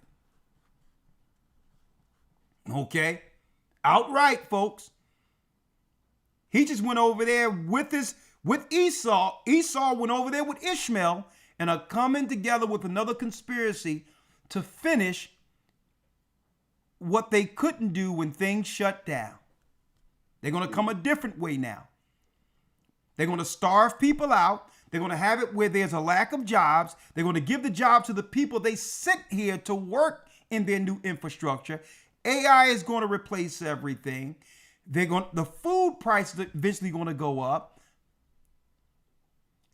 Okay? Outright, folks. He just went over there with Esau. Esau went over there with Ishmael and are coming together with another conspiracy to finish what they couldn't do when things shut down. They're going to come a different way now. They're going to starve people out. They're going to have it where there's a lack of jobs. They're going to give the job to the people they sent here to work in their new infrastructure. AI is going to replace everything. The food prices are eventually going to go up.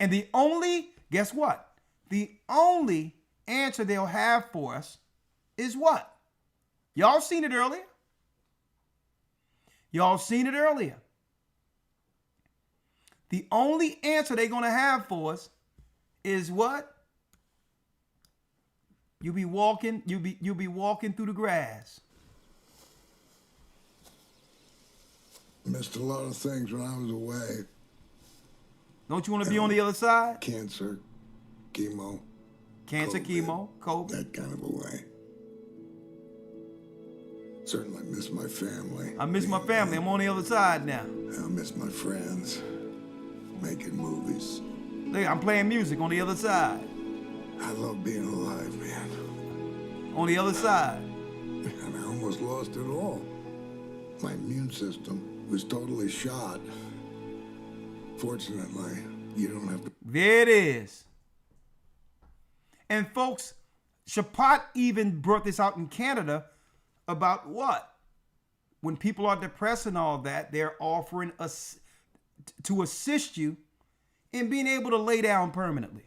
And guess what? The only answer they'll have for us is what? Y'all seen it earlier. The only answer they're going to have for us is what? You'll be walking through the grass. Missed a lot of things when I was away. Don't you want to be on the other side? Cancer, chemo. COVID. That kind of a way. Certainly miss my family. I miss my family. I'm on the other side now. I miss my friends. Making movies. Look, I'm playing music on the other side. I love being alive, man. On the other side. And I almost lost it all. My immune system was totally shot. Fortunately, you don't have to. There it is. And folks, Shapat even brought this out in Canada about what? When people are depressed and all that, they're offering us to assist you in being able to lay down permanently.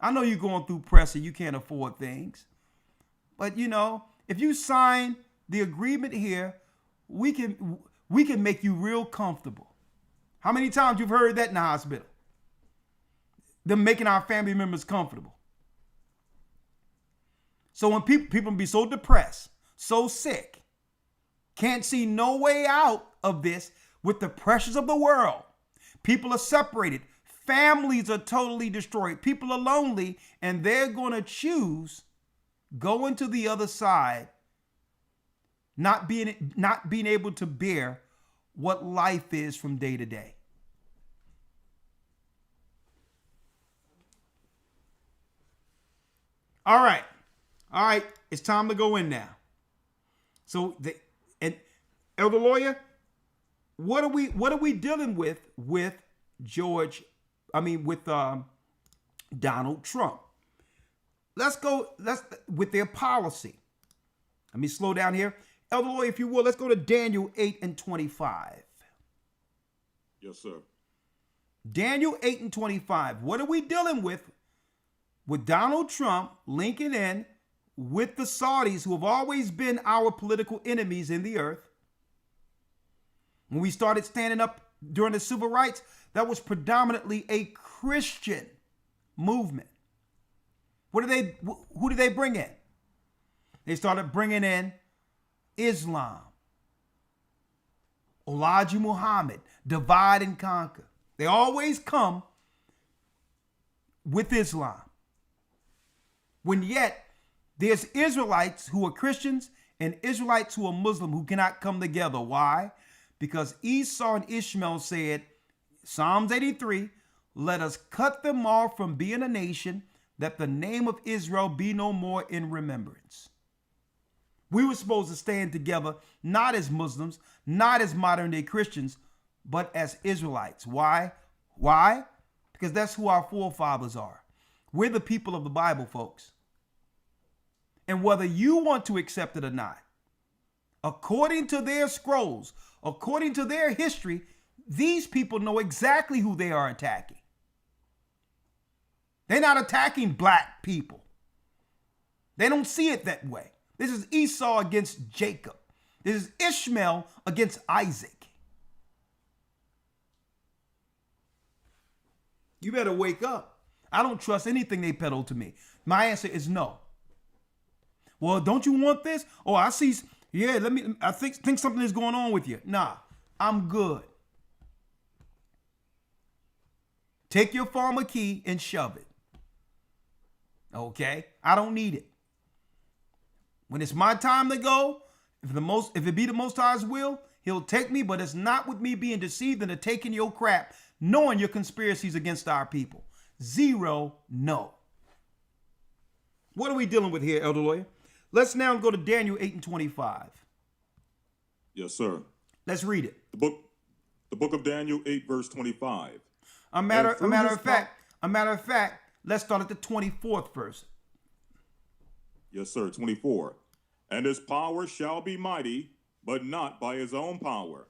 I know you're going through pressure, you can't afford things. But if you sign the agreement here, we can make you real comfortable. How many times you've heard that in the hospital? Them making our family members comfortable. So when people be so depressed, so sick, can't see no way out of this with the pressures of the world. People are separated. Families are totally destroyed. People are lonely, and they're going to choose going to the other side, not being able to bear what life is from day to day. All right. It's time to go in now. So, Elder Lawyer, what are we dealing with Donald Trump? Let's with their policy. Let me slow down here. Elder Lawyer, if you will, let's go to Daniel 8:25. Yes, sir. Daniel 8:25. What are we dealing with Donald Trump linking in with the Saudis, who have always been our political enemies in the earth? When we started standing up during the civil rights, that was predominantly a Christian movement. Who did they bring in? They started bringing in Islam, Elijah Muhammad, divide and conquer. They always come with Islam. When yet there's Israelites who are Christians and Israelites who are Muslim who cannot come together. Why? Because Esau and Ishmael said, Psalms 83, let us cut them off from being a nation, that the name of Israel be no more in remembrance. We were supposed to stand together, not as Muslims, not as modern day Christians, but as Israelites. Why? Because that's who our forefathers are. We're the people of the Bible, folks. And whether you want to accept it or not, according to their scrolls, according to their history, these people know exactly who they are attacking. They're not attacking black people. They don't see it that way. This is Esau against Jacob. This is Ishmael against Isaac. You better wake up. I don't trust anything they peddle to me. My answer is no. Well, don't you want this? Oh, I see. Yeah, I think something is going on with you. Nah, I'm good. Take your farmer key and shove it. Okay? I don't need it. When it's my time to go, if it be the Most High's will, he'll take me, but it's not with me being deceived into taking your crap, knowing your conspiracies against our people. 0, no. What are we dealing with here, Elder Lawyer? Let's now go to Daniel 8:25. Yes, sir. Let's read it. The book of Daniel 8, verse 25. A matter of fact, let's start at the 24th verse. Yes, sir. 24. And his power shall be mighty, but not by his own power.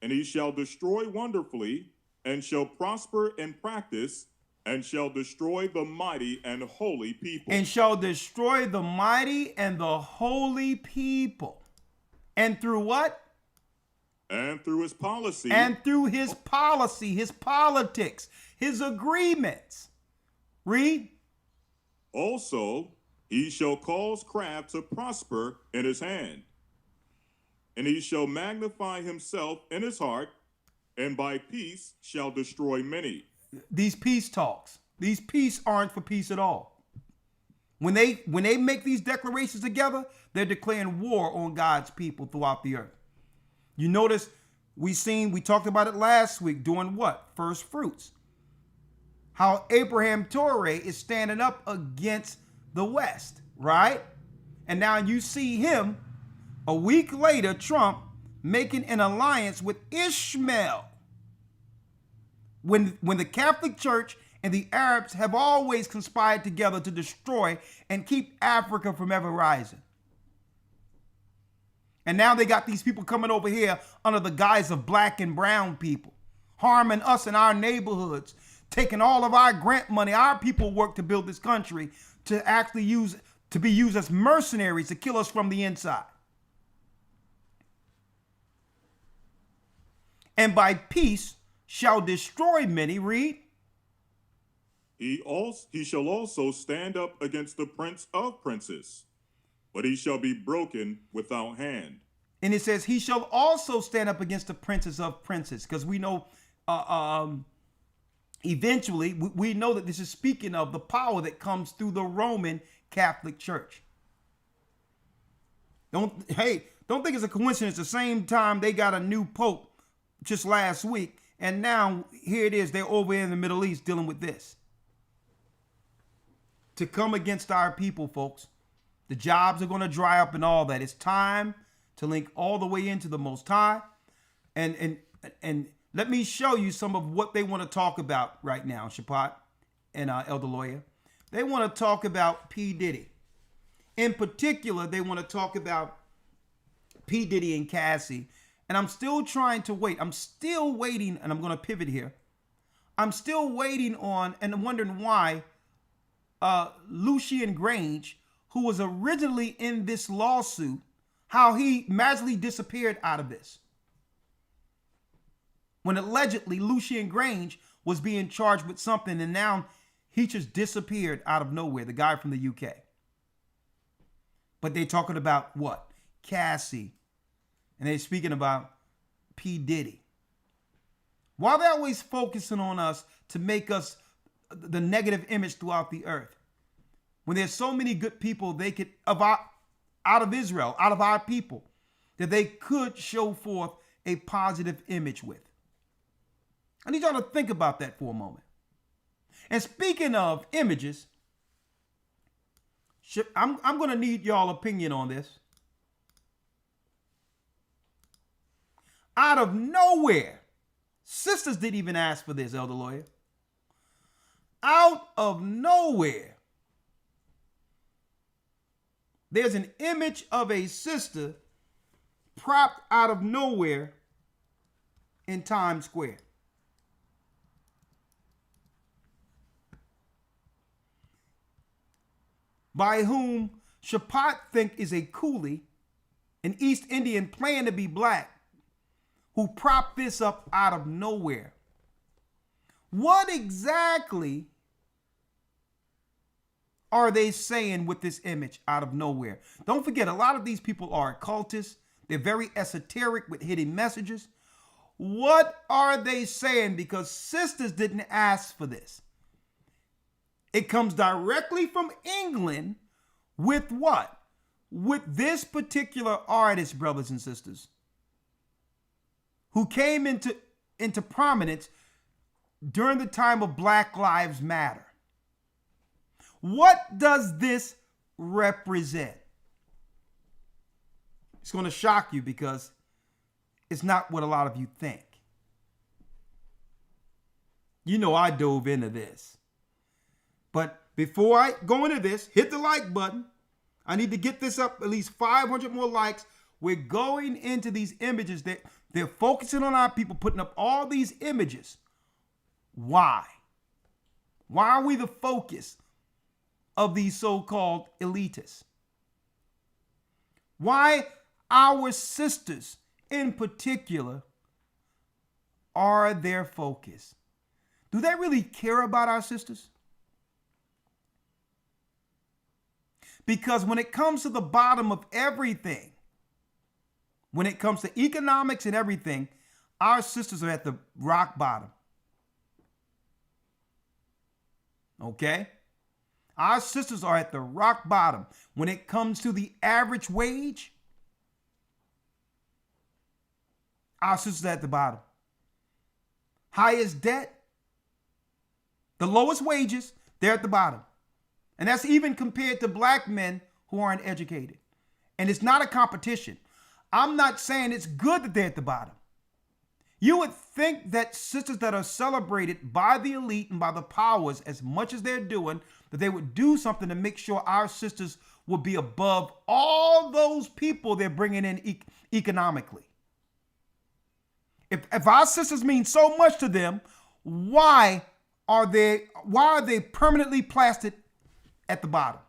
And he shall destroy wonderfully, and shall prosper in practice, and shall destroy the mighty and holy people. And shall destroy the mighty and the holy people. And through what? And through his policy. And through his policy, his politics, his agreements. Read. Also, he shall cause craft to prosper in his hand. And he shall magnify himself in his heart, and by peace shall destroy many. These peace talks, these peace aren't for peace at all. When they make these declarations together, they're declaring war on God's people throughout the earth. You notice we talked about it last week doing what? First fruits. How Abraham Torre is standing up against the West, right? And now you see him a week later, Trump making an alliance with Ishmael. When the Catholic Church and the Arabs have always conspired together to destroy and keep Africa from ever rising. And now they got these people coming over here under the guise of black and brown people, harming us in our neighborhoods, taking all of our grant money. Our people work to build this country to actually be used as mercenaries to kill us from the inside. and by peace shall destroy many. Read. He shall also stand up against the prince of princes, but he shall be broken without hand. And it says he shall also stand up against the princes of princes, because we know eventually we know that this is speaking of the power that comes through the Roman Catholic Church. Don't think it's a coincidence. The same time they got a new pope just last week, and now here it is, they're over in the Middle East dealing with this. To come against our people, folks. The jobs are going to dry up and all that. It's time to link all the way into the Most High. And let me show you some of what they want to talk about right now, Shapat and Elder Lawyer. They want to talk about P. Diddy. In particular, they want to talk about P. Diddy and Cassie. And I'm still trying to wait. I'm still waiting, and I'm going to pivot here. I'm still waiting on and wondering why Lucian Grange, who was originally in this lawsuit, how he magically disappeared out of this. When allegedly Lucian Grange was being charged with something, and now he just disappeared out of nowhere, the guy from the UK. But they're talking about what? Cassie. And they're speaking about P. Diddy. Why are they always focusing on us to make us the negative image throughout the earth, when there's so many good people they could out of Israel, out of our people, that they could show forth a positive image with? I need y'all to think about that for a moment. And speaking of images, I'm going to need y'all opinion on this. Out of nowhere, sisters didn't even ask for this, Elder Lawyer. Out of nowhere, there's an image of a sister propped out of nowhere in Times Square. By whom Shapat think is a coolie, an East Indian playing to be black, who propped this up out of nowhere. What exactly are they saying with this image out of nowhere? Don't forget, a lot of these people are occultists. They're very esoteric with hidden messages. What are they saying? Because sisters didn't ask for this. It comes directly from England with what? With this particular artist, brothers and sisters, who came into prominence during the time of Black Lives Matter. What does this represent? It's going to shock you because it's not what a lot of you think. You know I dove into this. But before I go into this, hit the like button. I need to get this up at least 500 more likes. We're going into these images that they're focusing on our people, putting up all these images. Why? Why are we the focus of these so-called elitists? Why our sisters in particular are their focus? Do they really care about our sisters? Because when it comes to the bottom of everything, when it comes to economics and everything, our sisters are at the rock bottom. Okay? Our sisters are at the rock bottom. When it comes to the average wage, our sisters are at the bottom. Highest debt, the lowest wages, they're at the bottom. And that's even compared to black men who aren't educated. And it's not a competition. I'm not saying it's good that they're at the bottom. You would think that sisters that are celebrated by the elite and by the powers as much as they're doing, that they would do something to make sure our sisters would be above all those people they're bringing in economically. If our sisters mean so much to them, why are they permanently plastered at the bottom?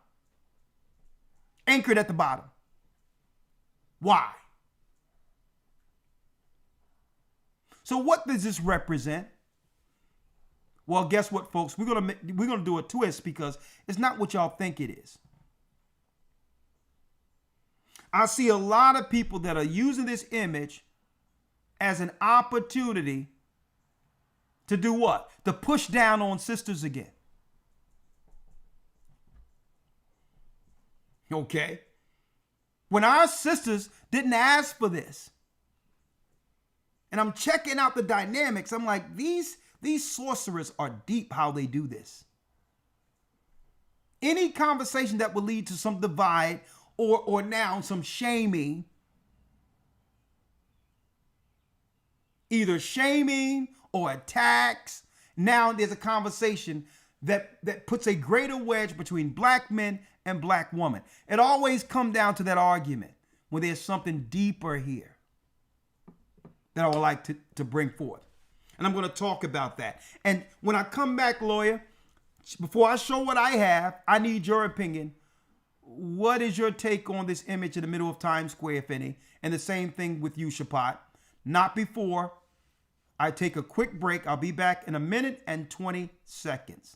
Anchored at the bottom. Why? So what does this represent? Well, guess what, folks? We're gonna do a twist because it's not what y'all think it is. I see a lot of people that are using this image as an opportunity to do what? To push down on sisters again. Okay? When our sisters didn't ask for this. And I'm checking out the dynamics. I'm like, these sorcerers are deep how they do this. Any conversation that will lead to some divide or now some shaming, either shaming or attacks. Now there's a conversation that puts a greater wedge between black men and black women. It always comes down to that argument when there's something deeper here that I would like to bring forth. And I'm going to talk about that. And when I come back, lawyer, before I show what I have, I need your opinion. What is your take on this image in the middle of Times Square, if any? And the same thing with you, Shapat. Not before I take a quick break. I'll be back in a minute and 20 seconds.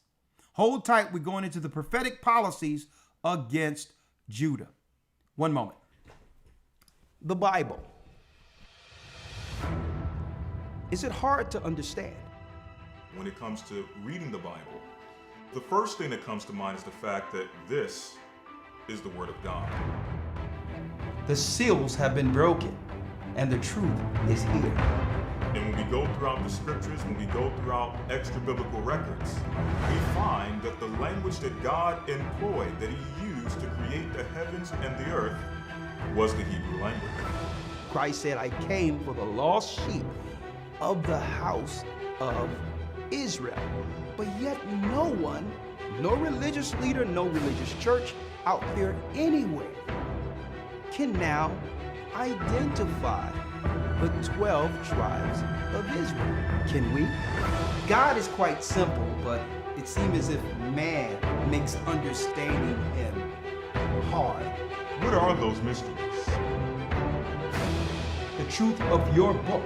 Hold tight. We're going into the prophetic policies against Judah. One moment. The Bible. Is it hard to understand? When it comes to reading the Bible, the first thing that comes to mind is the fact that this is the Word of God. The seals have been broken, and the truth is here. And when we go throughout the scriptures, when we go throughout extra biblical records, we find that the language that God employed, that He used to create the heavens and the earth, was the Hebrew language. Christ said, I came for the lost sheep of the house of Israel. But yet no one, no religious leader, no religious church out there anywhere can now identify the 12 tribes of Israel. Can we? God is quite simple, but it seems as if man makes understanding him hard. What are those mysteries? The truth of your book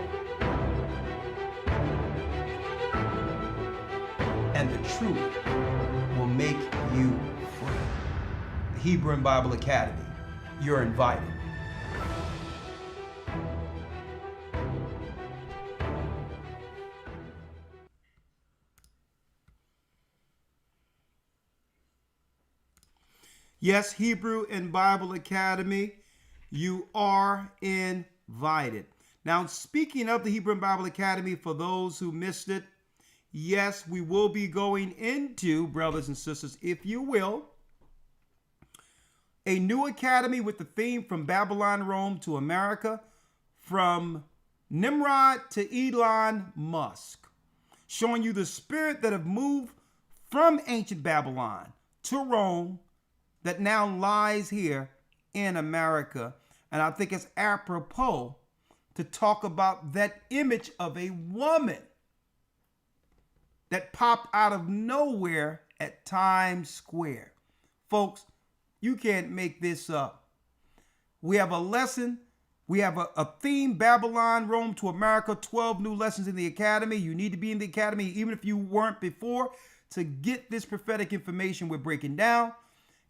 and the truth will make you free. The Hebrew and Bible Academy, you're invited. Yes, Hebrew and Bible Academy, you are invited. Now, speaking of the Hebrew and Bible Academy, for those who missed it, yes, we will be going into, brothers and sisters, if you will, a new academy with the theme from Babylon, Rome to America, from Nimrod to Elon Musk, showing you the spirit that have moved from ancient Babylon to Rome that now lies here in America. And I think it's apropos to talk about that image of a woman that popped out of nowhere at Times Square. Folks, you can't make this up. We have a lesson. We have a theme, Babylon, Rome to America, 12 new lessons in the academy. You need to be in the academy, even if you weren't before, to get this prophetic information we're breaking down.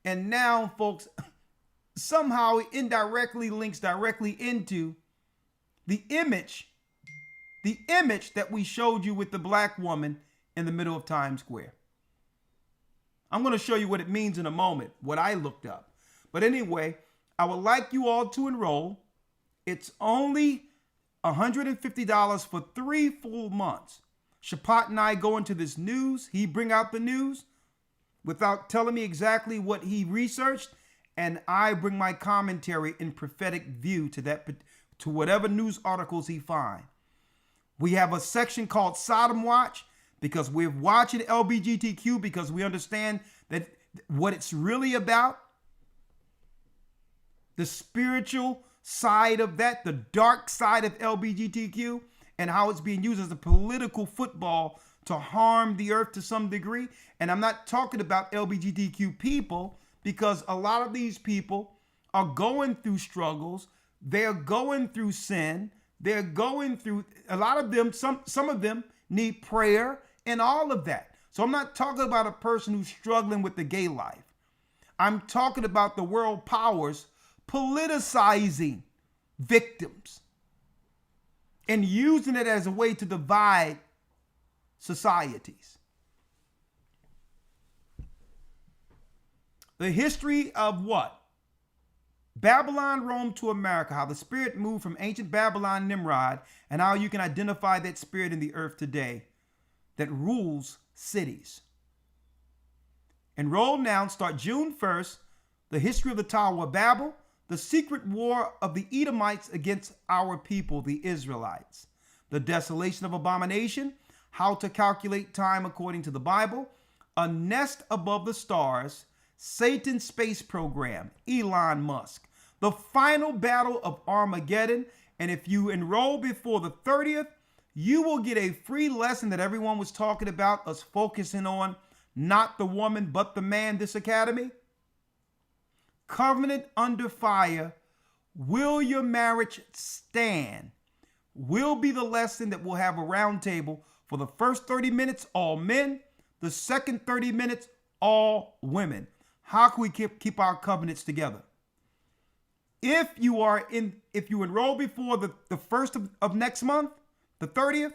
And now, folks, somehow it indirectly links directly into the image that we showed you with the black woman in the middle of Times Square. I'm going to show you what it means in a moment, what I looked up. But anyway, I would like you all to enroll. It's only $150 for 3 full months. Shapat and I go into this news. He bring out the news without telling me exactly what he researched, and I bring my commentary in prophetic view to whatever news articles he find. We have a section called Sodom Watch, because we're watching LGBTQ, because we understand that what it's really about, the spiritual side of that, the dark side of LGBTQ, and how it's being used as a political football to harm the earth to some degree. And I'm not talking about LGBTQ people, because a lot of these people are going through struggles. They're going through sin. They're going through, a lot of them, some of them need prayer and all of that. So I'm not talking about a person who's struggling with the gay life. I'm talking about the world powers politicizing victims and using it as a way to divide societies. The history of what? Babylon, Rome to America, how the spirit moved from ancient Babylon, Nimrod, and how you can identify that spirit in the earth today that rules cities. Enroll now, start June 1st, the history of the Tower of Babel, the secret war of the Edomites against our people, the Israelites, the desolation of abomination, how to calculate time according to the Bible, a nest above the stars, Satan's space program, Elon Musk, the final battle of Armageddon. And if you enroll before the 30th, you will get a free lesson that everyone was talking about, us focusing on not the woman, but the man, this academy. Covenant under fire. Will your marriage stand? Will be the lesson that we'll have a round table for the first 30 minutes, all men. The second 30 minutes, all women. How can we keep our covenants together? If you enroll before the first of next month, the 30th,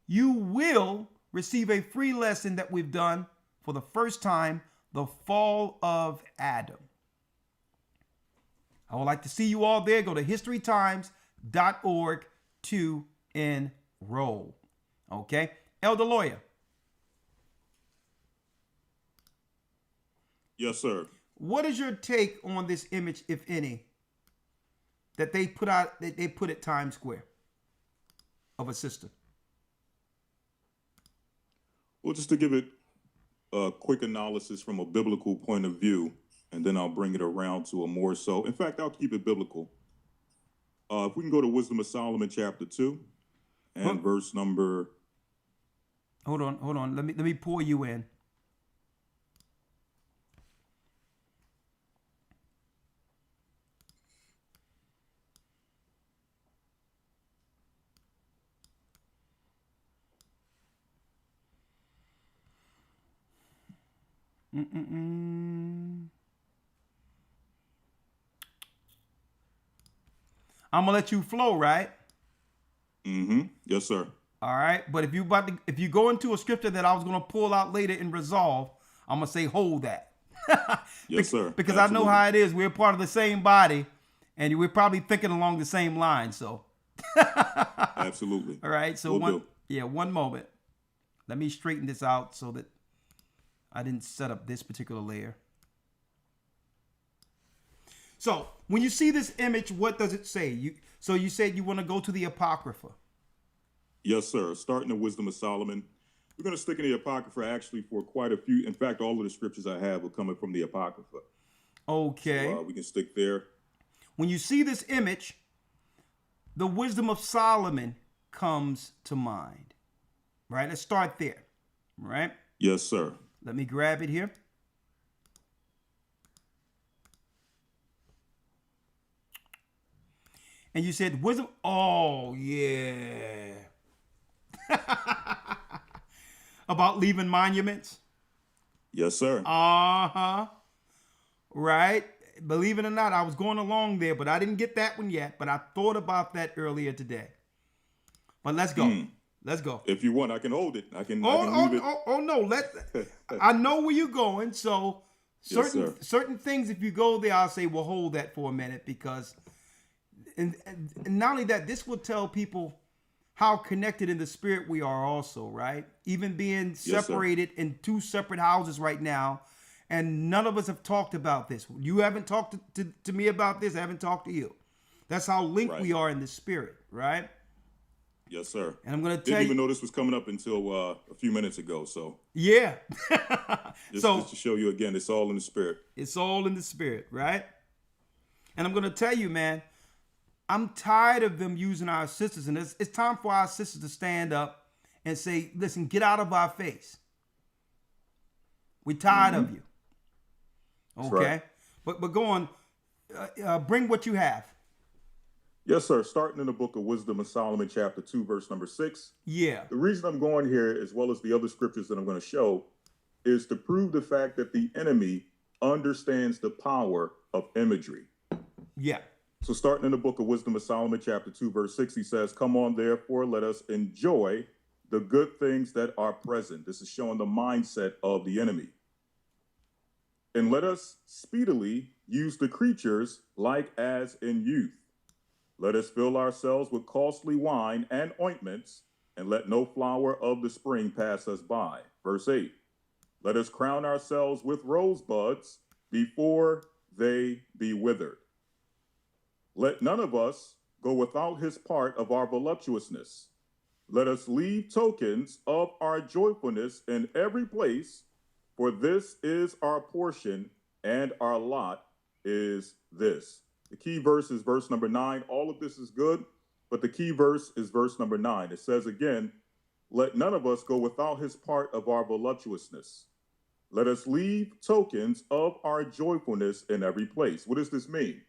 you will receive a free lesson that we've done for the first time, the fall of Adam. I would like to see you all there. Go to historytimes.org to enroll. Okay? Elder Lawyer. Yes, sir. What is your take on this image, if any, that they put out, that they put at Times Square of a sister? Well, just to give it a quick analysis from a biblical point of view, and then I'll bring it around to a more so. In fact, I'll keep it biblical. If we can go to Wisdom of Solomon, chapter 2, and verse number. Hold on. Let me pour you in. I'm gonna let you flow, right? Yes, sir. All right. But if you go into a scripture that I was gonna pull out later and resolve, I'm gonna say hold that. Yes, sir. Because Absolutely. I know how it is. We're part of the same body, and we're probably thinking along the same lines. So. Absolutely. All right. So one moment. Let me straighten this out so that I didn't set up this particular layer. So when you see this image, what does it say? You said you want to go to the Apocrypha. Yes, sir. Starting the Wisdom of Solomon. We're going to stick in the Apocrypha actually for quite a few. In fact, all of the scriptures I have are coming from the Apocrypha. Okay. So, we can stick there. When you see this image, the Wisdom of Solomon comes to mind. Right? Let's start there. Right? Yes, sir. Let me grab it here. And you said wisdom. Oh, yeah. About leaving monuments. Yes, sir. Uh-huh. Right. Believe it or not, I was going along there, but I didn't get that one yet. But I thought about that earlier today. But let's go. Let's go. If you want, I can hold it. I can leave it. Oh no. I know where you're going. So certain things, if you go there, I'll say, well, hold that for a minute, because and not only that, this will tell people how connected in the spirit we are also, right? Even being separated in two separate houses right now, and none of us have talked about this. You haven't talked to me about this. I haven't talked to you. That's how linked we are in the spirit, right? Yes, sir. And I'm going to tell you. Didn't even know this was coming up until a few minutes ago. So yeah. just to show you again, it's all in the spirit. It's all in the spirit, right? And I'm going to tell you, man, I'm tired of them using our sisters, and it's time for our sisters to stand up and say, listen, get out of our face. We're tired of you. Okay? Right. But go on. Bring what you have. Yes, sir. Starting in the book of Wisdom of Solomon, chapter 2, verse number 6. Yeah. The reason I'm going here, as well as the other scriptures that I'm going to show, is to prove the fact that the enemy understands the power of imagery. Yeah. So starting in the book of Wisdom of Solomon, chapter 2, verse 6, he says, "Come on, therefore, let us enjoy the good things that are present." This is showing the mindset of the enemy. "And let us speedily use the creatures like as in youth. Let us fill ourselves with costly wine and ointments, and let no flower of the spring pass us by." Verse 8, "Let us crown ourselves with rosebuds before they be withered. Let none of us go without his part of our voluptuousness. Let us leave tokens of our joyfulness in every place, for this is our portion, and our lot is this." The key verse is verse number 9. All of this is good, but the key verse is verse number 9. It says again, "Let none of us go without his part of our voluptuousness. Let us leave tokens of our joyfulness in every place." What does this mean?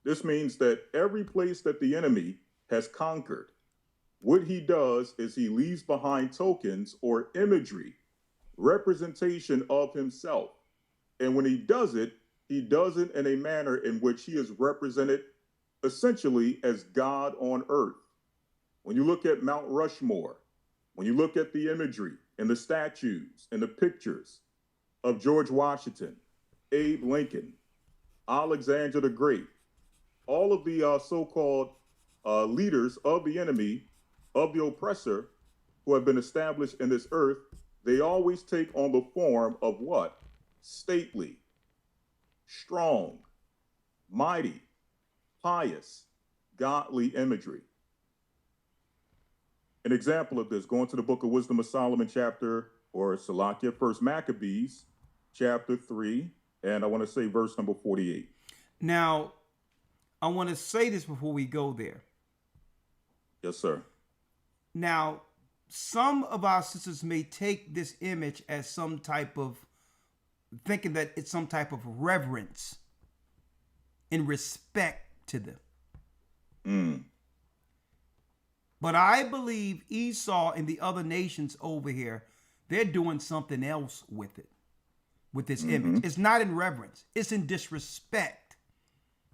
This means that every place that the enemy has conquered, what he does is he leaves behind tokens or imagery, representation of himself. And when he does it in a manner in which he is represented essentially as God on earth. When you look at Mount Rushmore, when you look at the imagery and the statues and the pictures of George Washington, Abe Lincoln, Alexander the Great, all of the so-called leaders of the enemy, of the oppressor, who have been established in this earth, they always take on the form of what? Stately, strong, mighty, pious, godly imagery. An example of this, going to the book of Wisdom of Solomon, First Maccabees, chapter 3, and I want to say verse number 48. Now, I want to say this before we go there. Yes, sir. Now, some of our sisters may take this image as some type of, thinking that it's some type of reverence and respect to them. But I believe Esau and the other nations over here, they're doing something else with it, with this image. It's not in reverence. It's in disrespect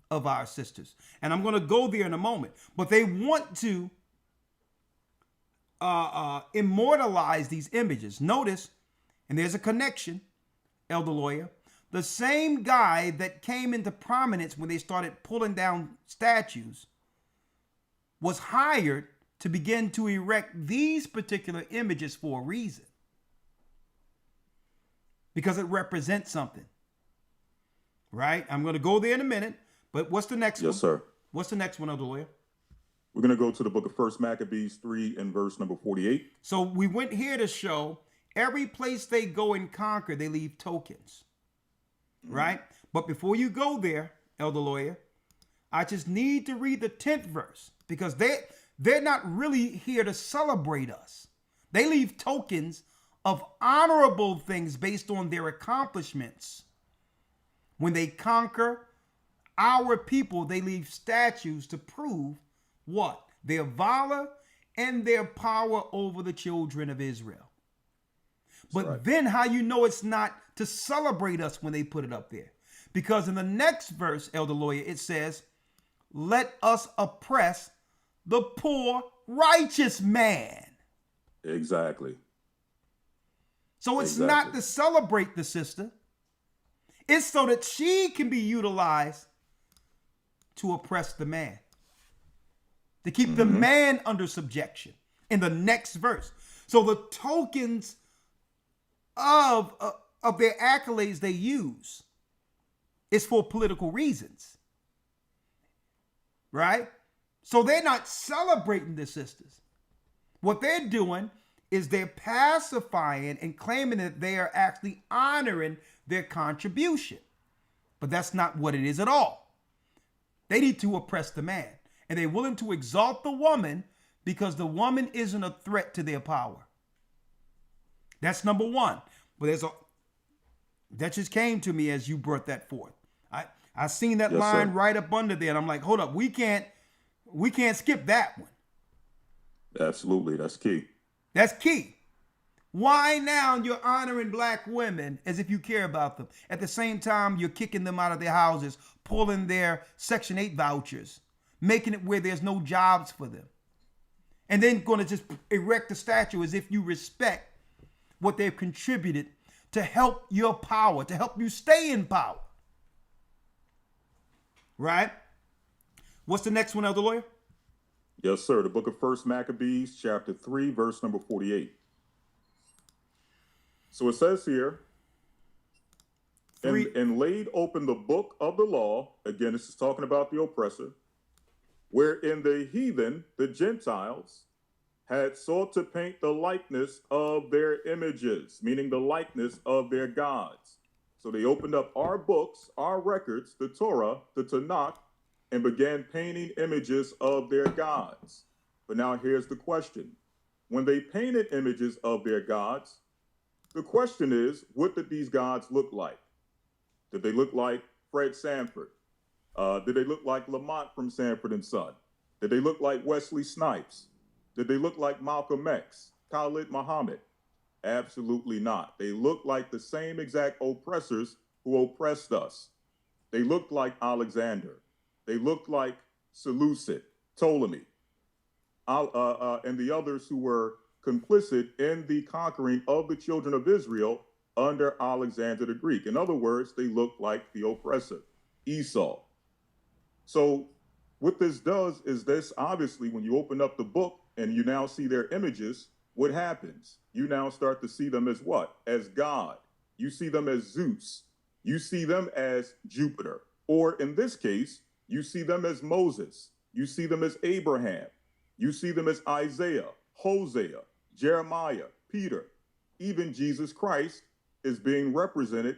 of our sisters. And I'm going to go there in a moment. But they want to immortalize these images. Notice, and there's a connection, Elder Lawyer. The same guy that came into prominence when they started pulling down statues was hired to begin to erect these particular images for a reason. Because it represents something. Right? I'm going to go there in a minute. But what's the next one? Yes, sir. What's the next one, Elder Lawyer? We're going to go to the book of First Maccabees 3 and verse number 48. So we went here to show every place they go and conquer, they leave tokens. Right? But before you go there, Elder Lawyer, I just need to read the 10th verse, because they're not really here to celebrate us. They leave tokens of honorable things based on their accomplishments. When they conquer our people, they leave statues to prove what? Their valor and their power over the children of Israel. But right. Then how you know it's not to celebrate us when they put it up there? Because in the next verse, Elder Lawyer, it says, "Let us oppress the poor righteous man." Exactly. So it's not to celebrate the sister. It's so that she can be utilized to oppress the man. To keep the man under subjection in the next verse. So the tokens of their accolades they use is for political reasons. Right? So they're not celebrating the sisters. What they're doing is they're pacifying and claiming that they are actually honoring their contribution. But that's not what it is at all. They need to oppress the man. And they're willing to exalt the woman because the woman isn't a threat to their power. That's number one. But that just came to me as you brought that forth. I seen that Yes, line sir. right up under there, and I'm like, hold up, we can't skip that one. Absolutely. That's key. That's key. Why now you're honoring black women as if you care about them? At the same time, you're kicking them out of their houses, pulling their Section 8 vouchers, making it where there's no jobs for them. And then going to just erect a statue as if you respect what they've contributed to help your power, to help you stay in power. Right? What's the next one, Elder Lawyer? Yes, sir. The book of First Maccabees, chapter 3, verse number 48. So it says here, and laid open the book of the law. Again, this is talking about the oppressor, wherein the heathen, the Gentiles, had sought to paint the likeness of their images, meaning the likeness of their gods. So they opened up our books, our records, the Torah, the Tanakh, and began painting images of their gods. But now here's the question. When they painted images of their gods, the question is, what did these gods look like? Did they look like Fred Sanford? Did they look like Lamont from Sanford and Son? Did they look like Wesley Snipes? Did they look like Malcolm X, Khalid Muhammad? Absolutely not. They looked like the same exact oppressors who oppressed us. They looked like Alexander. They looked like Seleucid, Ptolemy, and the others who were complicit in the conquering of the children of Israel under Alexander the Greek. In other words, they look like the oppressor, Esau. So what this does is this, obviously, when you open up the book and you now see their images, what happens? You now start to see them as what? As God. You see them as Zeus. You see them as Jupiter. Or in this case, you see them as Moses. You see them as Abraham. You see them as Isaiah, Hosea, Jeremiah, Peter. Even Jesus Christ is being represented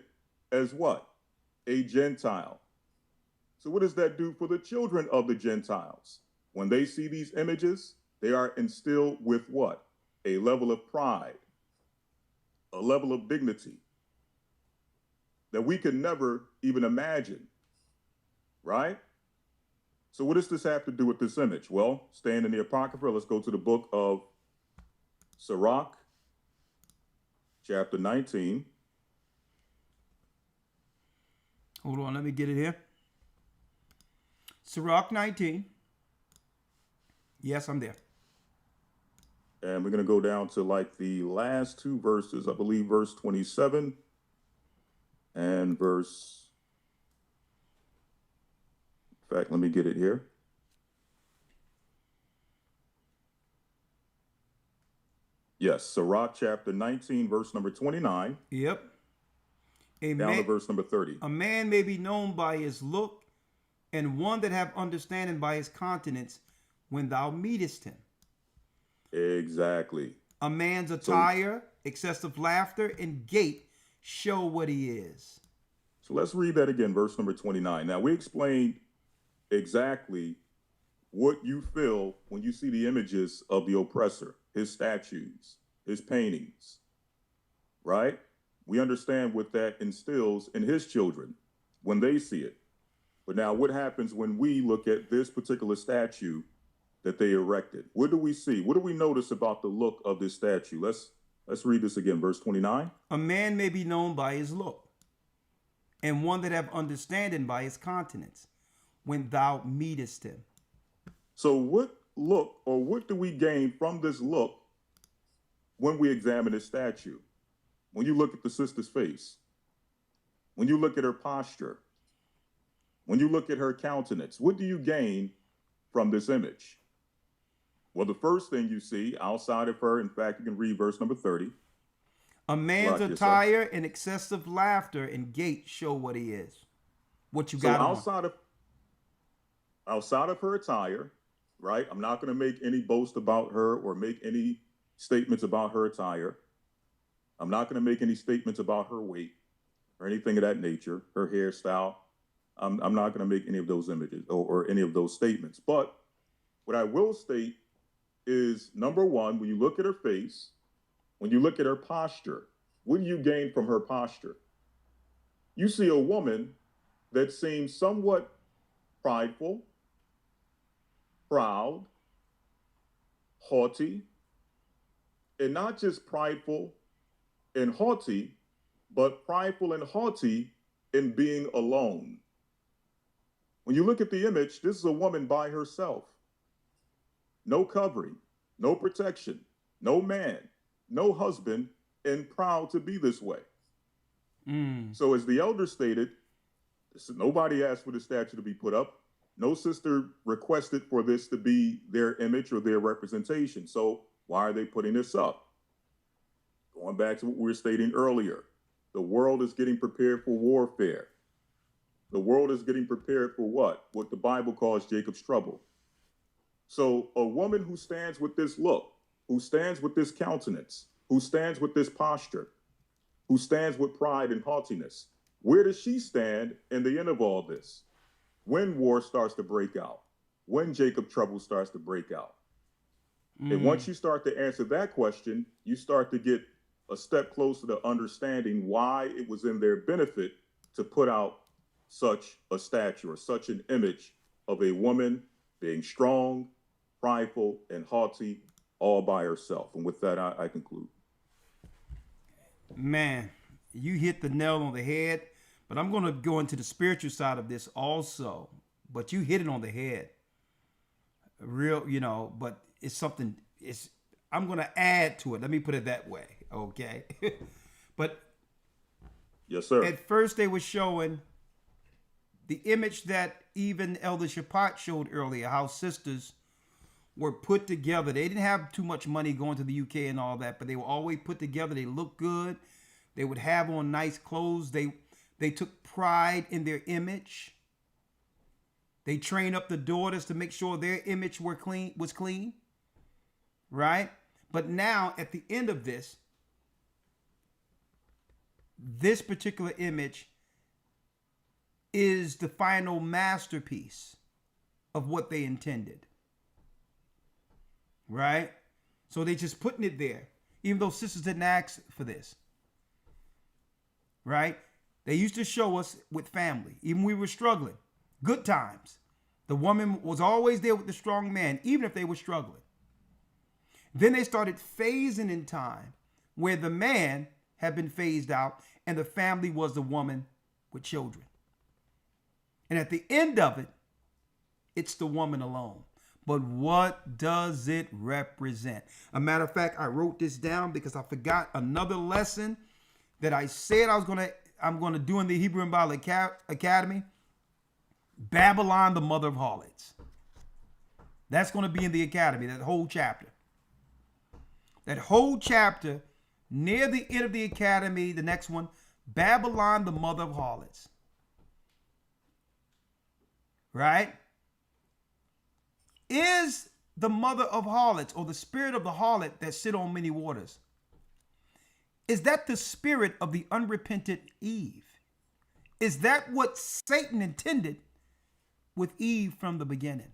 as what? A Gentile. So what does that do for the children of the Gentiles? When they see these images, they are instilled with what? A level of pride, a level of dignity that we could never even imagine, right? So what does this have to do with this image? Well, staying in the Apocrypha, let's go to the book of Sirach, chapter 19. Hold on, let me get it here. Sirach 19. Yes, I'm there. And we're going to go down to like the last two verses, I believe verse 27 and verse, in fact, let me get it here. Yes, Sirach chapter 19, verse number 29. Yep. Down to verse number 30. A man may be known by his look, and one that have understanding by his countenance when thou meetest him. Exactly. A man's attire, excessive laughter, and gait show what he is. So let's read that again, verse number 29. Now, we explained exactly what you feel when you see the images of the oppressor, his statues, his paintings, right? We understand what that instills in his children when they see it. But now what happens when we look at this particular statue that they erected? What do we see? What do we notice about the look of this statue? Let's read this again, verse 29. A man may be known by his look, and one that have understanding by his countenance when thou meetest him. So what look, or what do we gain from this look when we examine this statue? When you look at the sister's face, when you look at her posture, when you look at her countenance, what do you gain from this image? Well, the first thing you see outside of her, in fact, you can read verse number 30. A man's attire and excessive laughter and gait show what he is. What you got on. Outside of her attire, right? I'm not going to make any boast about her or make any statements about her attire. I'm not going to make any statements about her weight or anything of that nature, her hairstyle. I'm not going to make any of those images or any of those statements. But what I will state is, number one, when you look at her face, when you look at her posture, what do you gain from her posture? You see a woman that seems somewhat prideful, proud, haughty, and not just prideful and haughty, but prideful and haughty in being alone. When you look at the image, this is a woman by herself. No covering, no protection, no man, no husband, and proud to be this way. So as the elder stated, nobody asked for the statue to be put up. No sister requested for this to be their image or their representation. So why are they putting this up? Going back to what we were stating earlier, the world is getting prepared for warfare. The world is getting prepared for what? What the Bible calls Jacob's trouble. So a woman who stands with this look, who stands with this countenance, who stands with this posture, who stands with pride and haughtiness, where does she stand in the end of all this? When war starts to break out, when Jacob trouble starts to break out. And once you start to answer that question, you start to get a step closer to understanding why it was in their benefit to put out such a statue or such an image of a woman being strong, prideful, and haughty all by herself. And with that, I conclude. Man, you hit the nail on the head, but I'm going to go into the spiritual side of this also. But you hit it on the head. Real, you know, but it's something, I'm going to add to it. Let me put it that way. Okay. But yes, sir. At first they were showing the image that even Elder Shapat showed earlier, how sisters were put together. They didn't have too much money going to the UK and all that, but they were always put together. They looked good. They would have on nice clothes. They took pride in their image. They trained up the daughters to make sure their image was clean. Right? But now at the end of this particular image is the final masterpiece of what they intended. Right? So they just putting it there, even though sisters didn't ask for this. Right? They used to show us with family, even when we were struggling, good times. The woman was always there with the strong man, even if they were struggling. Then they started phasing in time where the man had been phased out and the family was the woman with children. And at the end of it, it's the woman alone. But what does it represent? A matter of fact, I wrote this down because I forgot another lesson that I said I'm going to do in the Hebrew and Bible Academy. Babylon, the mother of harlots. That's going to be in the academy, that whole chapter. That whole chapter, near the end of the academy, the next one, Babylon, the mother of harlots. Right? Is the mother of harlots, or the spirit of the harlot that sit on many waters, is that the spirit of the unrepentant Eve? Is that what Satan intended with Eve from the beginning?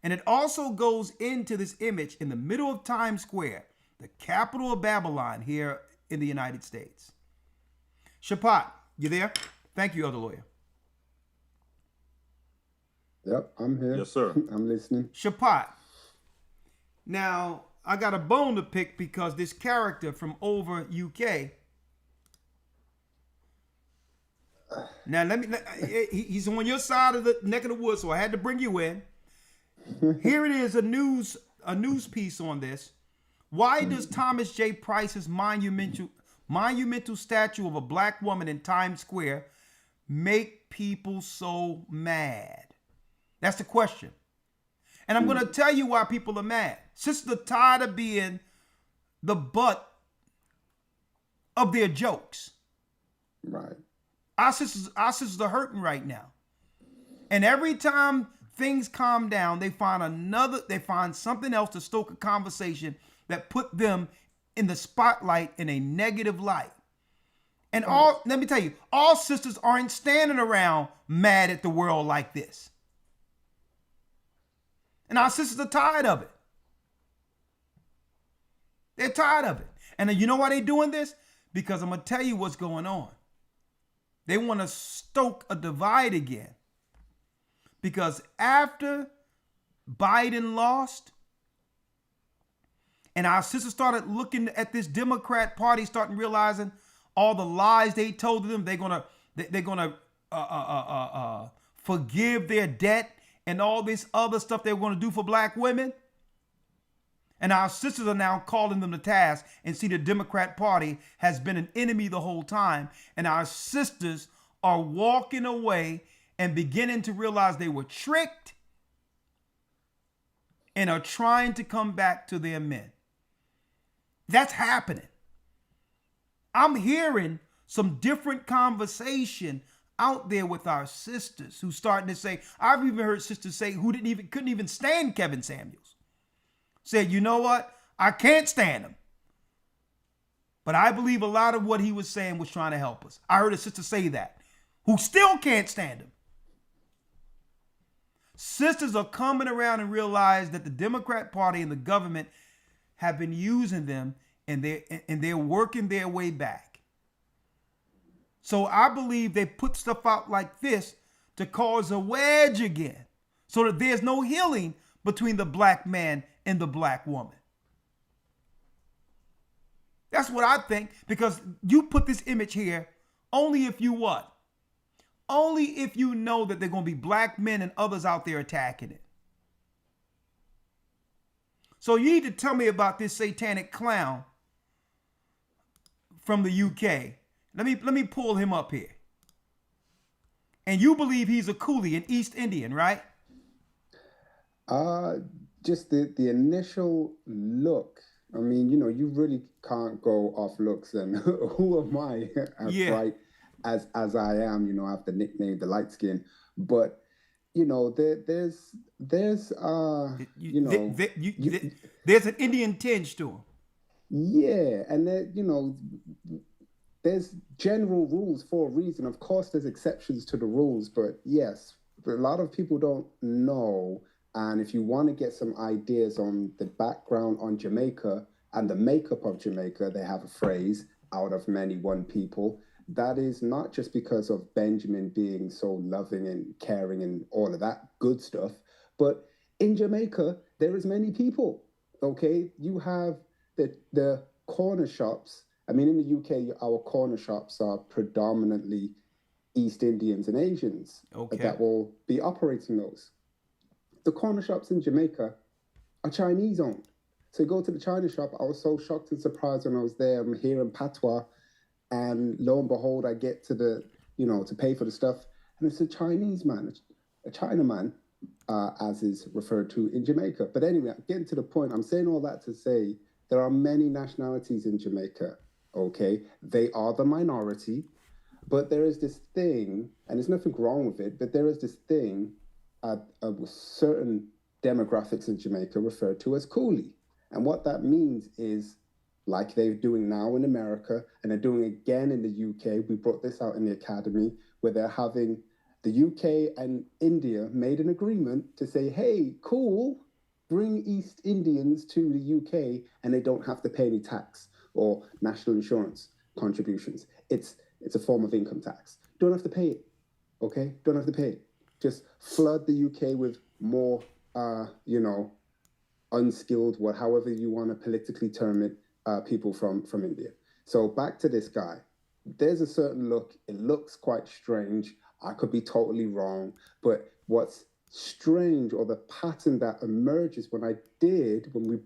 And it also goes into this image in the middle of Times Square, the capital of Babylon here in the United States. Shapat, you there? Thank you, Elder Lawyer. Yep, I'm here. Yes, sir. I'm listening. Shapat. Now, I got a bone to pick because this character from over UK. Now, he's on your side of the neck of the woods, so I had to bring you in. Here it is, a news piece on this. Why does Thomas J. Price's monumental statue of a black woman in Times Square make people so mad? That's the question. And I'm going to tell you why people are mad. Sisters are tired of being the butt of their jokes. Right. Our sisters are hurting right now. And every time things calm down, they find something else to stoke a conversation that put them in the spotlight in a negative light. And let me tell you, all sisters aren't standing around mad at the world like this. And our sisters are tired of it. They're tired of it. And you know why they're doing this? Because I'm going to tell you what's going on. They want to stoke a divide again. Because after Biden lost, and our sisters started looking at this Democrat Party, starting realizing all the lies they told them, they're gonna forgive their debt and all this other stuff they were gonna do for black women. And our sisters are now calling them to task and see the Democrat Party has been an enemy the whole time. And our sisters are walking away and beginning to realize they were tricked and are trying to come back to their men. That's happening. I'm hearing some different conversation out there with our sisters who starting to say, I've even heard sisters say who couldn't even stand Kevin Samuels. Said, you know what? I can't stand him. But I believe a lot of what he was saying was trying to help us. I heard a sister say that, who still can't stand him. Sisters are coming around and realize that the Democrat Party and the government have been using them, and they're working their way back. So I believe they put stuff out like this to cause a wedge again, so that there's no healing between the black man and the black woman. That's what I think, because you put this image here only if you what? Only if you know that there are going to be black men and others out there attacking it. So you need to tell me about this satanic clown from the UK. Let me pull him up here. And you believe he's a coolie, an East Indian, right? Just the initial look. I mean, you know, you really can't go off looks. And who am I as bright as I am? You know, I have the nickname, the light skin. But you know, there's there's an Indian tinge to him. Yeah, and you know, there's general rules for a reason. Of course, there's exceptions to the rules, but yes, a lot of people don't know. And if you want to get some ideas on the background on Jamaica and the makeup of Jamaica, they have a phrase, out of many, one people. That is not just because of Benjamin being so loving and caring and all of that good stuff, but in Jamaica, there is many people, okay? You have the corner shops. I mean, in the UK, our corner shops are predominantly East Indians and Asians that will be operating those. The corner shops in Jamaica are Chinese owned. So you go to the China shop. I was so shocked and surprised when I was there. I'm hearing patois, and lo and behold, I get to to pay for the stuff, and it's a Chinese man, a Chinaman, as is referred to in Jamaica. But anyway, I'm getting to the point. I'm saying all that to say there are many nationalities in Jamaica. Okay, they are the minority, but there is this thing, and there's nothing wrong with it. But there is this thing. Certain demographics in Jamaica referred to as coolie. And what that means is, like they're doing now in America, and they're doing again in the UK, we brought this out in the academy, where they're having the UK and India made an agreement to say, hey, cool, bring East Indians to the UK, and they don't have to pay any tax or national insurance contributions. It's a form of income tax. Don't have to pay it, okay? Don't have to pay it. Just flood the UK with more, unskilled, however you want to politically term it, people from India. So back to this guy. There's a certain look. It looks quite strange. I could be totally wrong. But what's strange, or the pattern that emerges when we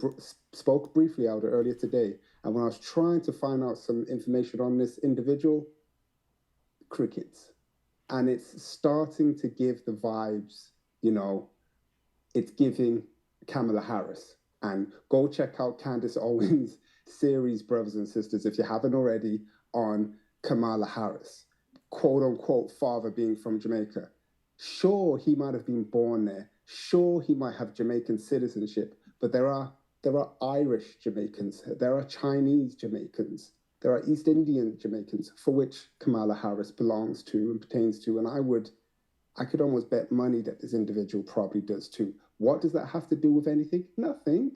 spoke briefly out earlier today, and when I was trying to find out some information on this individual, crickets. And it's starting to give the vibes, it's giving Kamala Harris. And go check out Candace Owens' series, brothers and sisters, if you haven't already, on Kamala Harris, quote unquote, father being from Jamaica. Sure, he might have been born there. Sure, he might have Jamaican citizenship, but there are Irish Jamaicans, there are Chinese Jamaicans, there are East Indian Jamaicans, for which Kamala Harris belongs to and pertains to, and I could almost bet money that this individual probably does too. What does that have to do with anything? Nothing.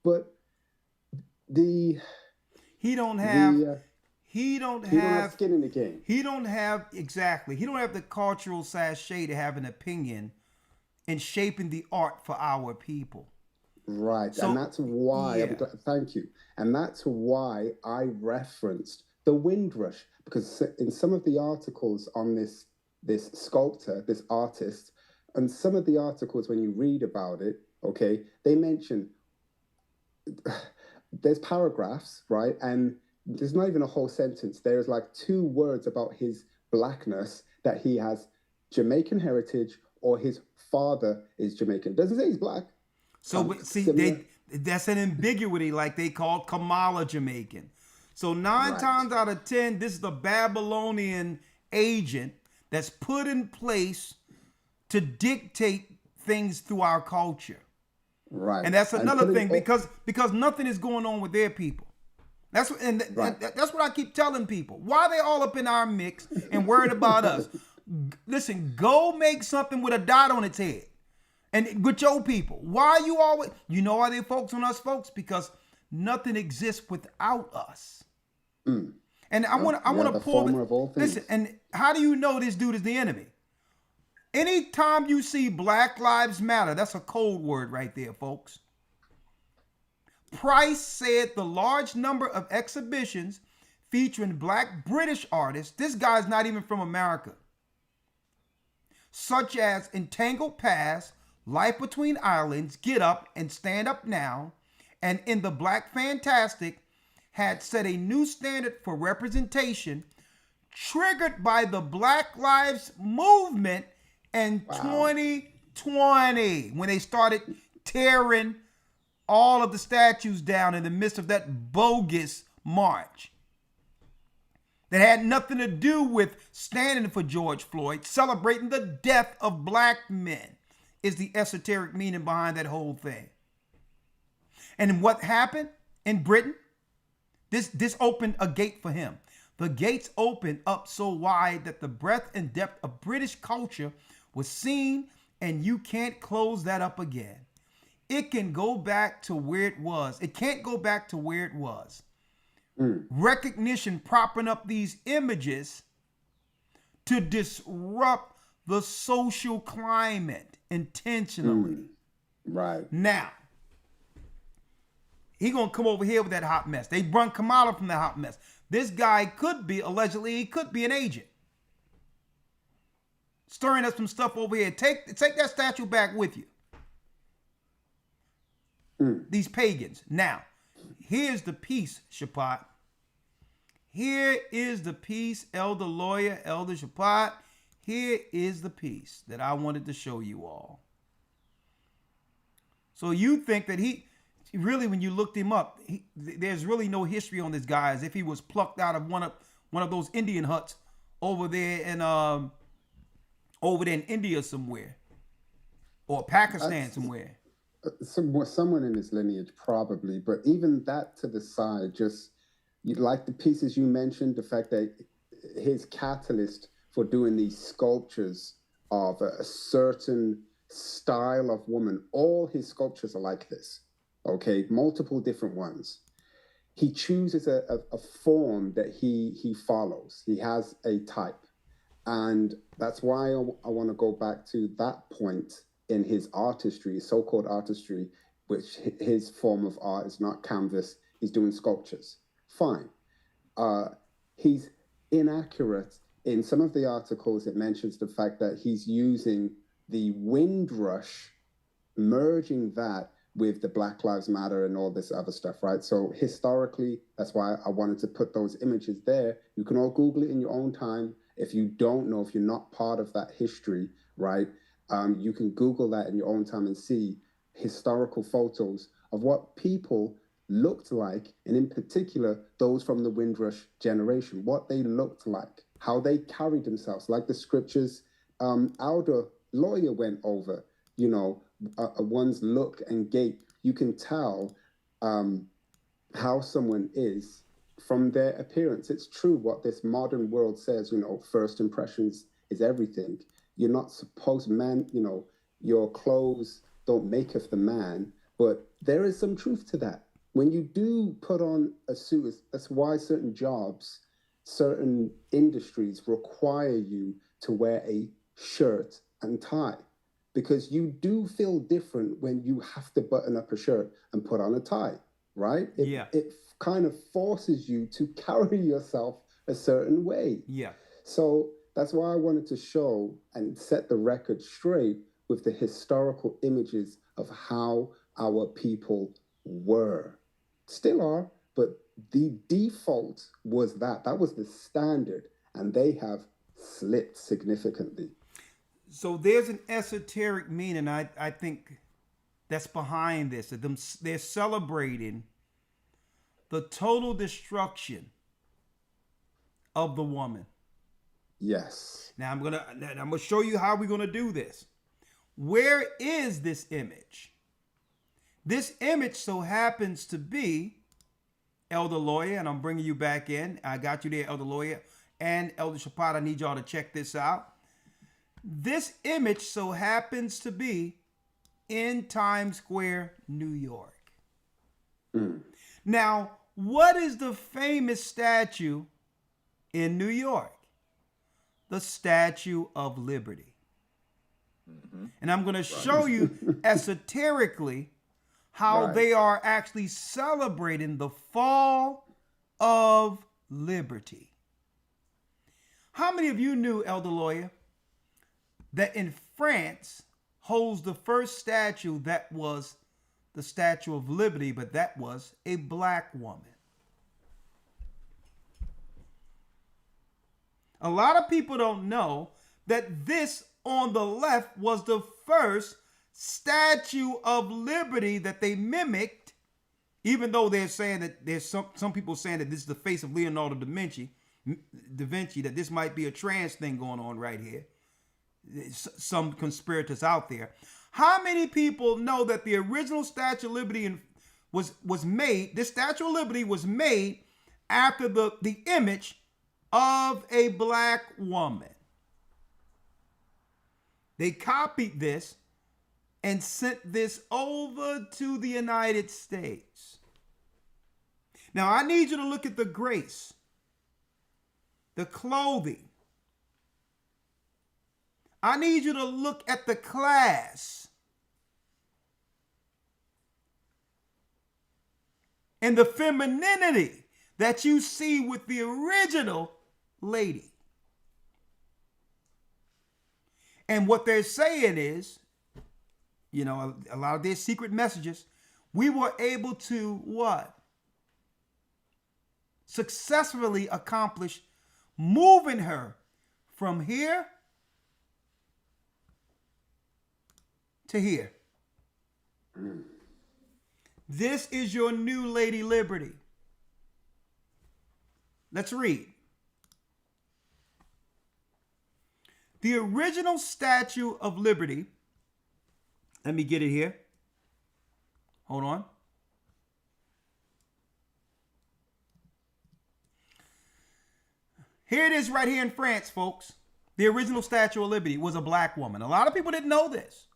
But he don't have He don't He don't have have skin in the game. He don't have exactly. He don't have the cultural sachet to have an opinion in shaping the art for our people. Right, So and that's why yeah. thank you, and that's why I referenced the Windrush, because in some of the articles on this sculptor, this artist, and some of the articles when you read about it, okay, they mention there's paragraphs, right, and there's not even a whole sentence. There's like 2 words about his blackness, that he has Jamaican heritage or his father is Jamaican. Doesn't say he's black. So but see, Similar. that's an ambiguity, like they called Kamala Jamaican. So 9 Right. times out of 10, this is the Babylonian agent that's put in place to dictate things through our culture. Right. And that's another thing, putting because nothing is going on with their people. That's what, and Right. that's what I keep telling people. Why are they all up in our mix and worried about us? Listen, go make something with a dot on its head. And with your people, why you always, you know why they focus on us, folks? Because nothing exists without us. And I want to the pull former of all things. Listen, and how do you know this dude is the enemy? Anytime you see Black Lives Matter, that's a code word right there, folks. Price said the large number of exhibitions featuring Black British artists, this guy's not even from America, such as Entangled Past, Life Between Islands, Get Up and Stand Up Now, and In the Black Fantastic, had set a new standard for representation, triggered by the Black Lives Movement in 2020, when they started tearing all of the statues down in the midst of that bogus march that had nothing to do with standing for George Floyd. Celebrating the death of black men is the esoteric meaning behind that whole thing. And what happened in Britain? This opened a gate for him. The gates opened up so wide that the breadth and depth of British culture was seen, and you can't close that up again. It can go back to where it was. It can't go back to where it was. Recognition propping up these images to disrupt the social climate intentionally. Right. Now, he gonna come over here with that hot mess. They brung Kamala from that hot mess. This guy could be, allegedly, he could be an agent. Stirring up some stuff over here. Take that statue back with you. These pagans. Now, here's the piece, Shapat. Here is the piece, Elder Lawyer, Elder Shapat. Here is the piece that I wanted to show you all. So you think that he, really, when you looked him up, there's really no history on this guy, as if he was plucked out of one of those Indian huts over there in India somewhere, or Pakistan somewhere. Someone in his lineage, probably, but even that to the side, just like the pieces you mentioned, the fact that his catalyst for doing these sculptures of a certain style of woman, all his sculptures are like this, okay, multiple different ones. He chooses a form that he follows. He has a type, and that's why I want to go back to that point in his artistry, so-called artistry, which his form of art is not canvas, he's doing sculptures. Fine. He's inaccurate. In some of the articles, it mentions the fact that he's using the Windrush, merging that with the Black Lives Matter and all this other stuff, right? So historically, that's why I wanted to put those images there. You can all Google it in your own time. If you don't know, if you're not part of that history, right? You can Google that in your own time and see historical photos of what people looked like, and in particular, those from the Windrush generation, what they looked like, how they carried themselves, like the scriptures Elder Lawyer went over, you know, one's look and gait. You can tell how someone is from their appearance. It's true what this modern world says, you know, first impressions is everything. You're not supposed, man, you know, your clothes don't make of the man, but there is some truth to that. When you do put on a suit, that's why certain jobs certain industries require you to wear a shirt and tie, because you do feel different when you have to button up a shirt and put on a tie, right? It kind of forces you to carry yourself a certain way. Yeah. So that's why I wanted to show and set the record straight with the historical images of how our people were. Still are, but the default was that. That was the standard, and they have slipped significantly. So there's an esoteric meaning, I think, that's behind this. They're celebrating the total destruction of the woman. Yes. Now I'm gonna show you how we're gonna do this. Where is this image? This image so happens to be Elder Lawyer, and I'm bringing you back in. I got you there, Elder Lawyer, and Elder Shapat. I need y'all to check this out. This image so happens to be in Times Square, New York. Now, what is the famous statue in New York? The Statue of Liberty. And I'm going to show you esoterically how they are actually celebrating the fall of liberty. How many of you knew, Elder Lawyer, that in France holds the first statue that was the Statue of Liberty, but that was a black woman? A lot of people don't know that this on the left was the first Statue of Liberty that they mimicked, even though they're saying that there's some people saying that this is the face of Leonardo da Vinci, that this might be a trans thing going on right here. Some conspirators out there. How many people know that the original Statue of Liberty was made, this Statue of Liberty was made after the image of a black woman? They copied this and sent this over to the United States. Now, I need you to look at the grace, the clothing. I need you to look at the class and the femininity that you see with the original lady. And what they're saying is, you know, a lot of their secret messages, we were able to what? Successfully accomplish moving her from here to here. This is your new Lady Liberty. Let's read. The original Statue of Liberty, let me get it here. Hold on. Here it is right here in France, folks. The original Statue of Liberty was a black woman. A lot of people didn't know this.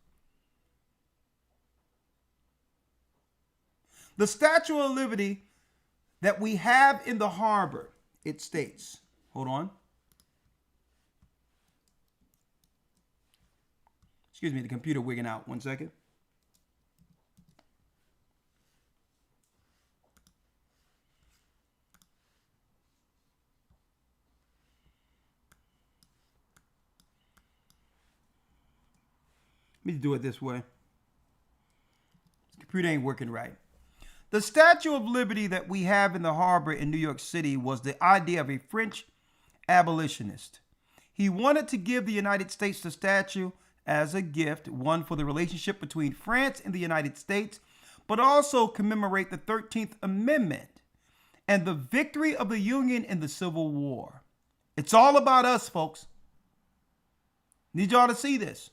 The Statue of Liberty that we have in the harbor, it states, hold on. Excuse me, the computer wigging out. 1 second. Let me do it this way. The computer ain't working right. The Statue of Liberty that we have in the harbor in New York City was the idea of a French abolitionist. He wanted to give the United States the statue as a gift, one for the relationship between France and the United States, but also commemorate the 13th Amendment and the victory of the Union in the Civil War. It's all about us, folks. Need y'all to see this.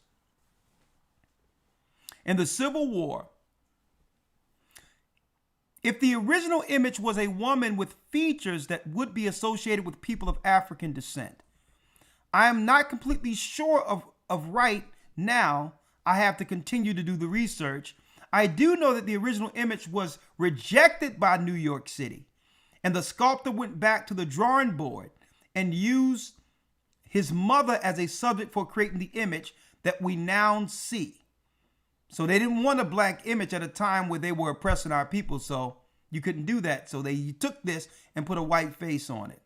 In the Civil War, if the original image was a woman with features that would be associated with people of African descent, I am not completely sure of right now. I have to continue to do the research. I do know that the original image was rejected by New York City, and the sculptor went back to the drawing board and used his mother as a subject for creating the image that we now see. So they didn't want a black image at a time where they were oppressing our people, so you couldn't do that. So they took this and put a white face on it.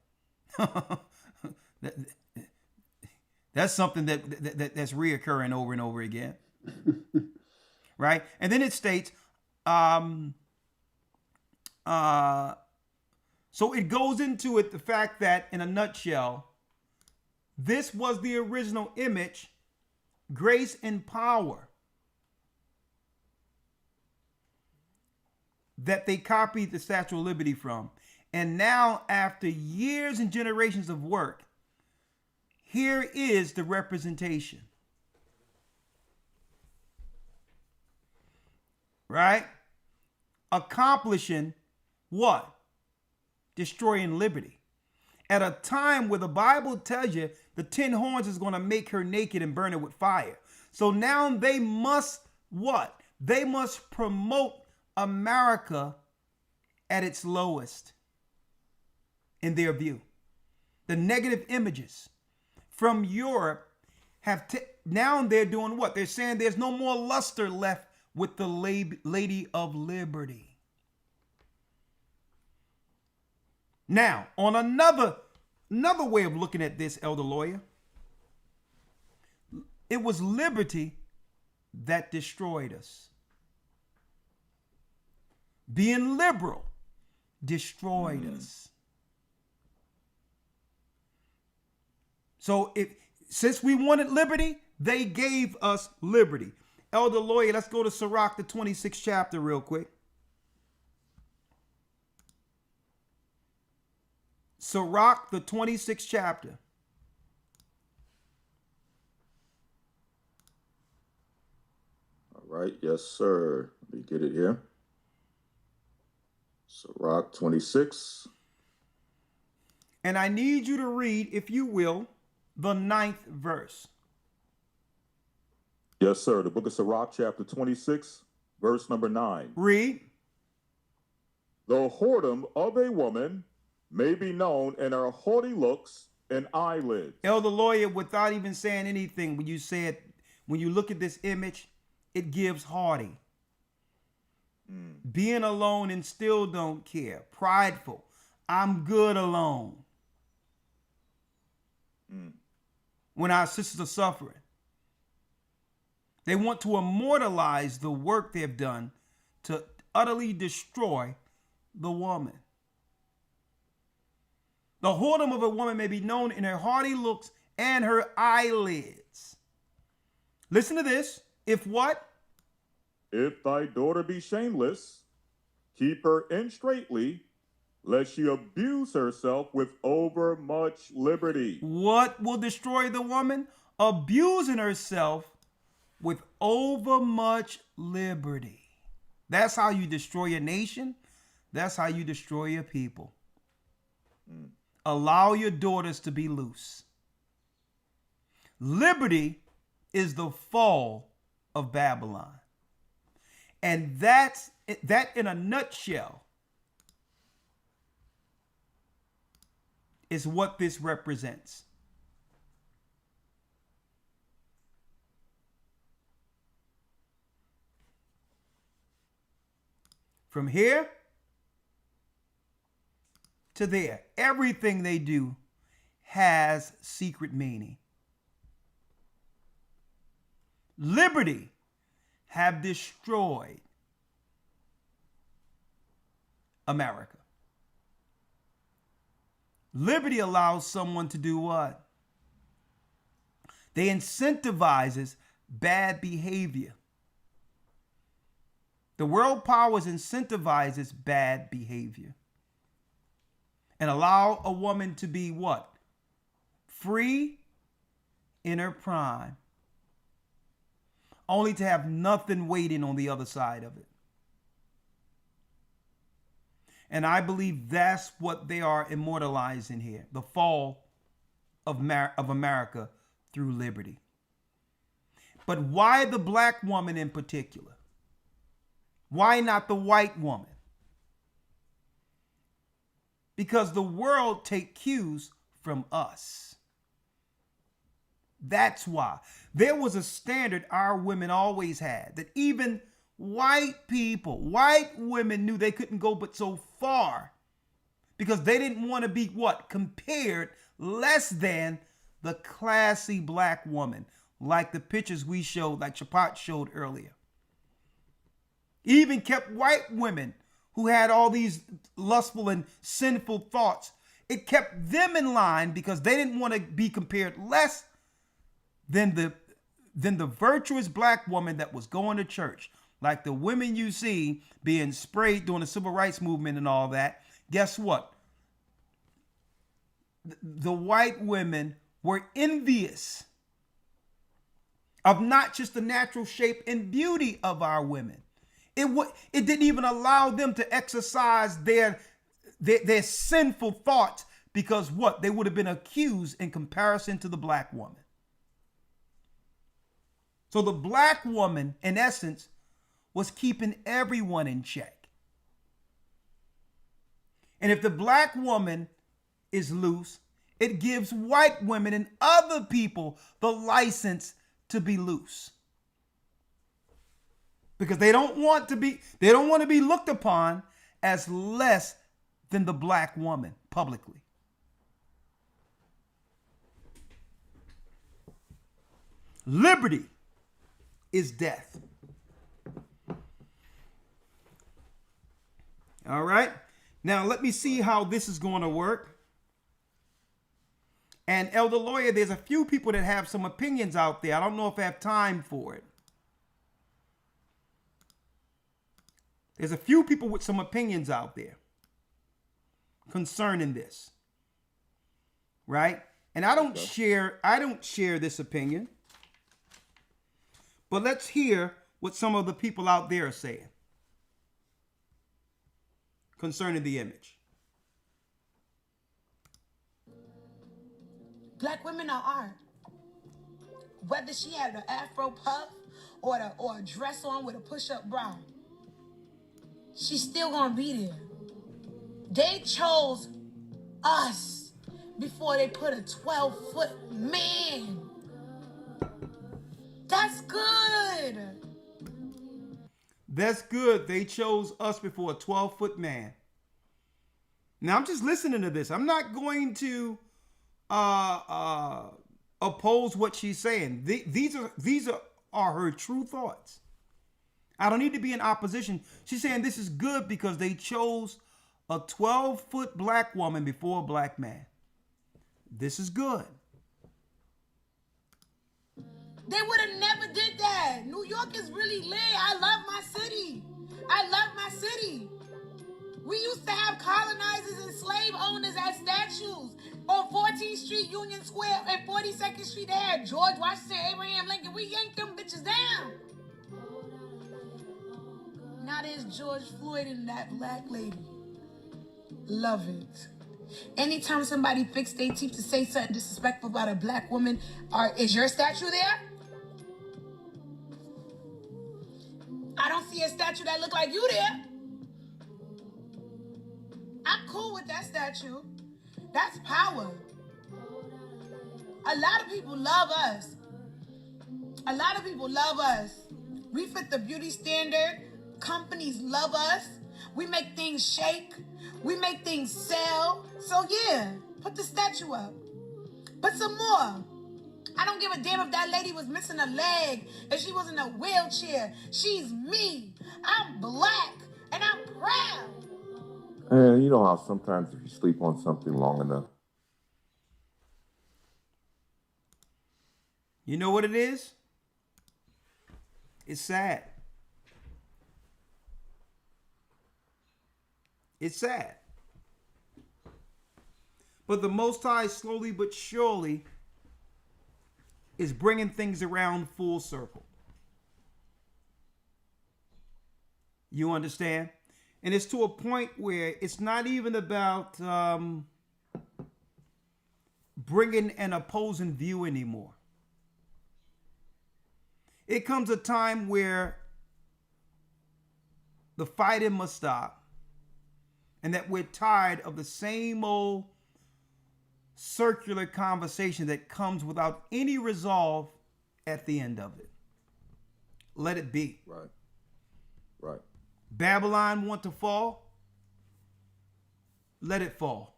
That's something that's reoccurring over and over again. Right? And then it states, so it goes into it, the fact that, in a nutshell, this was the original image, grace and power, that they copied the Statue of Liberty from. And now, after years and generations of work, here is the representation. Right? Accomplishing what? Destroying liberty. At a time where the Bible tells you the 10 horns is going to make her naked and burn her with fire. So now they must what? They must promote America at its lowest in their view. The negative images from Europe have now they're doing what? They're saying there's no more luster left with the Lady of Liberty. Now, on another way of looking at this, Elder Lawyer, it was liberty that destroyed us. Being liberal destroyed us. So since we wanted liberty, they gave us liberty. Elder Lawyer, let's go to Sirach, the 26th chapter real quick. Sirach, the 26th chapter. All right. Yes, sir. Let me get it here. Sirach 26. And I need you to read, if you will, the 9th verse. Yes, sir. The book of Sirach, chapter 26, verse number 9. Read. The whoredom of a woman may be known in her haughty looks and eyelids. Elder Lawyer, without even saying anything, when you look at this image, it gives haughty. Being alone and still don't care. Prideful. I'm good alone. When our sisters are suffering. They want to immortalize the work they've done to utterly destroy the woman. The whoredom of a woman may be known in her haughty looks and her eyelids. Listen to this. If what? If thy daughter be shameless, keep her in straitly, lest she abuse herself with overmuch liberty. What will destroy the woman? Abusing herself with overmuch liberty. That's how you destroy a nation. That's how you destroy your people. Allow your daughters to be loose. Liberty is the fall of Babylon. And that in a nutshell is what this represents. From here to there, everything they do has secret meaning. Liberty have destroyed America. Liberty allows someone to do what? They incentivizes bad behavior. The world powers incentivizes bad behavior and allow a woman to be what? Free in her prime, only to have nothing waiting on the other side of it. And I believe that's what they are immortalizing here, the fall of America through liberty. But why the black woman in particular? Why not the white woman? Because the world take cues from us. That's why. There was a standard our women always had, that even white people, white women knew they couldn't go but so far, because they didn't want to be what? Compared less than the classy black woman, like the pictures we showed, like Chapat showed earlier. Even kept white women who had all these lustful and sinful thoughts, it kept them in line because they didn't want to be compared less than the virtuous black woman that was going to church. Like the women you see being sprayed during the civil rights movement and all that. Guess what? The white women were envious of not just the natural shape and beauty of our women. It didn't even allow them to exercise their sinful thoughts, because what? They would have been accused in comparison to the black woman. So the black woman, in essence, was keeping everyone in check. And if the black woman is loose, it gives white women and other people the license to be loose. Because they don't want to be looked upon as less than the black woman publicly. Liberty is death. All right. Now let me see how this is going to work. And Elder Lawyer, there's a few people that have some opinions out there. I don't know if I have time for it. There's a few people with some opinions out there concerning this. Right? And I don't share this opinion. But let's hear what some of the people out there are saying concerning the image. Black women are art. Whether she had an afro puff or a dress on with a push-up bra, she's still gonna be there. They chose us before they put a 12-foot man. That's good. That's good. They chose us before a 12-foot man. Now I'm just listening to this. I'm not going to oppose what she's saying. These are her true thoughts. I don't need to be in opposition. She's saying this is good because they chose a 12-foot black woman before a black man. This is good. They would have never did that. New York is really lit. I love my city. I love my city. We used to have colonizers and slave owners as statues. On 14th Street, Union Square, and 42nd Street, they had George Washington, Abraham Lincoln. We yanked them bitches down. Now there's George Floyd and that black lady. Love it. Anytime somebody fixed their teeth to say something disrespectful about a black woman, is your statue there? I don't see a statue that look like you there. I'm cool with that statue. That's power. A lot of people love us. A lot of people love us. We fit the beauty standard. Companies love us. We make things shake. We make things sell. So yeah, put the statue up. Put some more. I don't give a damn if that lady was missing a leg, if she was in a wheelchair. She's me. I'm black, and I'm proud. And you know how sometimes if you sleep on something long enough. You know what it is? It's sad. It's sad. But the Most High, slowly but surely, is bringing things around full circle. You understand? And it's to a point where it's not even about bringing an opposing view anymore. It comes a time where the fighting must stop, and that we're tired of the same old circular conversation that comes without any resolve at the end of it. Let it be. Right. Right. Babylon want to fall? Let it fall.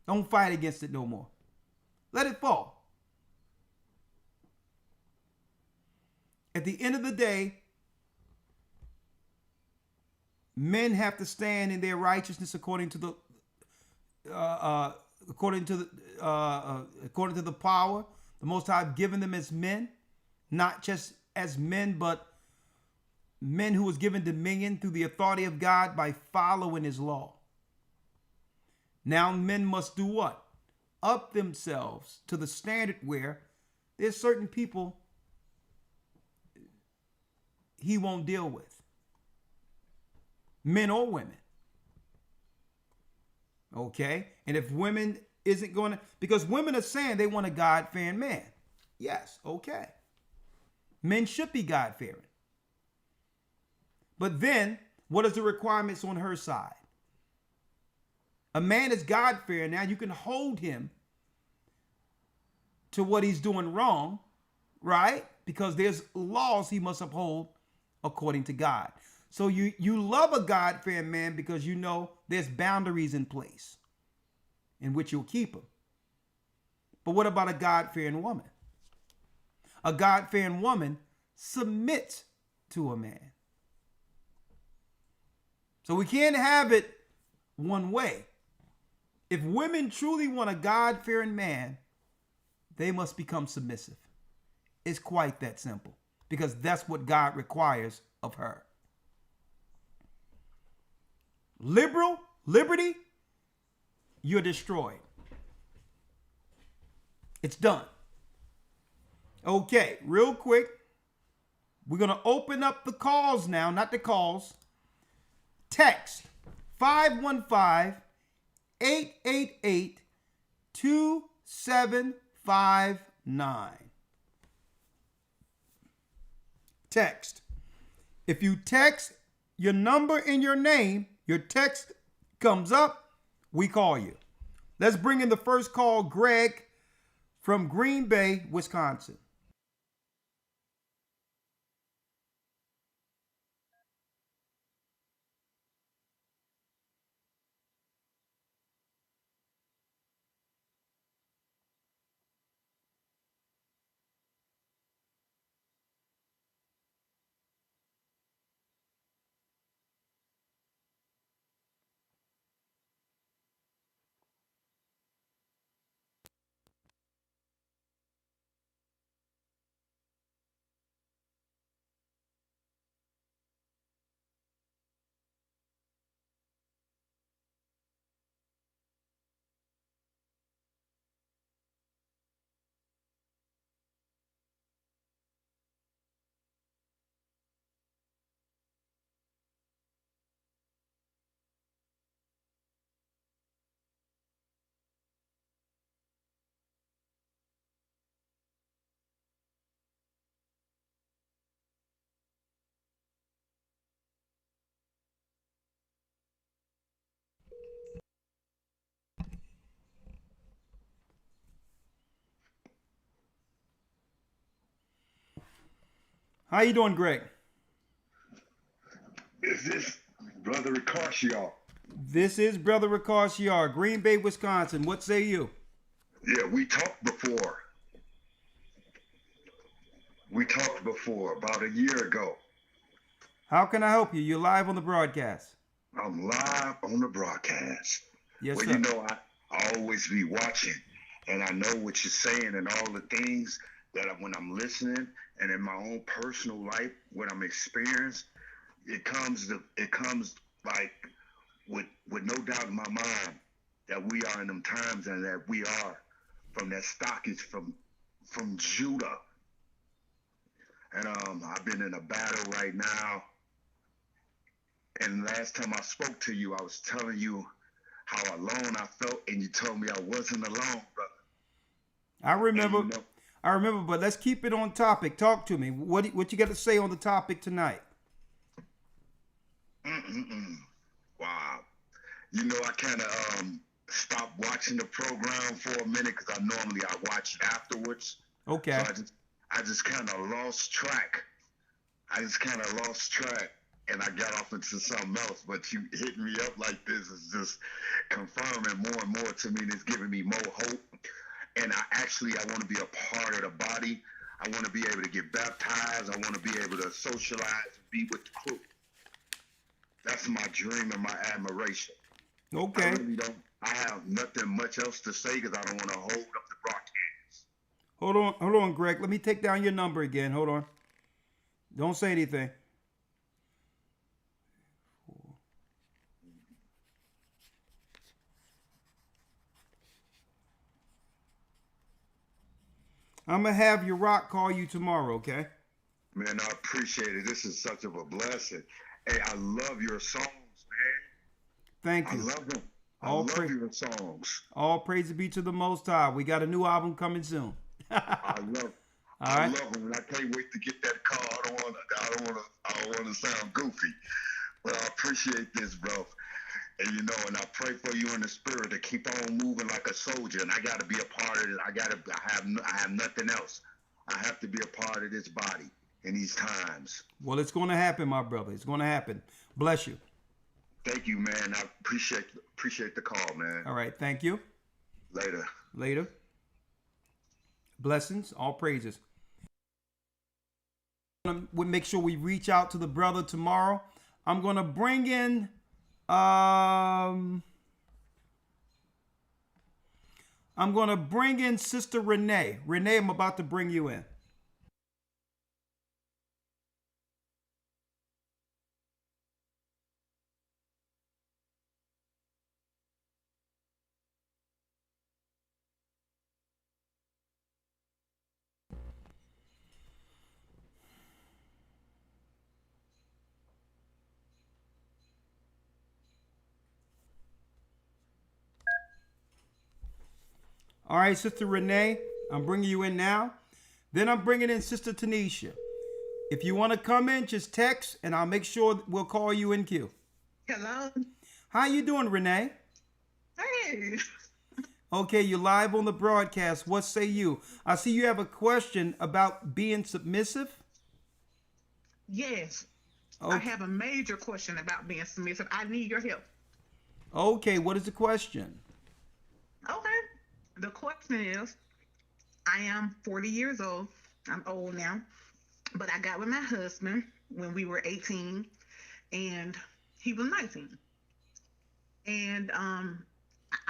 Don't fight against it no more. Let it fall. At the end of the day, men have to stand in their righteousness according to the power the Most High have given them as men, not just as men, but men who was given dominion through the authority of God by following His law. Now men must do what? Up themselves to the standard where there's certain people He won't deal with. Men or women. Okay? And if women isn't going to, because women are saying they want a God-fearing man. Yes, okay. Men should be God-fearing. But then, what is the requirements on her side? A man is God-fearing. Now you can hold him to what he's doing wrong, right? Because there's laws he must uphold according to God. So you love a God-fearing man because you know there's boundaries in place in which you'll keep him. But what about a God-fearing woman? A God-fearing woman submits to a man. So we can't have it one way. If women truly want a God-fearing man, they must become submissive. It's quite that simple, because that's what God requires of her. Liberty, you're destroyed. It's done. Okay, real quick, we're going to open up the calls now, not the calls. Text 515-888-2759. Text. If you text your number and your name, your text comes up, we call you. Let's bring in the first call, Greg from Green Bay, Wisconsin. How you doing, Greg? Is this Brother Ricarcio? This is Brother Ricarcio, Green Bay, Wisconsin. What say you? Yeah, we talked before. We talked before about a year ago. How can I help you? You're live on the broadcast. I'm live on the broadcast. Yes, well, sir. You know, I always be watching, and I know what you're saying and all the things that when I'm listening and in my own personal life, what I'm experiencing, it comes like with no doubt in my mind that we are in them times and that we are from that stockage from Judah. And I've been in a battle right now. And last time I spoke to you, I was telling you how alone I felt, and you told me I wasn't alone, brother. I remember, but let's keep it on topic. Talk to me. What you got to say on the topic tonight? Wow. You know, I kind of stopped watching the program for a minute because I watch it afterwards. Okay. So I just kind of lost track. And I got off into something else. But you hitting me up like this is just confirming more and more to me, and it's giving me more hope. And I want to be a part of the body. I want to be able to get baptized. I want to be able to socialize and be with the crew. That's my dream and my admiration. Okay. I have nothing much else to say because I don't want to hold up the broadcast. Hold on, Greg. Let me take down your number again. Hold on. Don't say anything. I'm going to have your rock call you tomorrow, okay? Man, I appreciate it. This is such of a blessing. Hey, I love your songs, man. Thank you. I love them. I love your songs. All praise be to the Most High. We got a new album coming soon. I love them, and I can't wait to get that call. I don't want to sound goofy, but I appreciate this, bro. And and I pray for you in the spirit to keep on moving like a soldier. And I got to be a part of it. I have nothing else. I have to be a part of this body in these times. Well, it's going to happen, my brother. It's going to happen. Bless you. Thank you, man. I appreciate the call, man. All right. Thank you. Later. Blessings. All praises. We'll make sure we reach out to the brother tomorrow. I'm going to bring in Sister Renee. Renee, I'm about to bring you in. All right, Sister Renee, I'm bringing you in now. Then I'm bringing in Sister Tanisha. If you want to come in, just text, and I'll make sure we'll call you in queue. Hello. How you doing, Renee? Hey. Okay, you're live on the broadcast. What say you? I see you have a question about being submissive. Yes. Okay. I have a major question about being submissive. I need your help. Okay, what is the question? Okay. The question is, I am 40 years old. I'm old now. But I got with my husband when we were 18 and he was 19. And I'm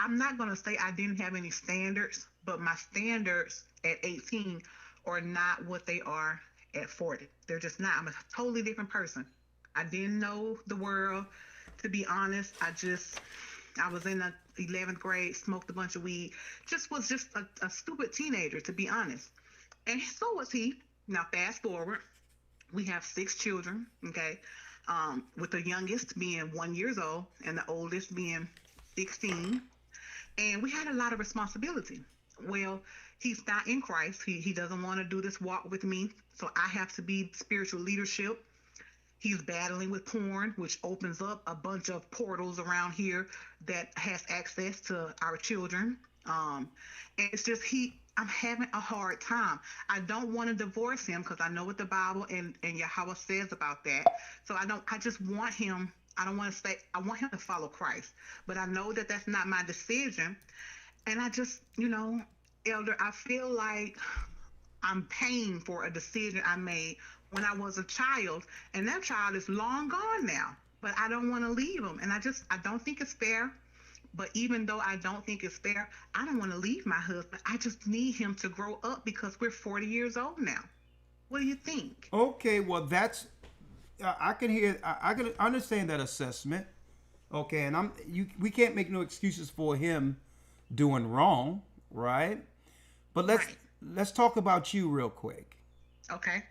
not going to say I didn't have any standards, but my standards at 18 are not what they are at 40. They're just not. I'm a totally different person. I didn't know the world, to be honest. I was in the 11th grade, smoked a bunch of weed, was just a stupid teenager, to be honest. And so was he. Now, fast forward, we have 6 children, okay, with the youngest being 1 year old and the oldest being 16. And we had a lot of responsibility. Well, he's not in Christ. He doesn't want to do this walk with me, so I have to be spiritual leadership. He's battling with porn, which opens up a bunch of portals around here that has access to our children. And it's just I'm having a hard time. I don't want to divorce him because I know what the Bible and Yahweh says about that. So I just want him. I don't want to say, I want him to follow Christ, but I know that that's not my decision. And I just, Elder, I feel like I'm paying for a decision I made when I was a child, and that child is long gone now, but I don't want to leave him. And I don't think it's fair. But even though I don't think it's fair, I don't want to leave my husband. I just need him to grow up because we're 40 years old now. What do you think? Okay, well, that's, I can understand that assessment. Okay, and we can't make no excuses for him doing wrong, right? But let's talk about you real quick. Okay.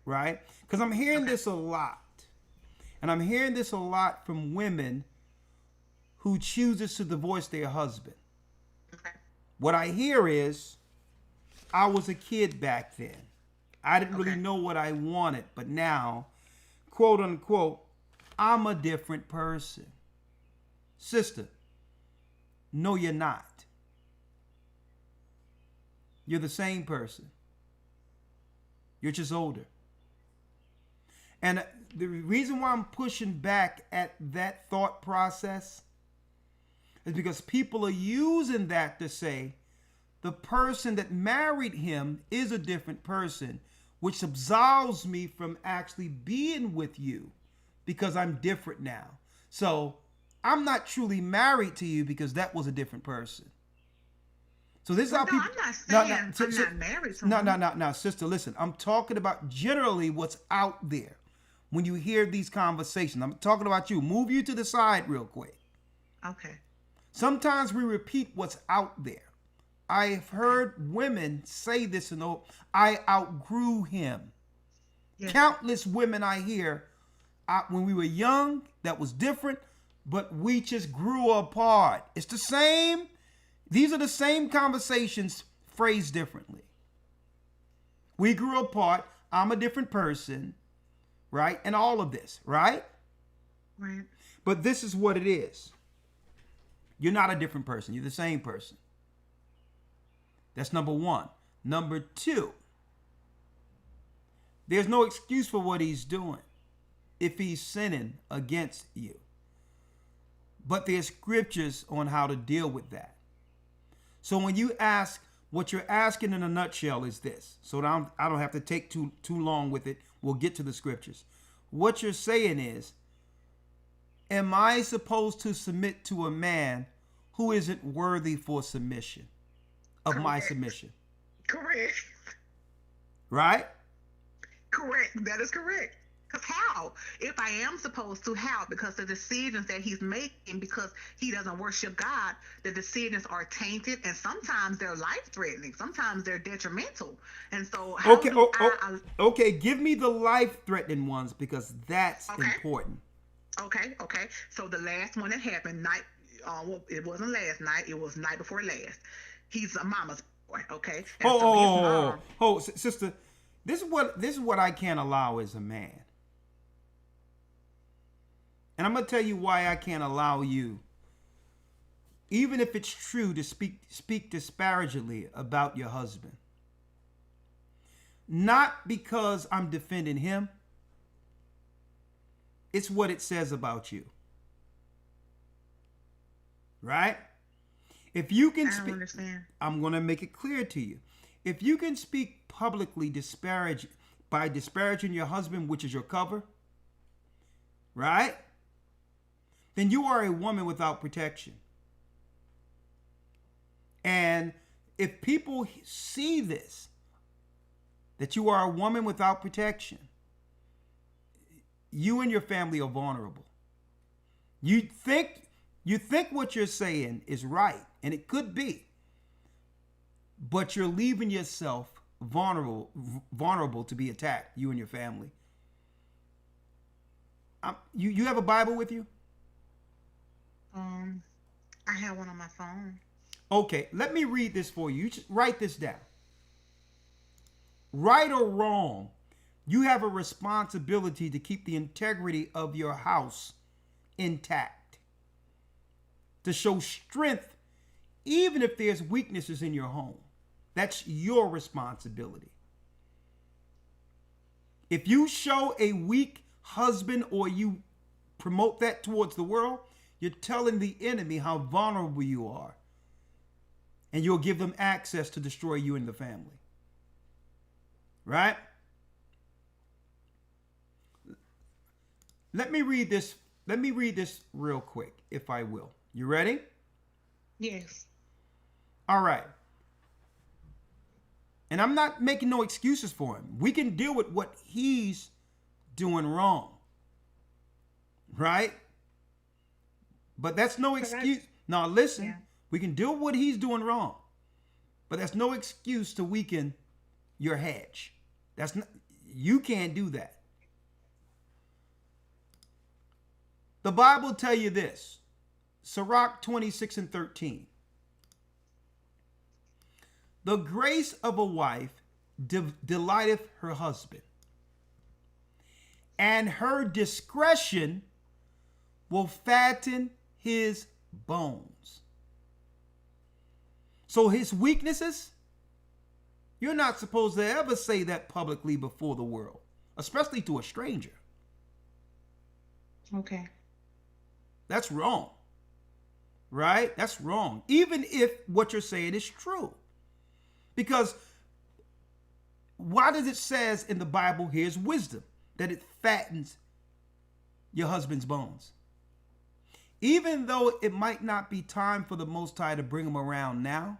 Right? Because I'm hearing this a lot. And I'm hearing this a lot from women who chooses to divorce their husband. Okay. What I hear is, I was a kid back then. I didn't really know what I wanted, but now, quote unquote, I'm a different person. Sister, No, you're not. You're the same person. You're just older. And the reason why I'm pushing back at that thought process is because people are using that to say the person that married him is a different person, which absolves me from actually being with you because I'm different now. So I'm not truly married to you because that was a different person. So this is how people. I'm not saying I'm not married to him. No, sister, listen. I'm talking about generally what's out there when you hear these conversations. I'm talking about you. Move you to the side real quick. Okay. Sometimes we repeat what's out there. I've heard women say this, and I outgrew him. Yes. Countless women I hear, when we were young, that was different, but we just grew apart. It's the same. These are the same conversations phrased differently. We grew apart. I'm a different person, right? And all of this, right? Right. But this is what it is. You're not a different person. You're the same person. That's number one. Number two, there's no excuse for what he's doing if he's sinning against you. But there's scriptures on how to deal with that. So when you ask, what you're asking in a nutshell is this. So I don't have to take too long with it. We'll get to the scriptures. What you're saying is, am I supposed to submit to a man who isn't worthy for submission, of my submission? Correct. Right? Correct. That is correct. Because how? If I am supposed to, how? Because the decisions that he's making, because he doesn't worship God, the decisions are tainted, and sometimes they're life-threatening. Sometimes they're detrimental. And so how okay, give me the life-threatening ones, because that's important. Okay. So the last one that happened, it wasn't last night, it was night before last. He's a mama's boy, okay? And sister, this is what I can't allow as a man. And I'm going to tell you why I can't allow you, even if it's true, to speak disparagingly about your husband. Not because I'm defending him. It's what it says about you. Right? If you can speak, I'm going to make it clear to you. If you can speak publicly by disparaging your husband, which is your cover, right? Then you are a woman without protection. And if people see this, that you are a woman without protection, you and your family are vulnerable. You think what you're saying is right, and it could be, but you're leaving yourself vulnerable to be attacked, you and your family. You have a Bible with you? I have one on my phone. Okay, let me read this for you. You just write this down. Right or wrong, you have a responsibility to keep the integrity of your house intact, to show strength even if there's weaknesses in your home. That's your responsibility. If you show a weak husband or you promote that towards the world, you're telling the enemy how vulnerable you are. And you'll give them access to destroy you and the family. Right? Let me read this real quick, if I will. You ready? Yes. All right. And I'm not making no excuses for him. We can deal with what he's doing wrong. Right? But that's no excuse. Now listen, we can deal with what he's doing wrong. But that's no excuse to weaken your hedge. You can't do that. The Bible tell you this. Sirach 26:13. The grace of a wife delighteth her husband, and her discretion will fatten his bones. So his weaknesses, you're not supposed to ever say that publicly before the world, especially to a stranger. Okay. That's wrong. Right? That's wrong. Even if what you're saying is true. Because why does it says in the Bible, here's wisdom, that it fattens your husband's bones? Even though it might not be time for the Most High to bring him around now,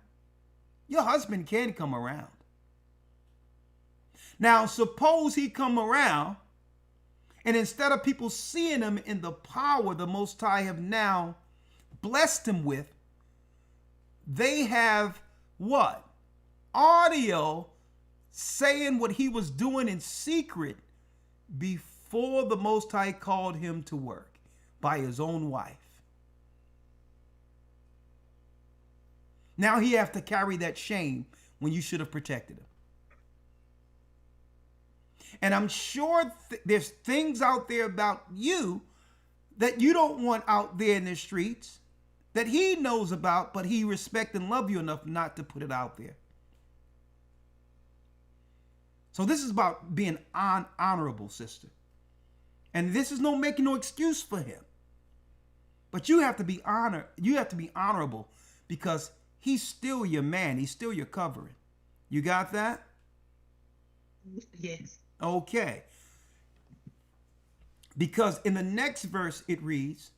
your husband can come around. Now, suppose he come around, and instead of people seeing him in the power the Most High have now blessed him with, they have what? Audio saying what he was doing in secret before the Most High called him to work by his own wife. Now he have to carry that shame when you should have protected him. And I'm sure there's things out there about you that you don't want out there in the streets that he knows about, but he respect and love you enough not to put it out there. So this is about being honorable, sister. And this is no making no excuse for him. But you have to be honorable because he's still your man. He's still your covering. You got that? Yes. Okay. Because in the next verse it reads,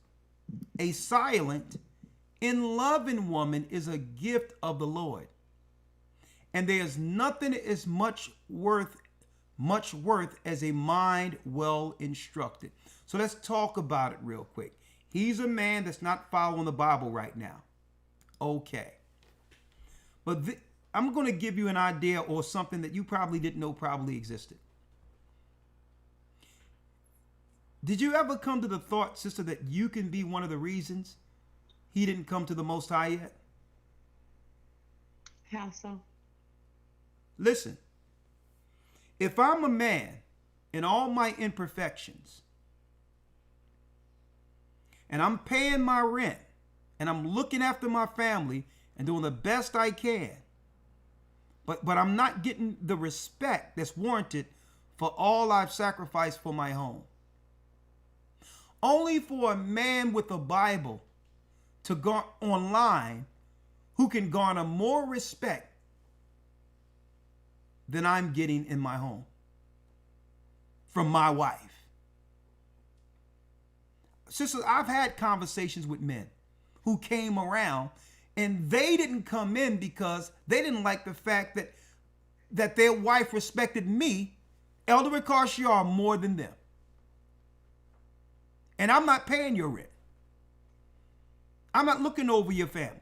a silent and loving woman is a gift of the Lord. And there's nothing as much worth as a mind well instructed. So let's talk about it real quick. He's a man that's not following the Bible right now. Okay. But I'm going to give you an idea or something that you probably didn't know probably existed. Did you ever come to the thought, sister, that you can be one of the reasons he didn't come to the Most High yet? How so? Listen, if I'm a man in all my imperfections and I'm paying my rent and I'm looking after my family and doing the best I can, but I'm not getting the respect that's warranted for all I've sacrificed for my home. Only for a man with a Bible to go online who can garner more respect than I'm getting in my home from my wife. Sisters, I've had conversations with men who came around and they didn't come in because they didn't like the fact that their wife respected me, Elder Ricard, more than them. And I'm not paying your rent. I'm not looking over your family.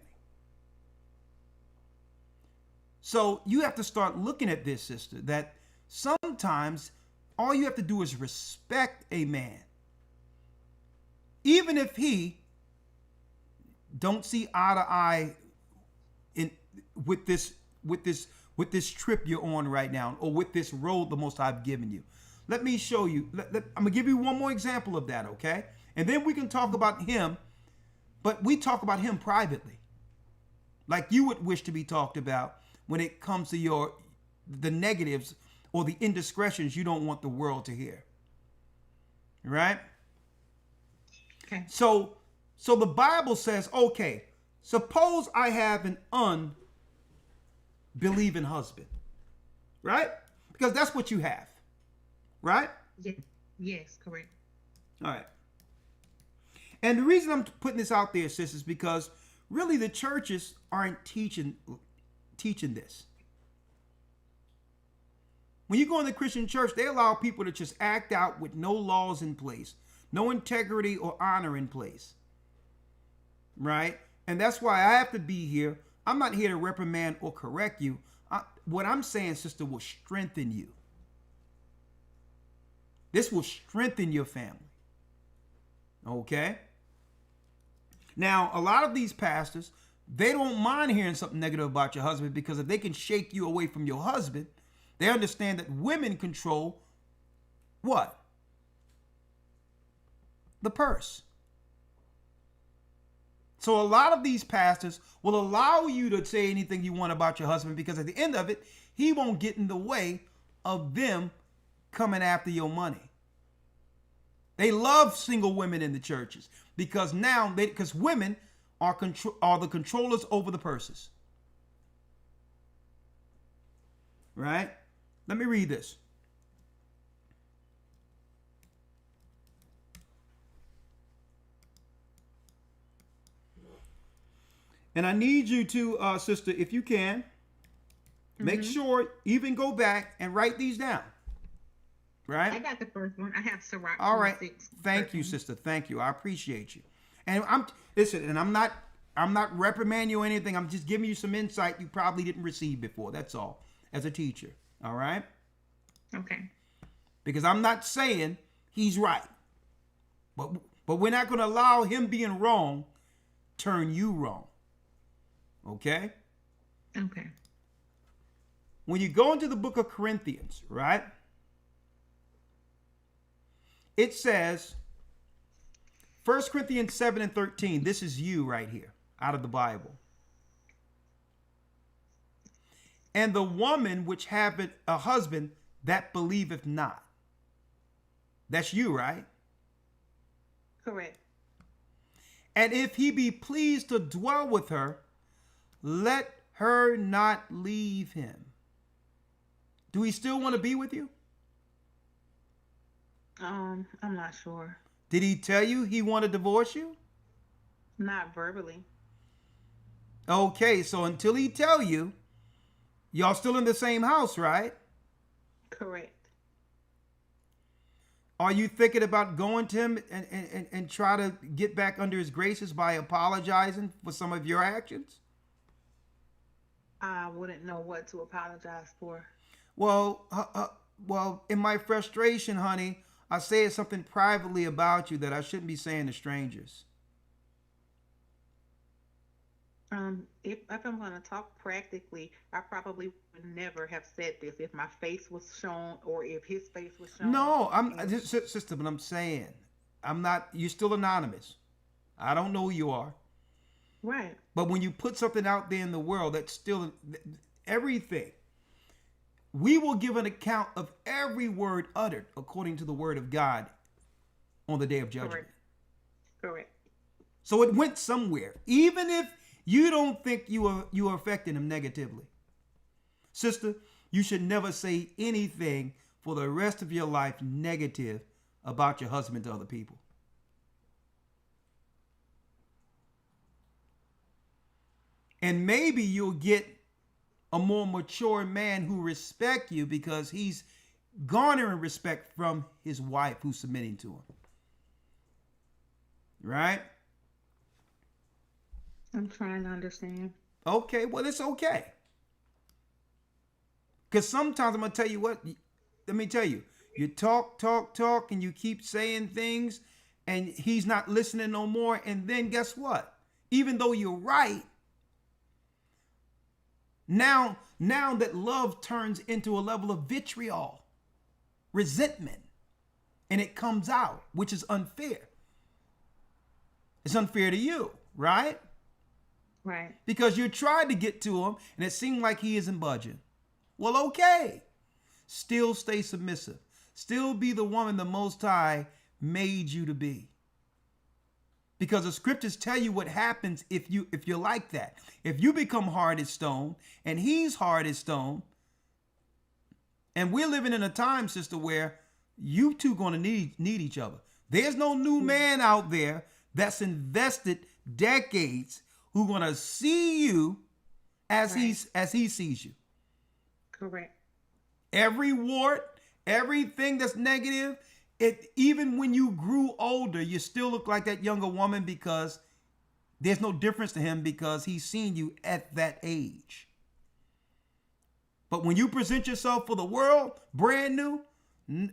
So you have to start looking at this, sister, that sometimes all you have to do is respect a man. Even if he don't see eye to eye with this trip you're on right now, or with this road the Most High I've given you. Let me show you. I'm going to give you one more example of that, okay? And then we can talk about him, but we talk about him privately, like you would wish to be talked about when it comes to the negatives or the indiscretions you don't want the world to hear. Right? Okay. So the Bible says, okay, suppose I have an unbelieving husband, right? Because that's what you have, right? Yeah. Yes, correct. All right. And the reason I'm putting this out there, sis, is because really the churches aren't teaching this. When you go in the Christian church, they allow people to just act out with no laws in place, no integrity or honor in place. Right? And that's why I have to be here. I'm not here to reprimand or correct you. What I'm saying, sister, will strengthen you. This will strengthen your family. Okay? Now, a lot of these pastors, they don't mind hearing something negative about your husband, because if they can shake you away from your husband, they understand that women control what? The purse. So a lot of these pastors will allow you to say anything you want about your husband because at the end of it, he won't get in the way of them coming after your money. They love single women in the churches because because women are the controllers over the purses. Right? Let me read this. And I need you to, sister, if you can, make sure, even go back and write these down. Right? I got the first one. I have Sirach. All right. 26, Thank 13. you, sister. Thank you. I appreciate you. And I'm not reprimanding you or anything. I'm just giving you some insight you probably didn't receive before. That's all. As a teacher. All right? Okay. Because I'm not saying he's right. But we're not going to allow him being wrong turn you wrong. Okay? Okay. When you go into the book of Corinthians, right? It says, 1 Corinthians 7 and 13, this is you right here, out of the Bible. And the woman which haveth a husband that believeth not. That's you, right? Correct. And if he be pleased to dwell with her, let her not leave him. Do he still want to be with you? I'm not sure. Did he tell you he want to divorce you? Not verbally. Okay, so until he tell you, y'all still in the same house, right? Correct. Are you thinking about going to him and try to get back under his graces by apologizing for some of your actions? I wouldn't know what to apologize for. Well, in my frustration, honey, I said something privately about you that I shouldn't be saying to strangers. If I'm going to talk practically, I probably would never have said this if my face was shown or if his face was shown. No, sister, but I'm saying, you're still anonymous. I don't know who you are. Right. But when you put something out there in the world, that's still everything. We will give an account of every word uttered according to the word of God on the day of judgment. Correct. So it went somewhere, even if you don't think you are affecting him negatively. Sister, you should never say anything for the rest of your life negative about your husband to other people. And maybe you'll get a more mature man who respects you because he's garnering respect from his wife who's submitting to him. Right? I'm trying to understand. Okay, well, it's okay. Because sometimes I'm going to tell you what, let me tell you, you talk, and you keep saying things, and he's not listening no more. And then guess what? Even though you're right, now that love turns into a level of vitriol, resentment, and it comes out, which is unfair. It's unfair to you, right? Right. Because you tried to get to him and it seemed like he isn't budging. Well, okay. Still stay submissive. Still be the woman the Most High made you to be. Because the scriptures tell you what happens if you're like that. If you become hard as stone and he's hard as stone, and we're living in a time, sister, where you two going to need each other. There's no new man out there that's invested decades who's going to see you as he sees you. Correct. Every wart, everything that's negative, even when you grew older, you still look like that younger woman because there's no difference to him because he's seen you at that age. But when you present yourself for the world, brand new,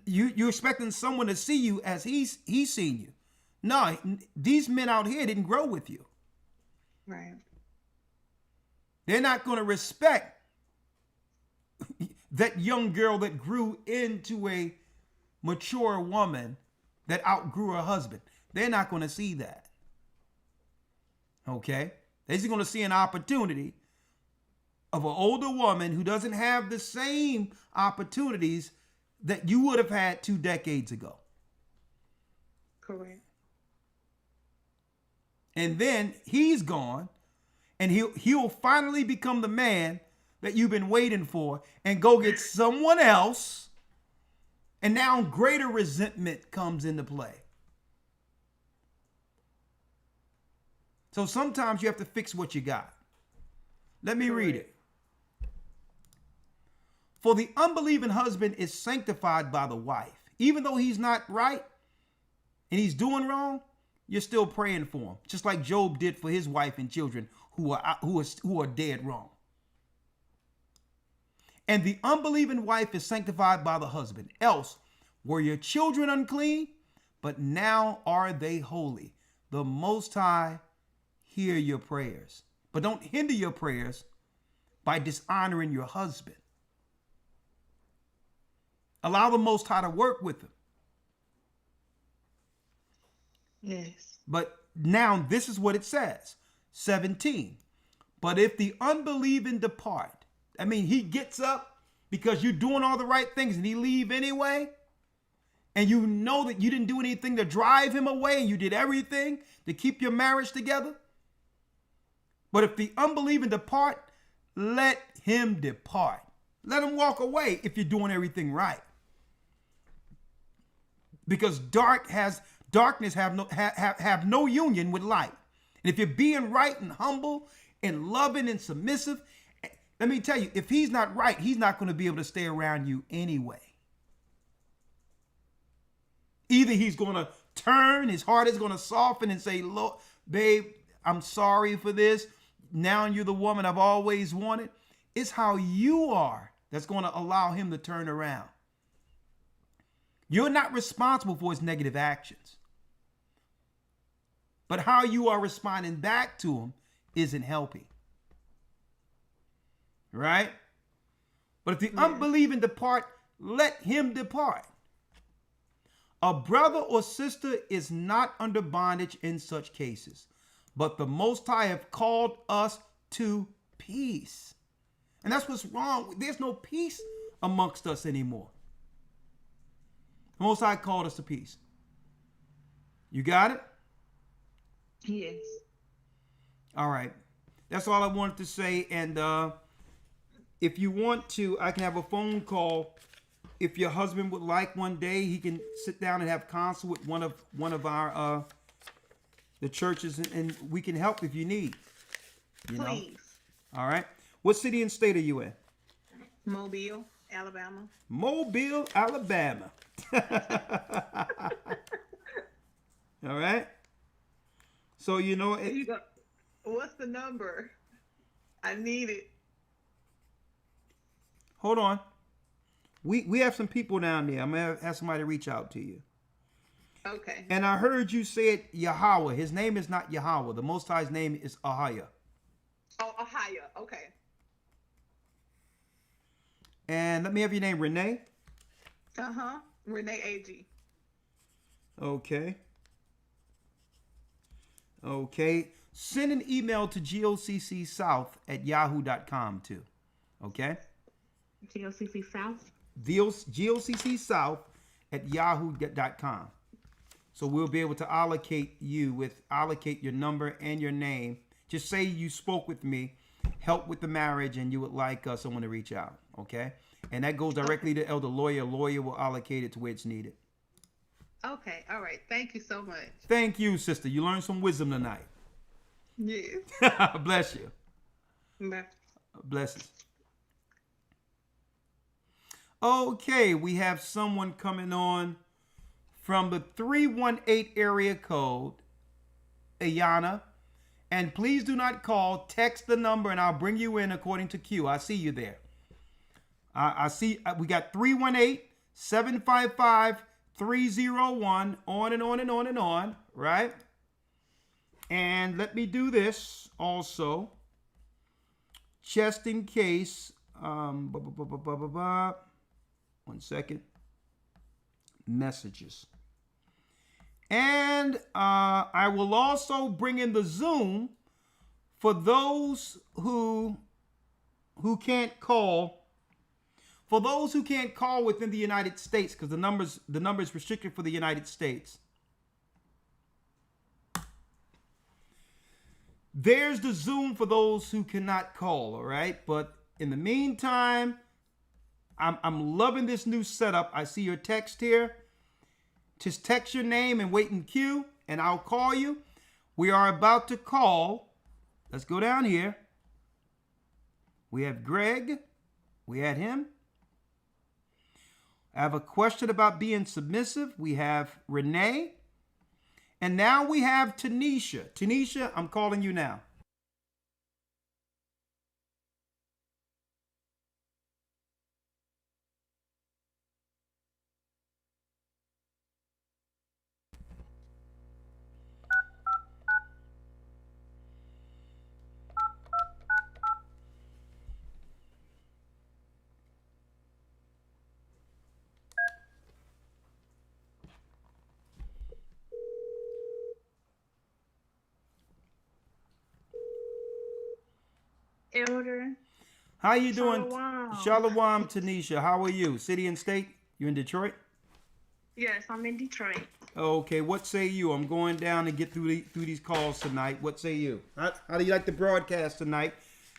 you're expecting someone to see you as he's seen you. No, these men out here didn't grow with you. Right. They're not going to respect that young girl that grew into a mature woman that outgrew her husband. They're not going to see that. Okay? He's going to see an opportunity of an older woman who doesn't have the same opportunities that you would have had 2 decades ago. Correct. And then he's gone, and he'll finally become the man that you've been waiting for and go get someone else. And now greater resentment comes into play. So sometimes you have to fix what you got. Let me read it. For the unbelieving husband is sanctified by the wife. Even though he's not right and he's doing wrong, you're still praying for him. Just like Job did for his wife and children who are dead wrong. And the unbelieving wife is sanctified by the husband. Else were your children unclean, but now are they holy. The Most High hear your prayers. But don't hinder your prayers by dishonoring your husband. Allow the Most High to work with him. Yes. But now this is what it says. 17. But if the unbelieving depart, I mean, he gets up because you're doing all the right things and he leave anyway, and you know that you didn't do anything to drive him away and you did everything to keep your marriage together. But if the unbelieving depart, let him depart. Let him walk away if you're doing everything right. Because darkness have no union with light. And if you're being right and humble and loving and submissive, let me tell you, if he's not right, he's not going to be able to stay around you anyway. Either he's going to turn, his heart is going to soften and say, Lord, babe, I'm sorry for this. Now you're the woman I've always wanted. It's how you are that's going to allow him to turn around. You're not responsible for his negative actions. But how you are responding back to him isn't helping. Right? But if the unbelieving depart, let him depart. A brother or sister is not under bondage in such cases, but the Most High have called us to peace. And that's what's wrong. There's no peace amongst us anymore. The Most High called us to peace. You got it? Yes. All right. That's all I wanted to say. And if you want to, I can have a phone call. If your husband would like one day, he can sit down and have counsel with one of our the churches, and we can help if you need. You know? Please. All right. What city and state are you in? Mobile, Alabama. Mobile, Alabama. All right. So you know what's the number? I need it. Hold on. We have some people down there. I'm gonna have somebody reach out to you. Okay. And I heard you say it Yahweh. His name is not Yahweh. The Most High's name is Ahaya. Oh, Ahaya. Okay. And let me have your name, Renee. Renee A.G. Okay. Okay. Send an email to goccSouth@yahoo.com too. Okay. GOCC South. goccSouth@yahoo.com. So we'll be able to allocate your number and your name. Just say you spoke with me, help with the marriage, and you would like someone to reach out. Okay. And that goes directly to Elder Lawyer. Lawyer will allocate it to where it's needed. Okay. All right. Thank you so much. Thank you, sister. You learned some wisdom tonight. Yes. Bless you. Bye. Blessings. Okay, we have someone coming on from the 318 area code, Ayana. And please do not call, text the number, and I'll bring you in according to queue. I see you there. I see we got 318-755-301, on and on and on and on, right? And let me do this also, just in case. One second. Messages. And I will also bring in the Zoom For those who can't call, within the United States, because the number is restricted for the United States. There's the Zoom for those who cannot call, all right? But in the meantime, I'm loving this new setup. I see your text here. Just text your name and wait in queue, and I'll call you. We are about to call. Let's go down here. We have Greg. We had him. I have a question about being submissive. We have Renee. And now we have Tanisha. Tanisha, I'm calling you now. Elder. How you doing? Shalom. Shalom, Tanisha. How are you? City and state? You in Detroit? Yes, I'm in Detroit. Okay, what say you? I'm going down and get through these calls tonight. What say you? How do you like the broadcast tonight?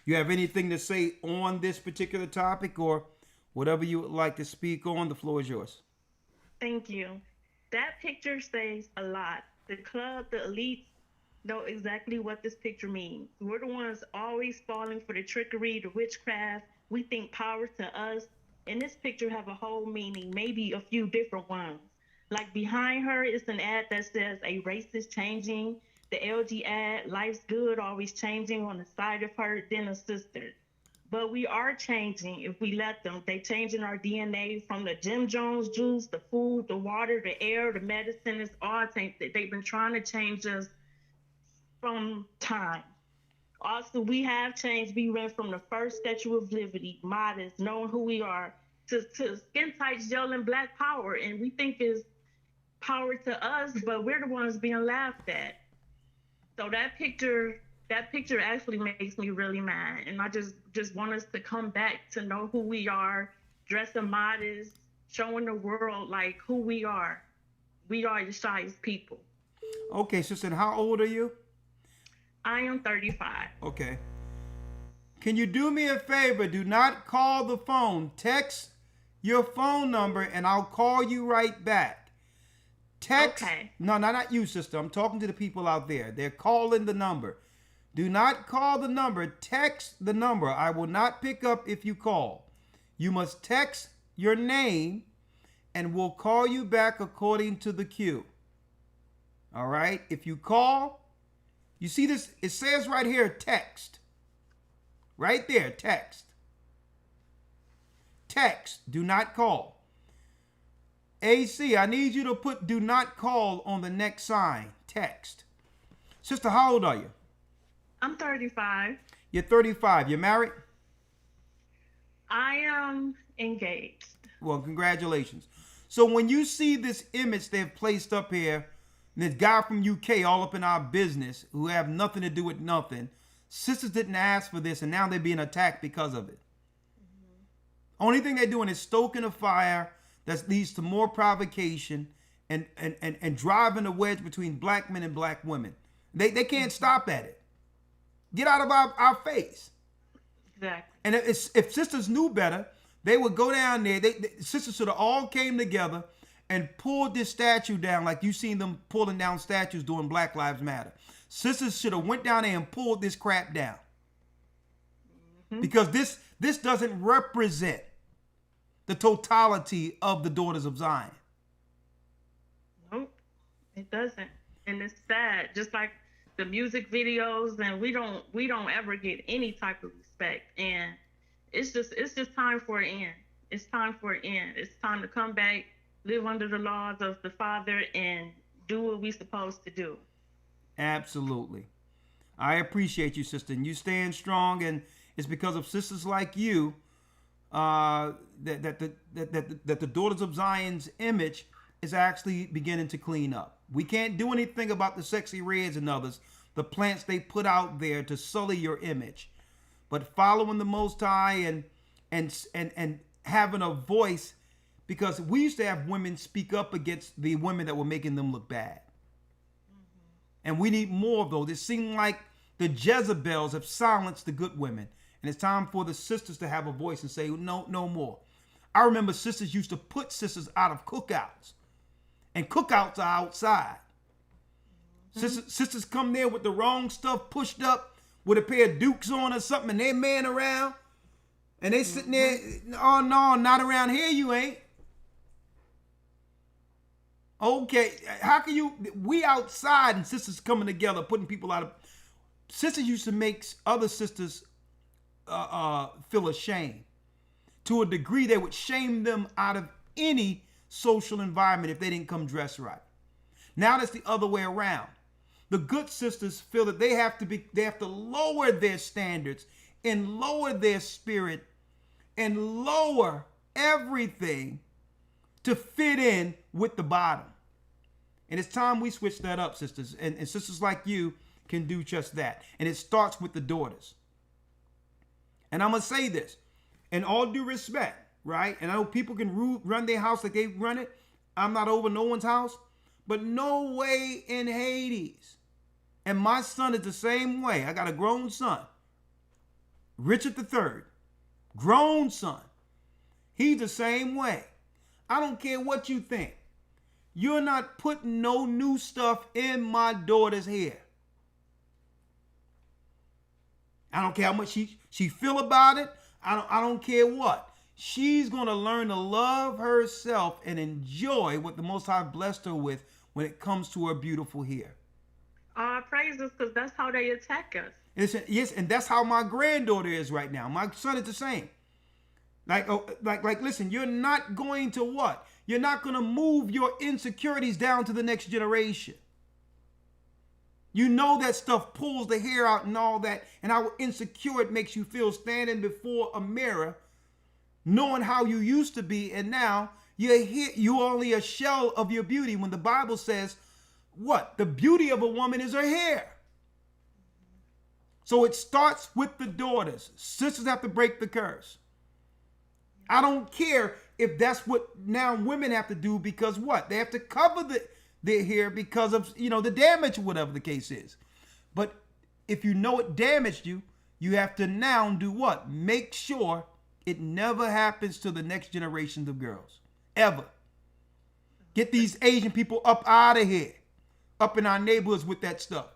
You have anything to say on this particular topic or whatever you would like to speak on? The floor is yours. Thank you. That picture says a lot. The club, the elites, know exactly what this picture means. We're the ones always falling for the trickery, the witchcraft. We think power to us. And this picture have a whole meaning, maybe a few different ones. Like behind her is an ad that says a race is changing. The LG ad, life's good, always changing on the side of her, then a sister. But we are changing if we let them. They changing our DNA from the Jim Jones juice, the food, the water, the air, the medicine. It's all tainted. They've been trying to change us from time. Also, we have changed. We went from the first Statue of Liberty, modest, knowing who we are, to skin tight, yelling Black Power, and we think is power to us, but we're the ones being laughed at. So that picture actually makes me really mad, and I just want us to come back to know who we are, dressing modest, showing the world like who we are. We are the shyest people. Okay, sister, and how old are you? I am 35. Okay. Can you do me a favor? Do not call the phone. Text your phone number and I'll call you right back. Text. Okay. No, not you, sister. I'm talking to the people out there. They're calling the number. Do not call the number. Text the number. I will not pick up if you call. You must text your name and we'll call you back according to the queue. All right? If you call, you see this? It says right here, text. Right there, text. Text, do not call. AC, I need you to put do not call on the next sign. Text. Sister, how old are you? I'm 35. You're 35. You're married? I am engaged. Well, congratulations. So when you see this image they've placed up here, and this guy from UK all up in our business who have nothing to do with nothing. Sisters didn't ask for this, and now they're being attacked because of it. Mm-hmm. Only thing they're doing is stoking a fire that leads to more provocation and driving a wedge between black men and black women. They can't stop at it. Get out of our face. Exactly. And if sisters knew better, they would go down there. Sisters should have all came together and pulled this statue down like you seen them pulling down statues during Black Lives Matter. Sisters should have went down there and pulled this crap down. Mm-hmm. Because this doesn't represent the totality of the daughters of Zion. Nope, it doesn't. And it's sad. Just like the music videos, and we don't ever get any type of respect. And it's just time for an end. It's time for an end. It's time to come back, live under the laws of the Father, and do what we're supposed to do. Absolutely. I appreciate you, sister. And you stand strong, and it's because of sisters like you that the daughters of Zion's image is actually beginning to clean up. We can't do anything about the sexy reds and others, the plants they put out there to sully your image. But following the Most High and having a voice, because we used to have women speak up against the women that were making them look bad. And we need more of those. It seemed like the Jezebels have silenced the good women. And it's time for the sisters to have a voice and say, no, no more. I remember sisters used to put sisters out of cookouts. And cookouts are outside. Sisters come there with the wrong stuff pushed up with a pair of Dukes on or something, and they man around. And they sitting there, oh no, not around here you ain't. Okay, how can you, we outside and sisters coming together, putting people out of, sisters used to make other sisters feel ashamed. To a degree, they would shame them out of any social environment if they didn't come dressed right. Now that's the other way around. The good sisters feel that they have to lower their standards and lower their spirit and lower everything to fit in with the bottom. And it's time we switch that up, sisters. And sisters like you can do just that. And it starts with the daughters. And I'm going to say this, in all due respect, right? And I know people can run their house like they run it. I'm not over no one's house. But no way in Hades. And my son is the same way. I got a grown son. Richard III. Grown son. He's the same way. I don't care what you think. You're not putting no new stuff in my daughter's hair. I don't care how much she feel about it. I don't care what. She's going to learn to love herself and enjoy what the Most High blessed her with when it comes to her beautiful hair. Praises, because that's how they attack us. Yes, and that's how my granddaughter is right now. My son is the same. Like, listen, you're not going to what? You're not going to move your insecurities down to the next generation. You know that stuff pulls the hair out and all that, and how insecure it makes you feel standing before a mirror, knowing how you used to be, and now you're only a shell of your beauty, when the Bible says, what? The beauty of a woman is her hair. So it starts with the daughters. Sisters have to break the curse. I don't care if that's what now women have to do, because what? They have to cover their hair because of, the damage, or whatever the case is. But if you know it damaged you, you have to now do what? Make sure it never happens to the next generation of girls. Ever. Get these Asian people up out of here. Up in our neighborhoods with that stuff.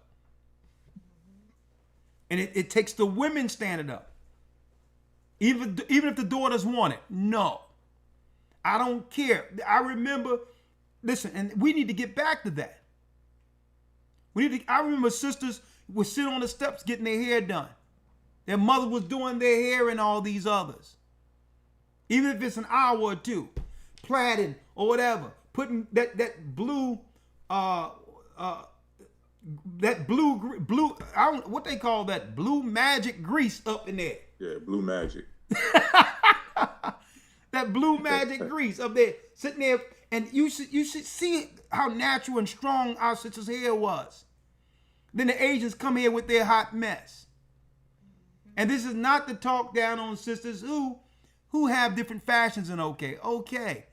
And it takes the women standing up. Even if the daughters want it. No. I don't care. I remember, listen, and we need to get back to that. I remember sisters would sit on the steps getting their hair done. Their mother was doing their hair and all these others. Even if it's an hour or two. Plaiting or whatever. Putting that blue, blue, I don't, what they call that, blue magic grease up in there. Yeah, blue magic. That blue magic grease up there, sitting there, and you should see how natural and strong our sister's hair was. Then the Asians come here with their hot mess. And this is not to talk down on sisters who have different fashions and okay.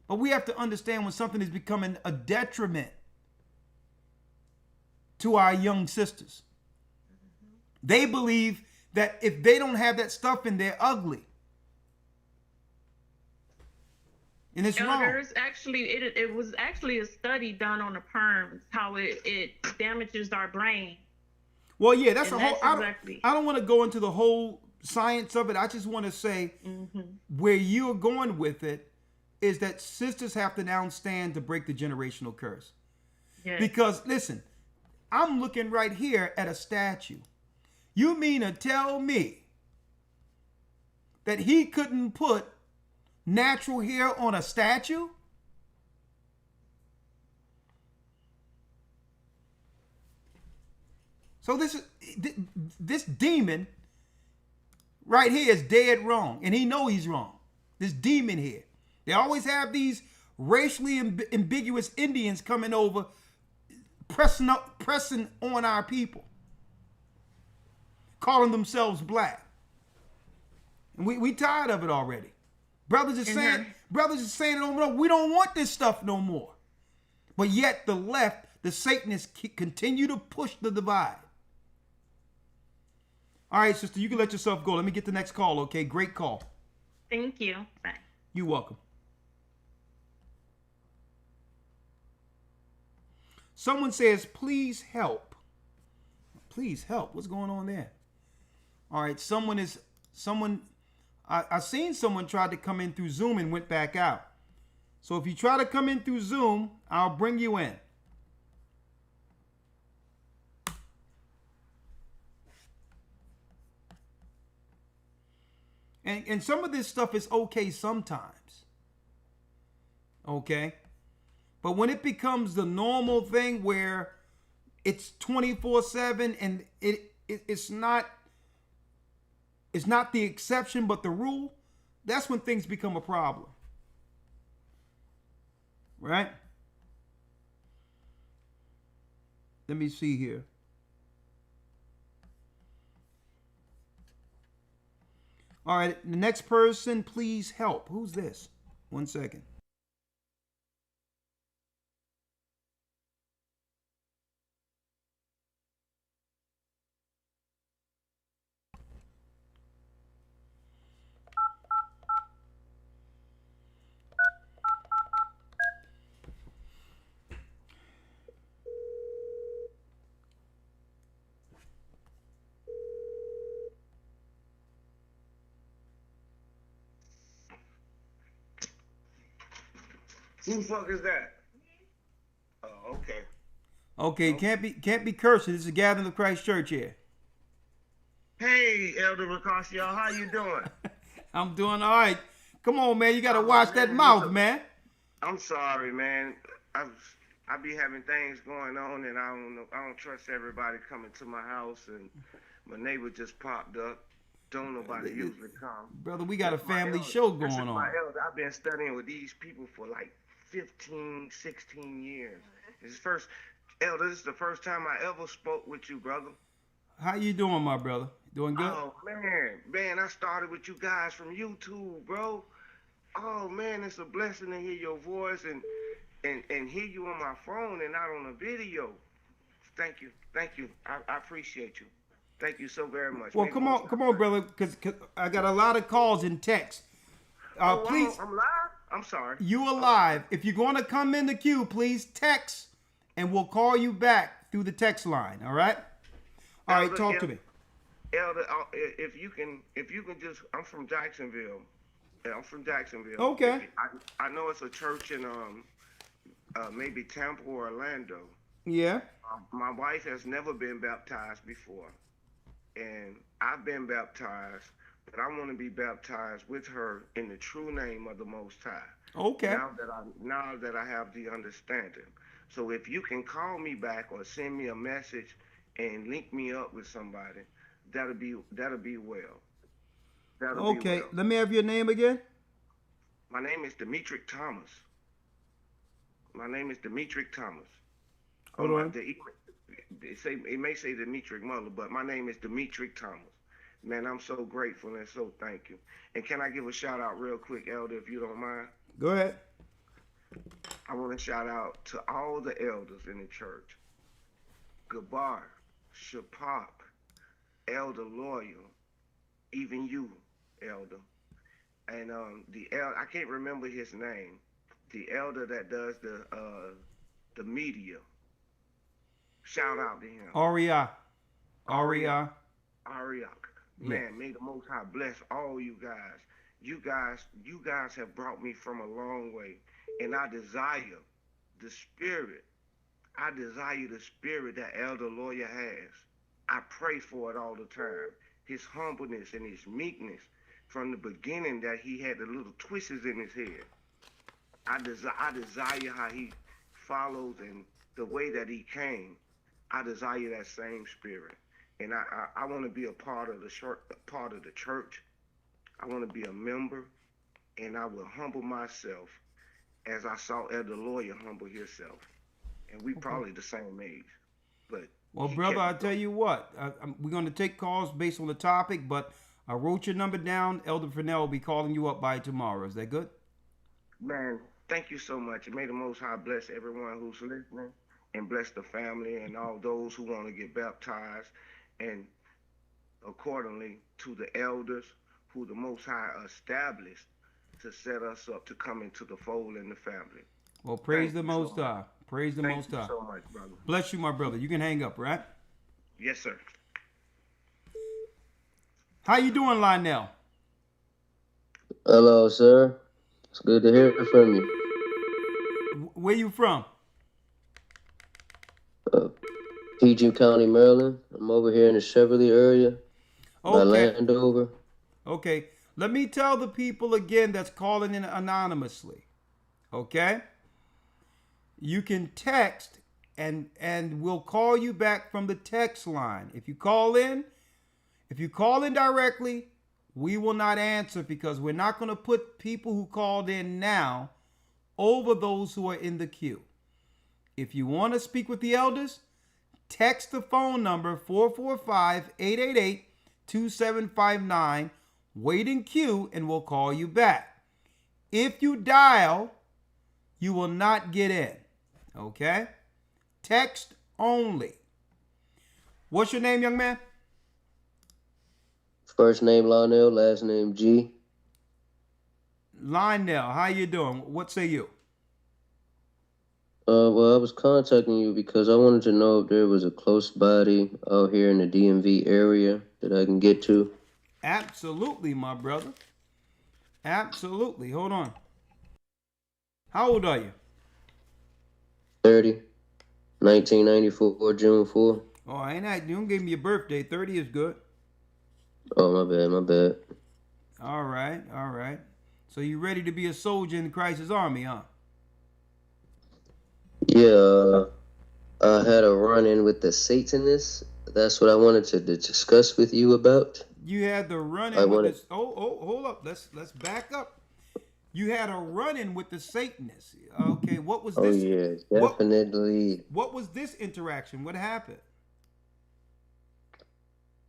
But we have to understand when something is becoming a detriment to our young sisters. They believe that if they don't have that stuff in, they're ugly. And it's wrong. There's actually, it was actually a study done on the perms, how it damages our brain. Well, yeah, that's I don't want to go into the whole science of it. I just want to say where you're going with it is that sisters have to now stand to break the generational curse. Yes. Because, listen, I'm looking right here at a statue. You mean to tell me that he couldn't put natural hair on a statue? So this demon right here is dead wrong, and he know he's wrong. This demon here. They always have these racially ambiguous Indians coming over, pressing on our people, calling themselves black. And we tired of it already. Brothers are saying it over and over. We don't want this stuff no more. But yet the left, the Satanists continue to push the divide. All right, sister, you can let yourself go. Let me get the next call, okay? Great call. Thank you. Bye. You're welcome. Someone says, please help. Please help. What's going on there? All right, I seen someone tried to come in through Zoom and went back out. So if you try to come in through Zoom, I'll bring you in. And some of this stuff is okay sometimes. Okay? But when it becomes the normal thing where it's 24/7 and it's not the exception but the rule, that's when things become a problem. Right? Let me see here. All right, the next person, please help. Who's this? 1 second. Who the fuck is that? Oh, okay. Okay, can't be cursing. This is a gathering of Christ Church here. Hey, Elder Ricasio, how you doing? I'm doing all right. Come on, man. You got to watch that mouth, man. I'm sorry, man. I be having things going on, and I don't trust everybody coming to my house, and my neighbor just popped up. Don't nobody usually come. Brother, we got a family show going on. My elder, I've been studying with these people for like 15, 16 years. This is the first time I ever spoke with you, brother. How you doing, my brother? Doing good? Oh, man, I started with you guys from YouTube, bro. Oh, man, it's a blessing to hear your voice and hear you on my phone and not on a video. Thank you. I appreciate you. Thank you so very much. Well, come on, brother, because I got a lot of calls and texts. Please. I'm live? I'm sorry. You are live. If you're going to come in the queue, please text, and we'll call you back through the text line. All right? All right, talk to me. Elder, if you can just, I'm from Jacksonville. Yeah, I'm from Jacksonville. Okay. I know it's a church in maybe Tampa or Orlando. Yeah. My wife has never been baptized before, and I've been baptized, but I want to be baptized with her in the true name of the Most High. Okay. Now that I have the understanding, so if you can call me back or send me a message and link me up with somebody, that'll be well. Okay. Let me have your name again. My name is Demetric Thomas. Hold on. It may say Demetric Muller, but my name is Demetric Thomas. Man, I'm so grateful and so thank you. And can I give a shout out real quick, Elder, if you don't mind? Go ahead. I want to shout out to all the elders in the church. Gabar, Shapop, Elder Loyal, even you, Elder. And the elder, I can't remember his name. The elder that does the media. Shout out to him. Ariak. Man, may the Most High bless all you guys. You guys have brought me from a long way. And I desire the spirit. That Elder Lawyer has. I pray for it all the time. His humbleness and his meekness from the beginning, that he had the little twists in his head. I desire how he follows and the way that he came. I desire that same spirit. And I want to be a part of the church. I want to be a member, and I will humble myself as I saw Elder Lawyer humble himself. and we probably the same age. But Well, he brother, kept I'll me tell you what. We're going to take calls based on the topic, but I wrote your number down. Elder Fernell will be calling you up by tomorrow. Is that good? Man, thank you so much. And may the Most High bless everyone who's listening and bless the family and all those who want to get baptized. And accordingly to the elders who the Most High established to set us up to come into the fold and the family. Well, praise Thank the you so Most much. High. Praise the Thank Most you High. so much, brother. Bless you, my brother. You can hang up, right? Yes, sir. How you doing, Lionel? Hello, sir. It's good to hear from you. Where you from? PG County, Maryland. I'm over here in the Cheverly area. By Landover. Okay. Let me tell the people again that's calling in anonymously. Okay? You can text and we'll call you back from the text line. If you call in directly, we will not answer because we're not going to put people who called in now over those who are in the queue. If you want to speak with the elders, text the phone number 445-888-2759. Wait in queue and we'll call you back. If you dial, you will not get in. Okay? Text only. What's your name, young man? First name Lionel, last name G. Lionel, how you doing? What say you? Well, I was contacting you because I wanted to know if there was a close body out here in the DMV area that I can get to. Absolutely, my brother. Absolutely. Hold on. How old are you? 30. 1994, June 4. Oh, ain't that? You don't give me your birthday. 30 is good. Oh, my bad. All right. So you ready to be a soldier in Christ's army, huh? Yeah, I had a run-in with the Satanists. That's what I wanted to discuss with you about. You had the run-in with this. Oh, hold up. Let's back up. You had a run-in with the Satanists. Okay, what was this? Oh yeah, definitely. What was this interaction? What happened?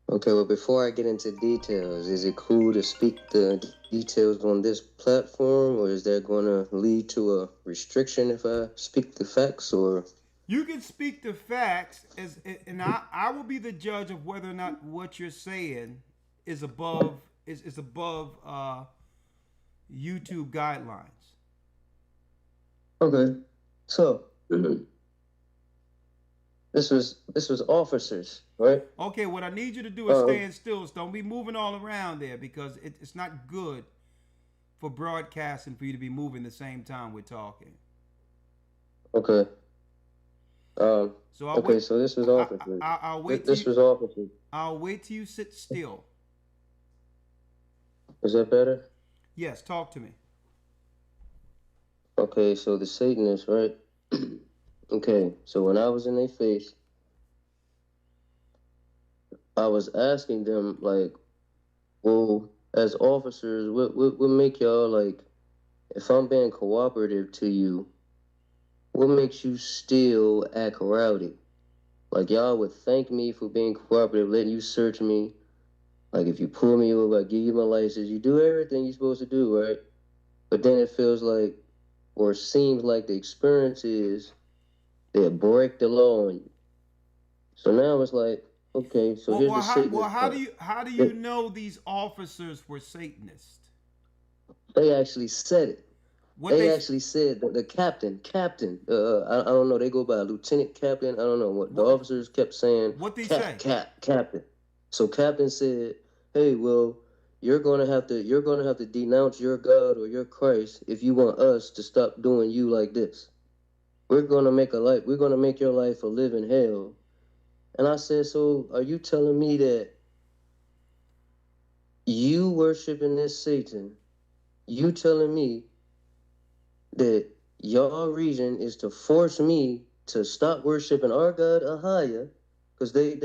Okay, well, before I get into details, is it cool to speak the details on this platform, or is that going to lead to a restriction if I speak the facts, or? You can speak the facts, and I will be the judge of whether or not what you're saying is above YouTube guidelines. Okay, so this was officers, right? Okay, what I need you to do is stand still. So don't be moving all around there because it's not good for broadcasting for you to be moving the same time we're talking. Okay. So this was officers. I'll wait. This was officers. I'll wait till you sit still. Is that better? Yes, talk to me. Okay, so the Satanists, right? Okay, so when I was in their face, I was asking them, like, well, as officers, what make y'all, like, if I'm being cooperative to you, what makes you still act rowdy? Like, y'all would thank me for being cooperative, letting you search me. Like, if you pull me over, I give you my license. You do everything you're supposed to do, right? But then it feels like, or seems like the experience is they'll break the law on you. So now it's like, okay, so here's the Satanist how do you know these officers were Satanists? They actually said it. They actually said that the captain, I don't know, they go by lieutenant captain, I don't know what the officers kept saying. What did he say? Captain. So captain said, hey, well, you're gonna have to denounce your God or your Christ if you want us to stop doing you like this. We're gonna make your life a living hell. And I said, so are you telling me that you worshiping this Satan, you telling me that your reason is to force me to stop worshiping our God Ahaya, because they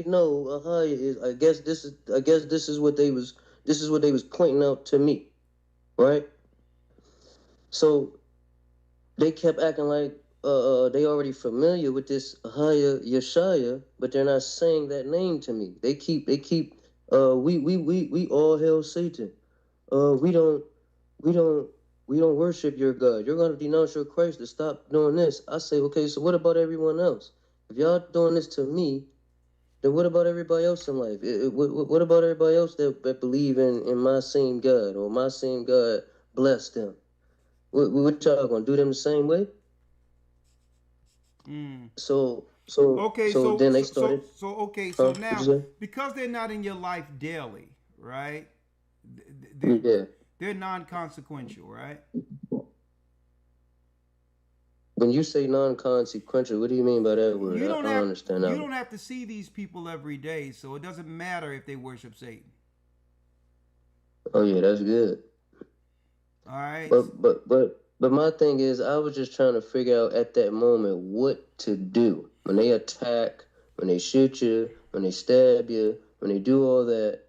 know Ahaya is, I guess this is what they was pointing out to me, right? So they kept acting like they already familiar with this Ahaya Yeshaya, but they're not saying that name to me. They keep we all hail Satan. We don't worship your God. You're gonna denounce your Christ to stop doing this. I say, okay, so what about everyone else? If y'all doing this to me, then what about everybody else in life? What about everybody else that believe in my same God, or my same God bless them? What y'all gonna do them the same way? So Okay, then they started. so What'd you now say? because they're not in your life daily, right? Yeah. They're non-consequential, right? When you say non-consequential, what do you mean by that word? You I don't don't have understand you that. don't have to see these people every day, so it doesn't matter if they worship Satan. Oh yeah, that's good. All right. But my thing is, I was just trying to figure out at that moment what to do when they attack, when they shoot you, when they stab you, when they do all that.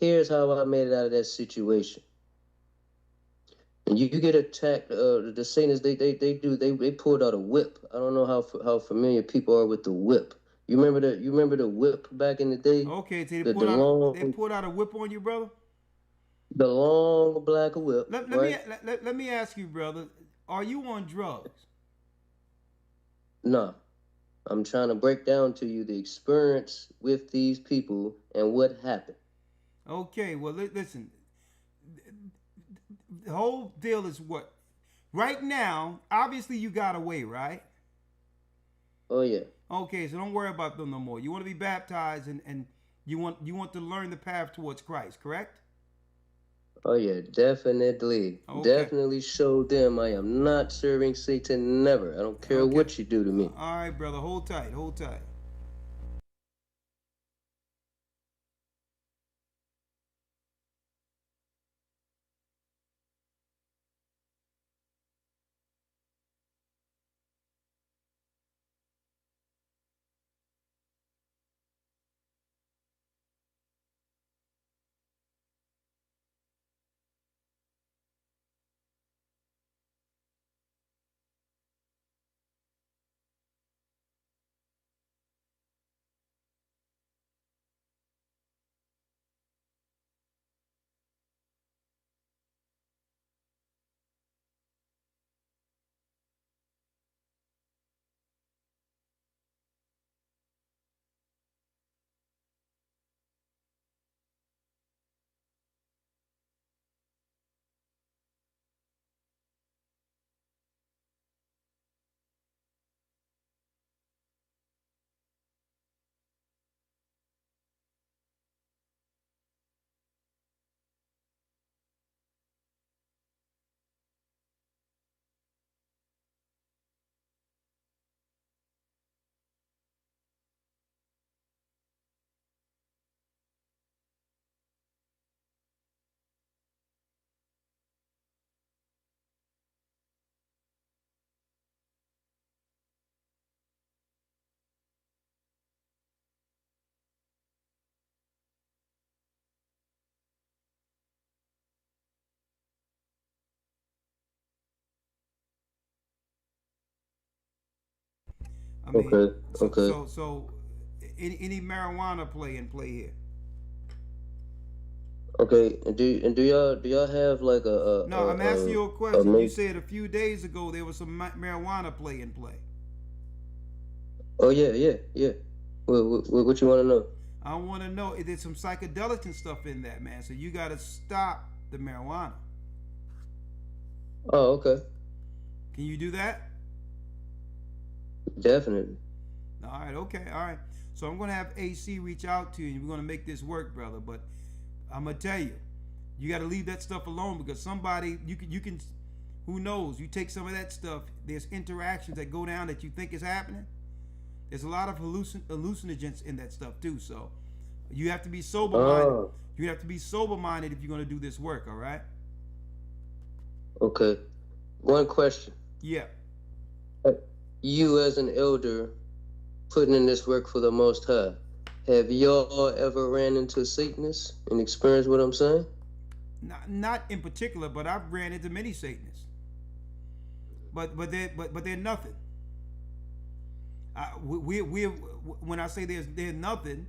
Here's how I made it out of that situation. And you get attacked. The Satanists, they pulled out a whip. I don't know how familiar people are with the whip. You remember the whip back in the day? Okay, so The long, they pulled out a whip on you, brother. the long black whip, Let right? let me ask you, brother. Are you on drugs? No, I'm trying to break down to you the experience with these people and what happened. Okay, well listen. The whole deal is what right now. Obviously, you got away, right? Oh yeah. Okay, so don't worry about them no more. You want to be baptized, and you want to learn the path towards Christ, correct? Oh yeah, definitely. Okay. Definitely show them I am not serving Satan, never. I don't care Okay. what you do to me. All right, brother. Hold tight. Hold tight. I mean, Okay. So, any marijuana play here? Okay, and do y'all have like No, I'm asking you a a question. You make? said a few days ago there was some marijuana play. Oh yeah. What you want to know? I want to know if there's some psychedelics and stuff in that, man. So you got to stop the marijuana. Oh okay. Can you do that? Definitely. All right, okay, all right. So I'm gonna have AC reach out to you, and we're gonna make this work, brother. But I'm gonna tell you, you got to leave that stuff alone because somebody you can, who knows? You take some of that stuff. There's interactions that go down that you think is happening. There's a lot of hallucinogens in that stuff too. So you have to be sober minded. Oh. You have to be sober minded if you're gonna do this work. All right. Okay. One question. Yeah. You as an elder putting in this work for the Most High, have y'all ever ran into Satanists and experienced what I'm saying? Not in particular, but I've ran into many Satanists. But they're nothing. When I say there's nothing,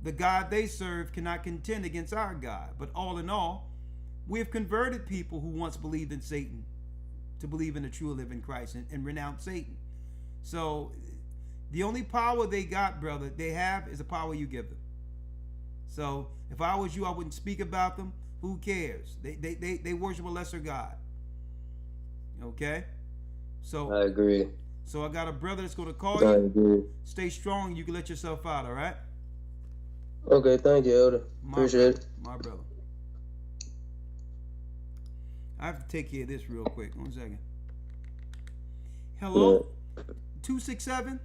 the God they serve cannot contend against our God. But all in all, we have converted people who once believed in Satan to believe in the true living Christ and renounce Satan. So the only power they got, brother, they have is the power you give them. So if I was you, I wouldn't speak about them. Who cares? They worship a lesser God. Okay? So I agree. So I got a brother that's going to call I you. agree. Stay strong. You can let yourself out, all right? Okay, thank you, Elder. Appreciate it. My brother. I have to take care of this real quick. 1 second. Hello? 267?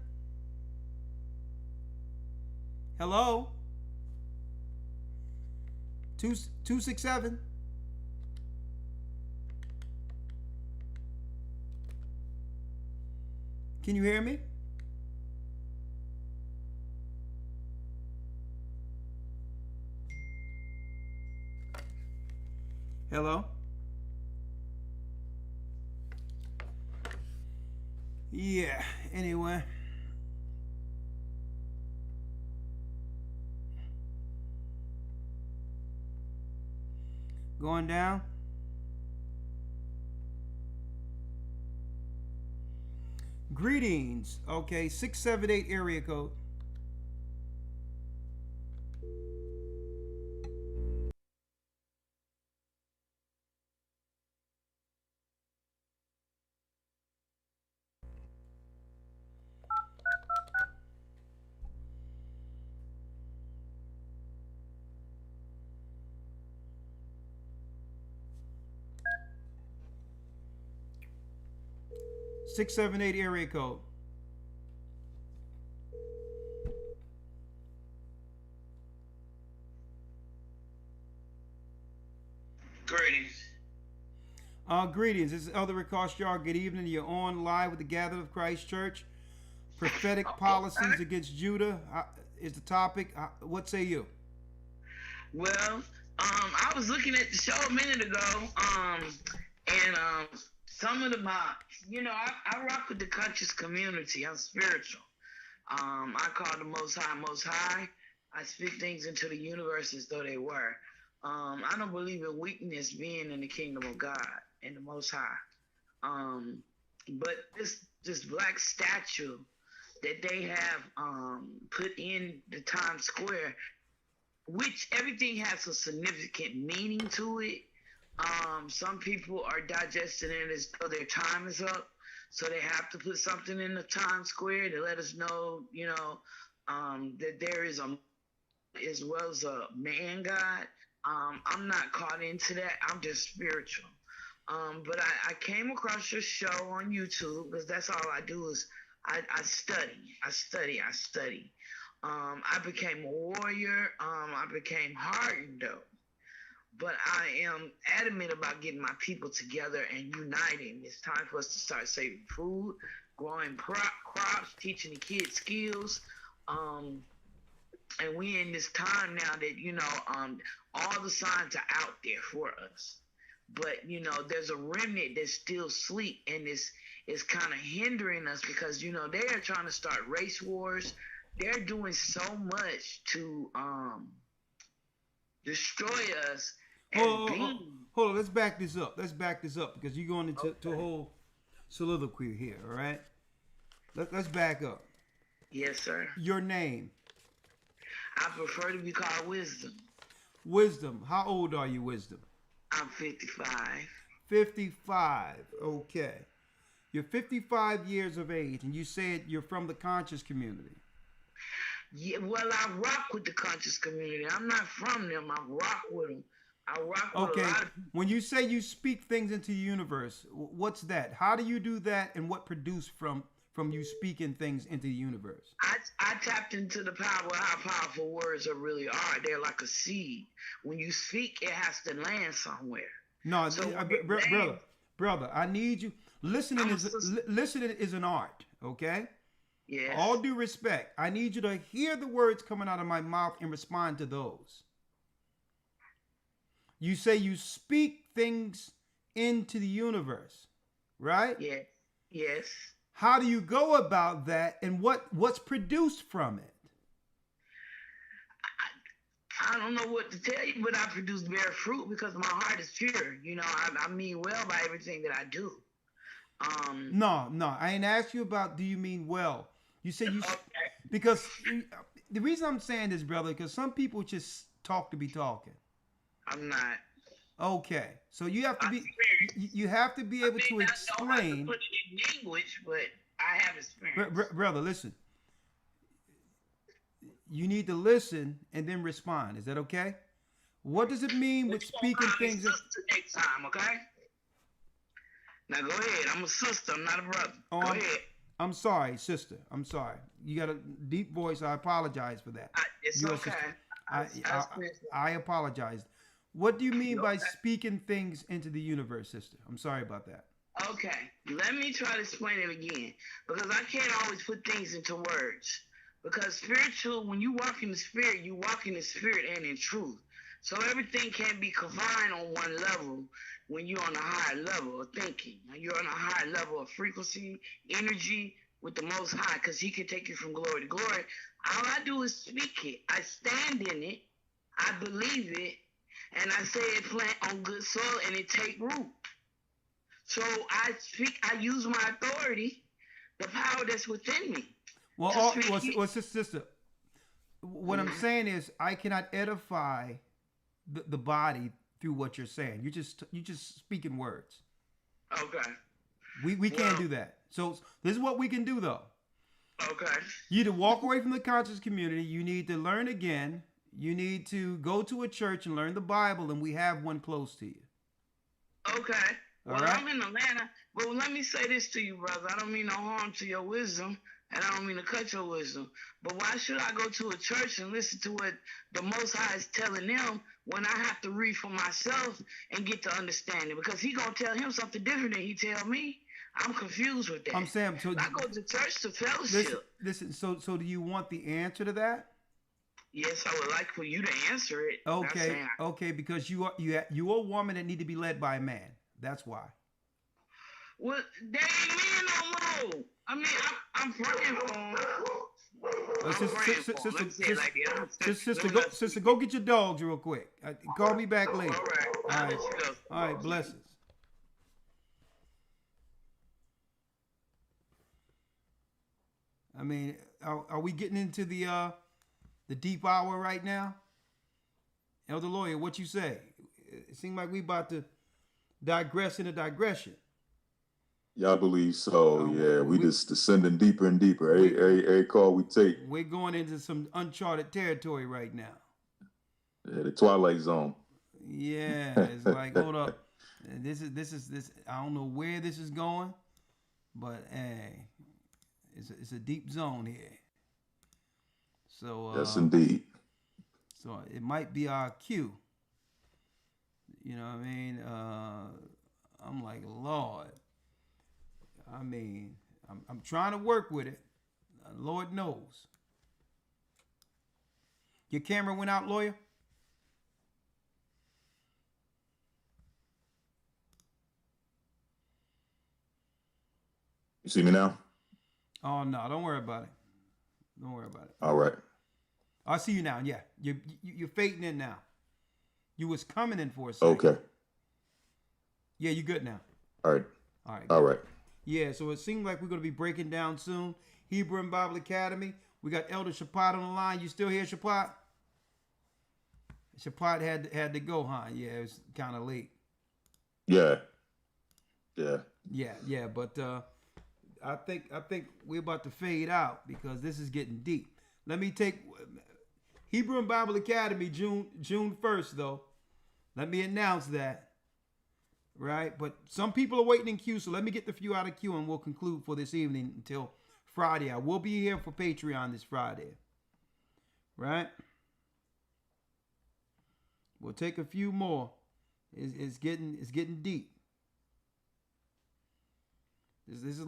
Hello? 267? Can you hear me? Hello? Yeah, anyway. Going down. Greetings. Okay, 678 area code. Six seven eight area code. Greetings. Greetings. This is Elder Rick Koshjar. Good evening. You're on live with the Gathered of Christ Church. Prophetic policies against Judah is the topic. What say you? Well, I was looking at the show a minute ago, and some of the I rock with the conscious community. I'm spiritual. I call the Most High Most High. I speak things into the universe as though they were. I don't believe in weakness being in the kingdom of God and the Most High. But this black statue that they have put in the Times Square, which everything has a significant meaning to it. Some people are digesting it as though their time is up, so they have to put something in the Times Square to let us know, that there is as well as a man God. I'm not caught into that. I'm just spiritual. But I came across your show on YouTube because that's all I do is I study. I became a warrior. I became hardened though. But I am adamant about getting my people together and uniting. It's time for us to start saving food, growing crops, teaching the kids skills. And we in this time now that, all the signs are out there for us. But, there's a remnant that's still asleep, and it's kind of hindering us because, they are trying to start race wars. They're doing so much to destroy us. Hold on. Let's back this up. Because you're going into a whole soliloquy here, all right? Let's back up. Yes, sir. Your name? I prefer to be called Wisdom. Wisdom. How old are you, Wisdom? I'm 55. 55. Okay. You're 55 years of age, and you said you're from the conscious community. Yeah, well, I rock with the conscious community. I'm not from them. I rock with them. I rock with a lot of people. When you say you speak things into the universe, what's that? How do you do that, and what produced from you speaking things into the universe? I tapped into the power of how powerful words really are. They're like a seed. When you speak, it has to land somewhere. No, so brother, I need you. Listening is an art, okay? Yes. All due respect, I need you to hear the words coming out of my mouth and respond to those. You say you speak things into the universe, right? Yeah. Yes. How do you go about that, and what's produced from it? I don't know what to tell you, but I produce bear fruit because my heart is pure. You know, I mean well by everything that I do. No, I ain't asked you about do you mean well. You say you because the reason I'm saying this, brother, because some people just talk to be talking. I'm not. Okay, so you have to be you have to be able to explain. Put it in language, but I have experience. Brother, listen. You need to listen and then respond. Is that okay? What does it mean with speaking things? Sister next time, okay? Now go ahead. I'm a sister. I'm not a brother. Go ahead. I'm sorry, sister. I'm sorry. You got a deep voice. I apologize for that. It's okay. I apologize. What do you mean by speaking things into the universe, sister? I'm sorry about that. Okay. Let me try to explain it again. Because I can't always put things into words. Because spiritual, when you walk in the spirit, you walk in the spirit and in truth. So everything can't be confined on one level when you're on a higher level of thinking. You're on a higher level of frequency, energy with the Most High, because He can take you from glory to glory. All I do is speak it. I stand in it. I believe it. And I say it plant on good soil and it take root. So I speak, I use my authority, the power that's within me. Well, sister, what I'm saying is I cannot edify the body through what you're saying. You just speaking words. Okay. We can't do that. So this is what we can do though. Okay. You need to walk away from the conscious community. You need to learn again. You need to go to a church and learn the Bible, and we have one close to you. Okay. All well, right? I'm in Atlanta, but let me say this to you, brother. I don't mean no harm to your wisdom, and I don't mean to cut your wisdom. But why should I go to a church and listen to what the Most High is telling them when I have to read for myself and get to understand it? Because He gonna tell him something different than He tell me. I'm confused with that. I'm saying, so I go to church to fellowship. Listen. So do you want the answer to that? Yes, I would like for you to answer it. Okay, because you are a woman that need to be led by a man. That's why. Well, they ain't men no more. I mean, I'm praying for them. Sister, go get your dogs real quick. Call me back later. All right. Blessings. I mean, are we getting into the deep hour right now? Elder Lawyer, what you say? It seems like we about to digress into digression. Yeah, I believe so. We just descending deeper and deeper. Every call we take. We're going into some uncharted territory right now. Yeah, the Twilight Zone. Yeah, it's like, hold up. This is. I don't know where this is going, but hey, it's a deep zone here. So yes, indeed. So it might be our cue. You know what I mean? I'm like, Lord. I mean, I'm trying to work with it. Lord knows. Your camera went out, Lawyer? You see me now? Oh, no. Don't worry about it. Don't worry about it. All right. I see you now. Yeah. You're fading in now. You was coming in for a second. Okay. Yeah, you good now. All right. All right. All right. Yeah, so it seems like we're going to be breaking down soon. Hebrew and Bible Academy. We got Elder Shapat on the line. You still here, Shapat? Shapat had to go, huh? Yeah, it was kind of late. Yeah. But I think we're about to fade out because this is getting deep. Let me take Hebrew and Bible Academy June 1st though. Let me announce that. Right? But some people are waiting in queue, so let me get the few out of queue and we'll conclude for this evening until Friday. I will be here for Patreon this Friday. Right? We'll take a few more. It's getting deep. This is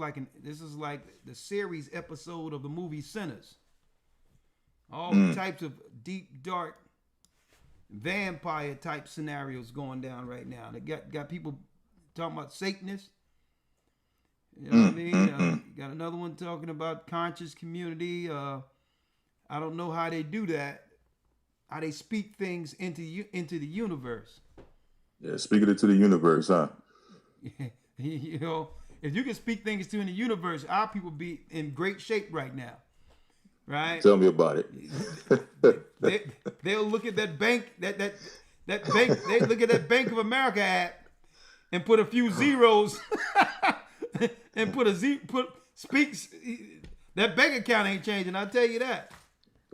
like the series episode of the movie Sinners. All types of deep, dark, vampire type scenarios going down right now. They got people talking about Satanists. You know what I mean? Got another one talking about conscious community. I don't know how they do that. How they speak things into the universe. Yeah, speaking it to the universe, huh? You know, if you can speak things to in the universe, our people be in great shape right now. Right? Tell me about it. They'll look at that bank, that bank. They look at that Bank of America app and put a few zeros and speaks. That bank account ain't changing. I'll tell you that.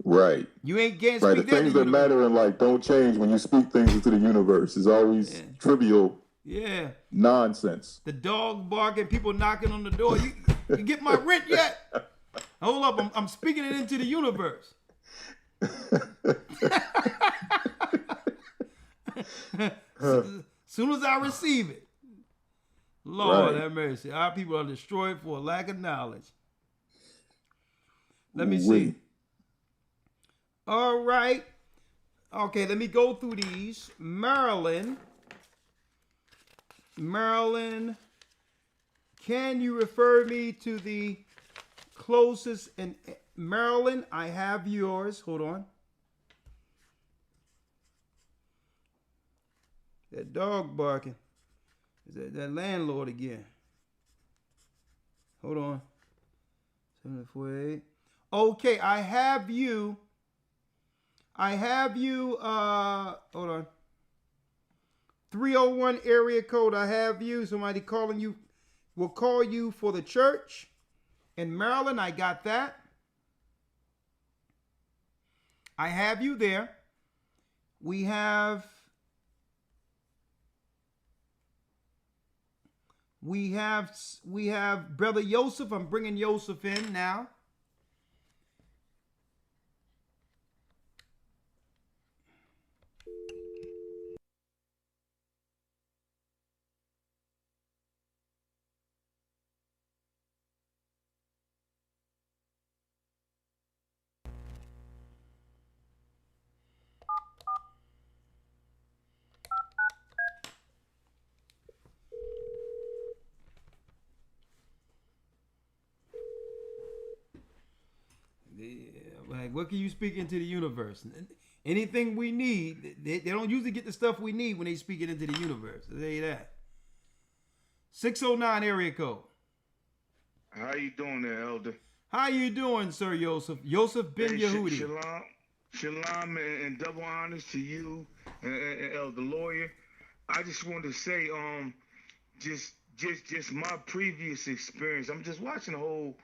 Right. You ain't getting right. speak The that things to that matter in life don't change when you speak things into the universe. It's always trivial. Yeah. Nonsense. The dog barking, people knocking on the door. You get my rent yet? Hold up, I'm speaking it into the universe. Soon as I receive it. Lord have mercy. Our people are destroyed for a lack of knowledge. Let me see. All right. Okay, let me go through these. Maryland, can you refer me to the closest in Maryland? I have yours. Hold on. That dog barking. Is that landlord again? Hold on. 748. Okay, I have you. Hold on. 301 area code. I have you. Somebody calling you will call you for the church in Maryland. I got that. I have you there. We have Brother Joseph. I'm bringing Joseph in now. Like, what can you speak into the universe? Anything we need, they don't usually get the stuff we need when they speak it into the universe. I'll tell you that. 609 area code. How you doing there, Elder? How you doing, Sir Joseph? Joseph Ben Yehudi. Shalom and double honors to you and Elder Lawyer. I just wanted to say, just my previous experience. I'm just watching the whole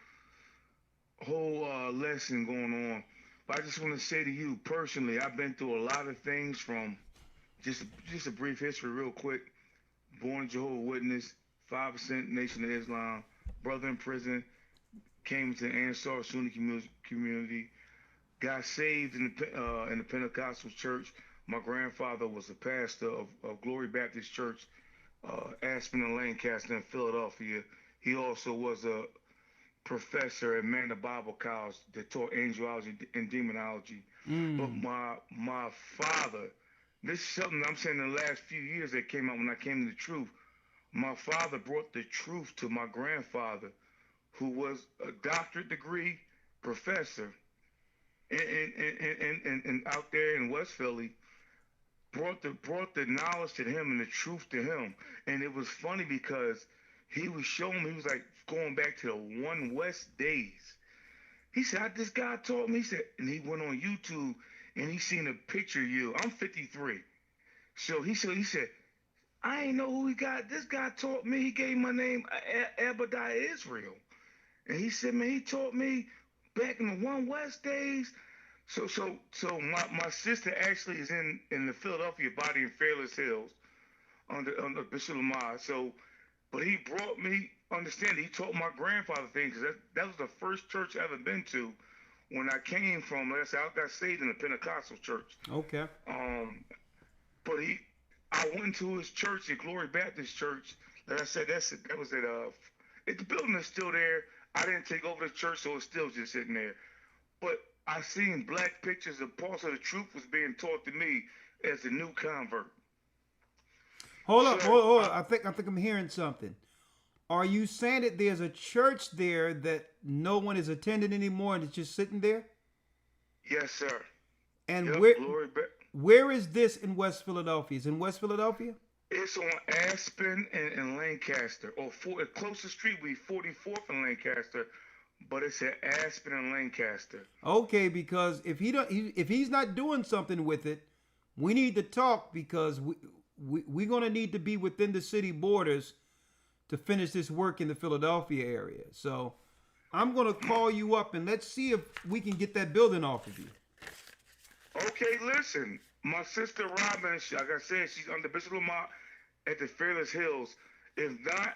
lesson going on. But I just want to say to you personally, I've been through a lot of things from just a brief history real quick. Born Jehovah's Witness, 5% Nation of Islam, brother in prison, came to the Ansar Sunni community, got saved in the Pentecostal church. My grandfather was a pastor of Glory Baptist Church, Aspen and Lancaster in Philadelphia. He also was a professor at Man the Bible College that taught angelology and demonology. But my father, this is something I'm saying in the last few years that came out when I came to the truth. My father brought the truth to my grandfather, who was a doctorate degree professor and out there in West Philly, brought the knowledge to him and the truth to him. And it was funny because he was showing me, he was like going back to the One West days. He said, this guy taught me, he said, and he went on YouTube and he seen a picture of you. I'm 53. So he said, I ain't know who he got. This guy taught me. He gave my name Abadiah Israel. And he said, man, he taught me back in the One West days. So my sister actually is in the Philadelphia body in Fairless Hills under Bishop Lamar. So, but he brought me, understand, he taught my grandfather things. That was the first church I ever been to when I came from, like I said, I got saved in the Pentecostal church. Okay. But I went to his church, the Glory Baptist Church. Like I said, that was at the building is still there. I didn't take over the church, so it's still just sitting there. But I seen black pictures of parts of the truth was being taught to me as a new convert. Hold up. I think I'm hearing something. Are you saying that there's a church there that no one is attending anymore and it's just sitting there? Yes, sir. And Yep, where glory be. where is this in West Philadelphia? Is it in West Philadelphia? It's on Aspen and Lancaster, or the closest street would be 44th and Lancaster, but it's at Aspen and Lancaster. Okay, because if if he's not doing something with it, we need to talk because we're gonna need to be within the city borders to finish this work in the Philadelphia area. So I'm gonna call you up and let's see if we can get that building off of you. Okay, listen, my sister Robin, like I said, she's under Bishop Lamont at the Fearless Hills. If not,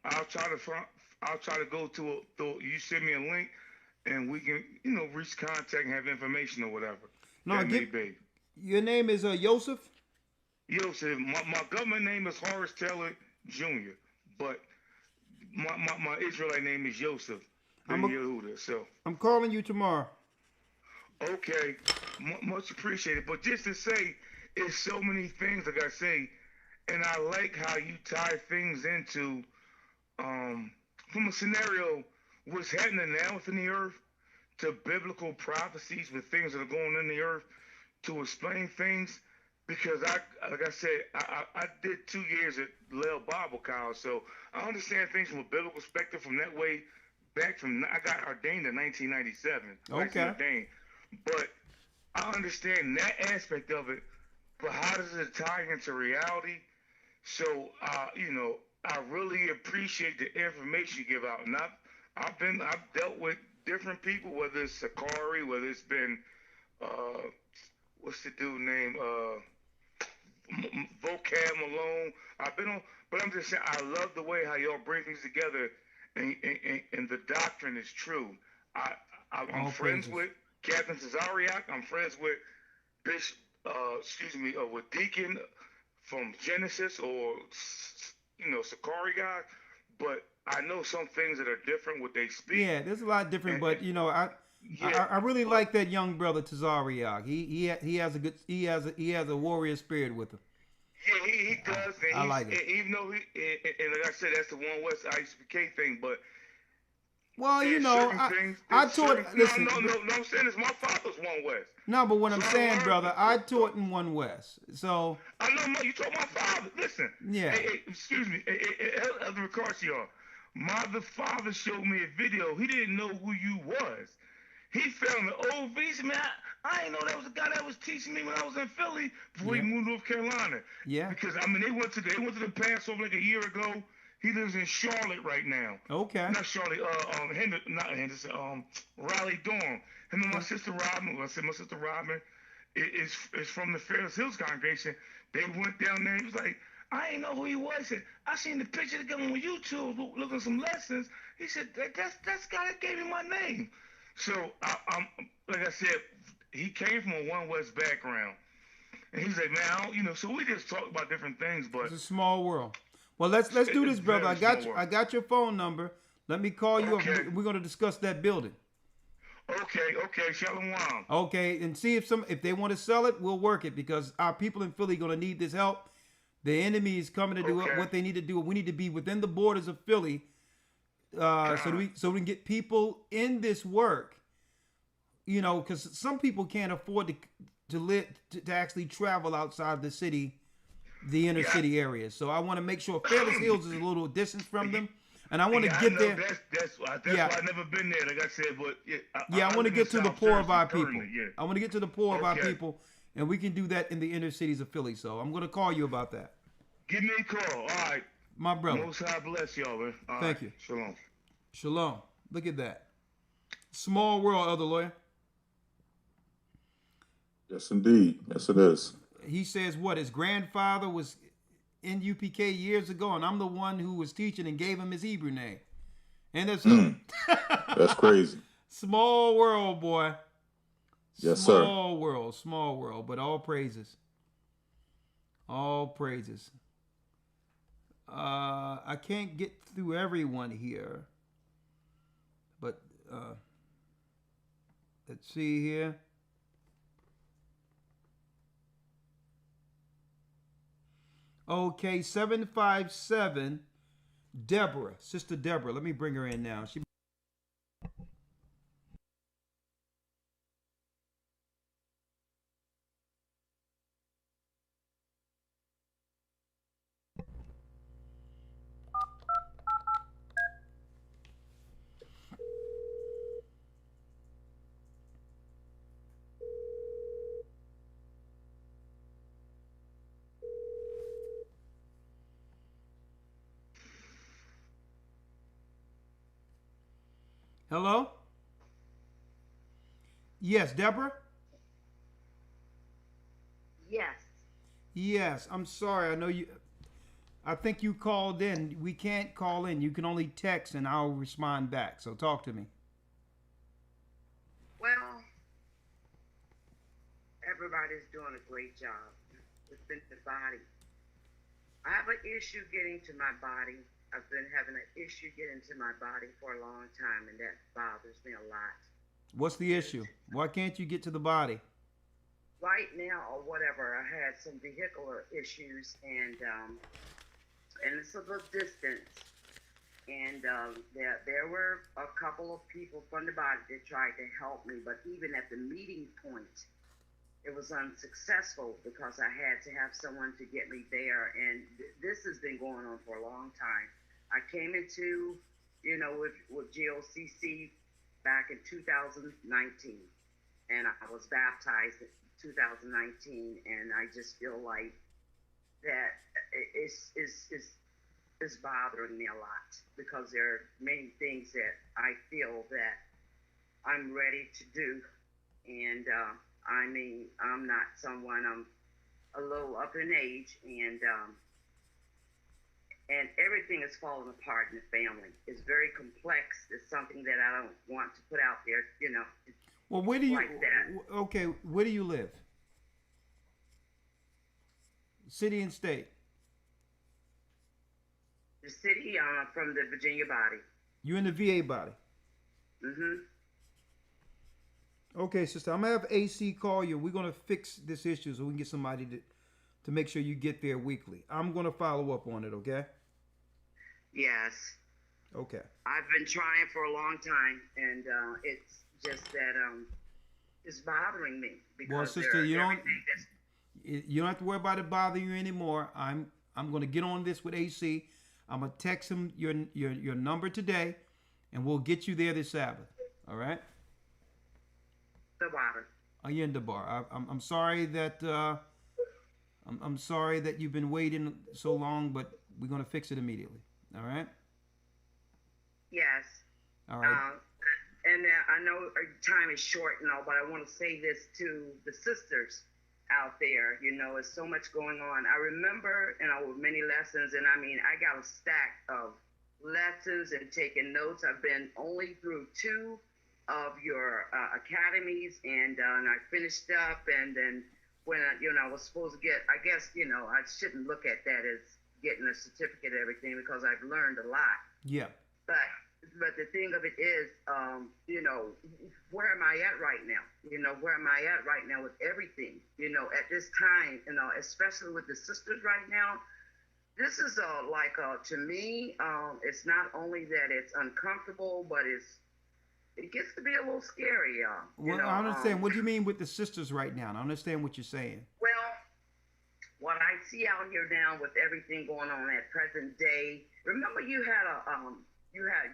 I'll try to go to you send me a link, and we can reach contact and have information or whatever. No, your name is Joseph. Joseph. My government name is Horace Taylor Jr., but my Israelite name is Joseph Ben Yehuda. So I'm calling you tomorrow. Okay, much appreciated. But just to say, it's so many things, like I say, and I like how you tie things into, from a scenario, what's happening now within the earth, to biblical prophecies with things that are going on in the earth, to explain things. Because like I said, I did 2 years at Yale Bible College, so I understand things from a biblical perspective from that way back from, I got ordained in 1997. Okay. Ordained. But I understand that aspect of it, but how does it tie into reality? So, I really appreciate the information you give out. And I've dealt with different people, whether it's Sakari, whether it's been, what's the dude name? Vocab Malone. I've been on, but I'm just saying, I love the way how y'all bring things together, and the doctrine is true. I'm friends with Captain Cesariak. I'm friends with Bishop, with Deacon from Genesis, or Sakari guy. But I know some things that are different what they speak. Yeah, there's a lot different, but I really like that young brother Tazariak. He has a warrior spirit with him. Yeah, he does. And I like it. Even though and like I said, that's the One West ISPK thing, but. Well, I taught. Listen, no, I'm saying is my father's One West. No, but what I'm saying, brother, I taught in One West. So I know you taught my father. Listen. Yeah. Excuse me, Elder Ricarcio. The father showed me a video. He didn't know who you was. He found the old visa. Man, I didn't know that was the guy that was teaching me when I was in Philly before he moved to North Carolina. Yeah. Because they went to the Passover like a year ago. He lives in Charlotte right now. Okay. Not Charlotte. Henderson. Raleigh Dorm. Him and my sister Robin. I said my sister Robin is from the Fearless Hills congregation. They went down there. He was like, I didn't know who he was. He said, I seen the picture together on YouTube, looking at some lessons. He said, that's the guy that gave me my name. So, like I said, he came from a One West background. And he's like, man, so we just talk about different things, but it's a small world. Well, let's do this, brother. I got your phone number. Let me call you okay. up. We're going to discuss that building. Okay, Shalom. Okay, and see if they want to sell it, we'll work it, because our people in Philly are going to need this help. The enemy is coming to do what they need to do. We need to be within the borders of Philly, so we can get people in this work. Because some people can't afford to actually travel outside the city, the inner city areas. So I want to make sure Fearless Hills is a little distance from them, and I want to get there. That's why I've never been there. Like I said, but I want to get to the poor of our people. Yeah. I want to get to the poor of our people, and we can do that in the inner cities of Philly. So I'm going to call you about that. Give me a call. All right. My brother. Most High bless y'all, man. Thank you. Shalom. Shalom. Look at that. Small world, Elder Lawyer. Yes, indeed. Yes, it is. He says what? His grandfather was in UPK years ago, and I'm the one who was teaching and gave him his Hebrew name. And that's crazy. Small world, boy. Yes, sir. Small world, but all praises. All praises. I can't get through everyone here, but let's see here. Okay, 757 Deborah, Sister Deborah. Let me bring her in now. Hello? Yes, Deborah? Yes. Yes, I'm sorry. I think you called in. We can't call in. You can only text and I'll respond back. So talk to me. Well, everybody's doing a great job within the body. I have an issue getting to my body. I've been having an issue getting to my body for a long time, and that bothers me a lot. What's the issue? Why can't you get to the body? Right now, or whatever, I had some vehicular issues, and it's a little distance. And there were a couple of people from the body that tried to help me, but even at the meeting point, it was unsuccessful because I had to have someone to get me there. And this has been going on for a long time. I came into, with GOCC back in 2019, and I was baptized in 2019, and I just feel like that it's bothering me a lot because there are many things that I feel that I'm ready to do. And I'm not someone, I'm a little up in age, and everything is falling apart in the family. It's very complex. It's something that I don't want to put out there, Well, where do you, like that. okay, where do you live? City and state? The city, from the Virginia body. You in the VA body? Mm-hmm. Okay, sister, I'm gonna have AC call you. We're gonna fix this issue so we can get somebody to make sure you get there weekly. I'm gonna follow up on it, okay? Yes. Okay. I've been trying for a long time, and it's just that it's bothering me because Well, sister, you don't have to worry about it bothering you anymore. I'm gonna get on this with AC. I'm gonna text him your number today, and we'll get you there this Sabbath. All right? The water. Ayenda Bar. I'm sorry that I'm sorry that you've been waiting so long, but we're gonna fix it immediately. All right? Yes. All right. And I know time is short and all, but I want to say this to the sisters out there. There's so much going on. I remember, with many lessons, and I got a stack of lessons and taking notes. I've been only through 2 of your academies, and I finished up, and then when I was supposed to get, I guess, I shouldn't look at that as getting a certificate and everything because I've learned a lot. Yeah. But the thing of it is, where am I at right now? Where am I at right now with everything? At this time, especially with the sisters right now, this is to me, it's not only that it's uncomfortable, but it gets to be a little scary, y'all. Well, I understand. What do you mean with the sisters right now? I understand what you're saying. Well, what I see out here now with everything going on at present day, remember you had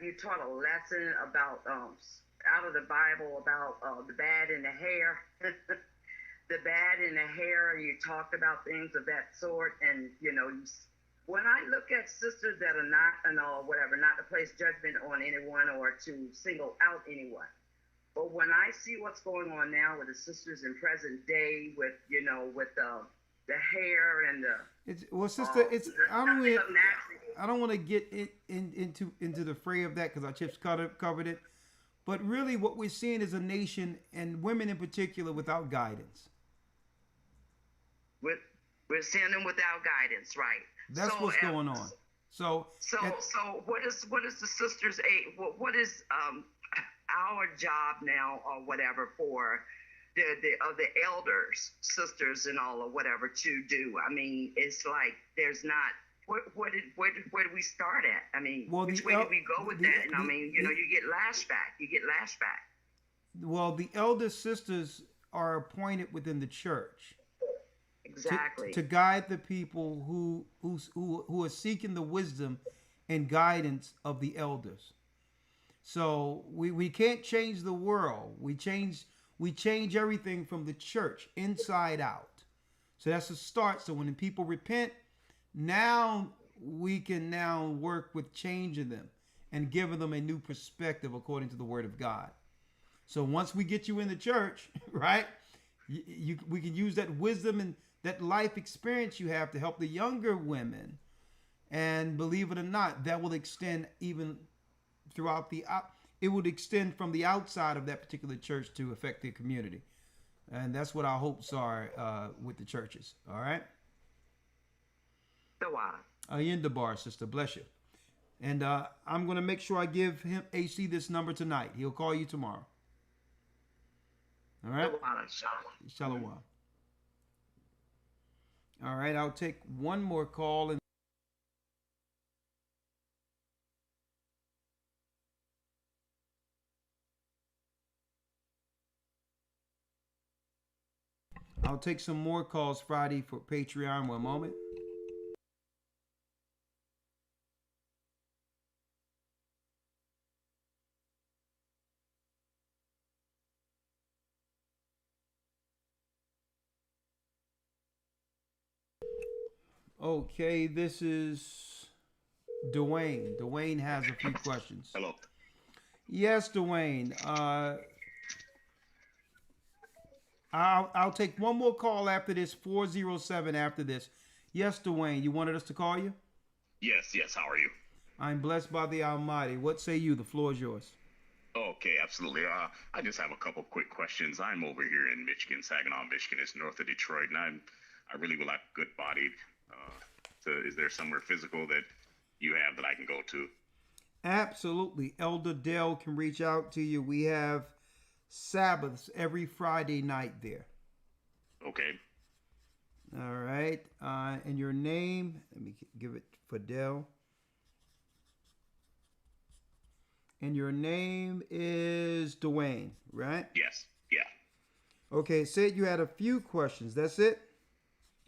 you taught a lesson about out of the Bible about the bad in the hair, the bad in the hair, and you talked about things of that sort. And when I look at sisters that are not not to place judgment on anyone or to single out anyone, but when I see what's going on now with the sisters in present day, with with the hair and the sister, I don't want to get into the fray of that because our chips covered it. But really, what we're seeing is a nation, and women in particular, without guidance. We're seeing them without guidance, right? That's what's going on. So what is the sisters' aid? What is our job now, or whatever, for the elders, sisters, and all, or whatever, to do? It's like there's not where did we start at? I mean, Well, which way did we go with that? And I mean, you know, you get lashback. You get lashback. Well, the elder sisters are appointed within the church. Exactly. To guide the people who are seeking the wisdom and guidance of the elders. So we can't change the world. We change everything from the church inside out. So that's a start. So when the people repent, now we can now work with changing them and giving them a new perspective according to the word of God. So once we get you in the church, right, we can use that wisdom and that life experience you have to help the younger women. And believe it or not, that will extend even throughout it would extend from the outside of that particular church to affect the community. And that's what our hopes are with the churches. All right. So In the bar, sister. Bless you. And I'm going to make sure I give him AC this number tonight. He'll call you tomorrow. All right. Shalom. All right. I'll take one more call. And I'll take some more calls Friday for Patreon. One moment. Okay, this is Dwayne. Dwayne has a few questions. Hello. Yes, Dwayne. I'll take one more call after this. 407 after this. Yes, Dwayne. You wanted us to call you? Yes. How are you? I'm blessed by the Almighty. What say you? The floor is yours. Okay, absolutely. I just have a couple quick questions. I'm over here in Michigan, Saginaw, Michigan. It's north of Detroit, and I really would like a good body. Is there somewhere physical that you have that I can go to? Absolutely. Elder Dell can reach out to you. We have Sabbaths every Friday night there. Okay. All right. And your name, let me give it for Dell. And your name is Dwayne, right? Yes. Yeah. Okay. Said you had a few questions. That's it?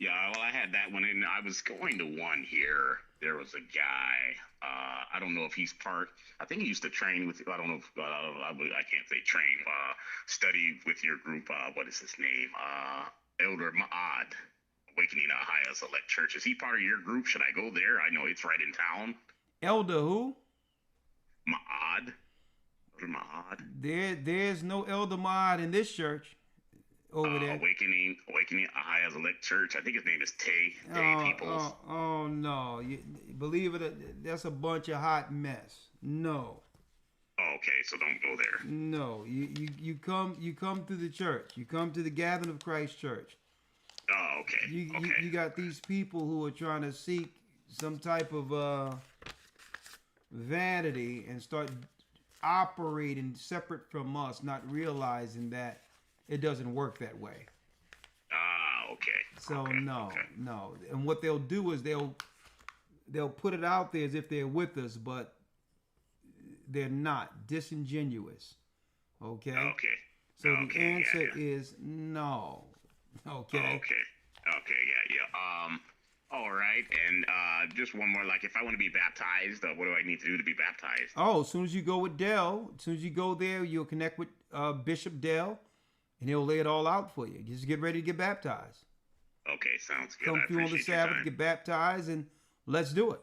Yeah, well, I had that one, and I was going to one here. There was a guy. I don't know if he's part. I think he used to train with. I don't know if I can't say train. Study with your group. What is his name? Elder Ma'ad, Awakening Ohio Select Church. Is he part of your group? Should I go there? I know it's right in town. Elder who? Ma'ad. Elder Ma'ad. There's no Elder Ma'ad in this church. Over there. Awakening Ohio Select Church. I think his name is Tay Peoples. Oh no! Believe it, that's a bunch of hot mess. No. Okay, so don't go there. No, you come through the church. You come to the Gathering of Christ Church. Oh, okay. You got these people who are trying to seek some type of vanity and start operating separate from us, not realizing that it doesn't work that way. Okay. So no. And what they'll do is they'll put it out there as if they're with us, but they're not. Disingenuous. Okay? Okay. So the answer is no. Okay? Okay, yeah. All right, and just one more. Like, if I want to be baptized, what do I need to do to be baptized? Oh, as soon as you go with Dell, as soon as you go there, you'll connect with Bishop Dell, and he'll lay it all out for you. Just get ready to get baptized. Okay, sounds good. Come through on the Sabbath, get baptized, and let's do it.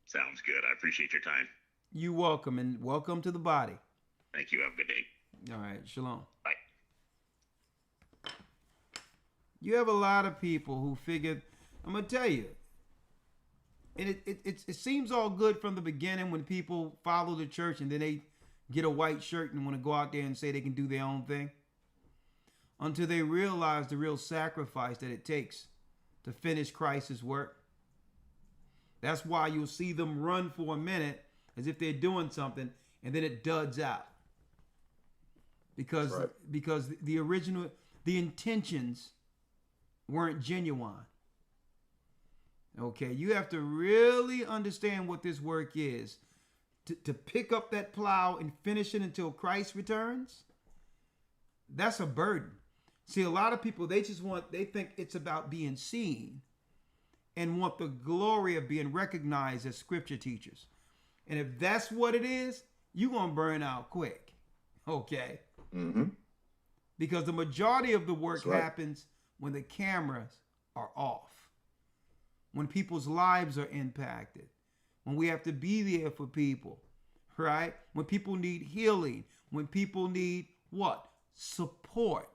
Sounds good. I appreciate your time. You're welcome, and welcome to the body. Thank you. Have a good day. All right, shalom. Bye. You have a lot of people who figured, I'm going to tell you, and it seems all good from the beginning when people follow the church and then they get a white shirt and want to go out there and say they can do their own thing, until they realize the real sacrifice that it takes to finish Christ's work. That's why you'll see them run for a minute as if they're doing something, and then it duds out. Because the intentions weren't genuine. Okay, you have to really understand what this work is. To pick up that plow and finish it until Christ returns, that's a burden. See, a lot of people, they think it's about being seen and want the glory of being recognized as scripture teachers. And if that's what it is, you're going to burn out quick. Okay? Mm-hmm. Because the majority of the work happens when the cameras are off, when people's lives are impacted, when we have to be there for people, right? When people need healing, when people need what? Support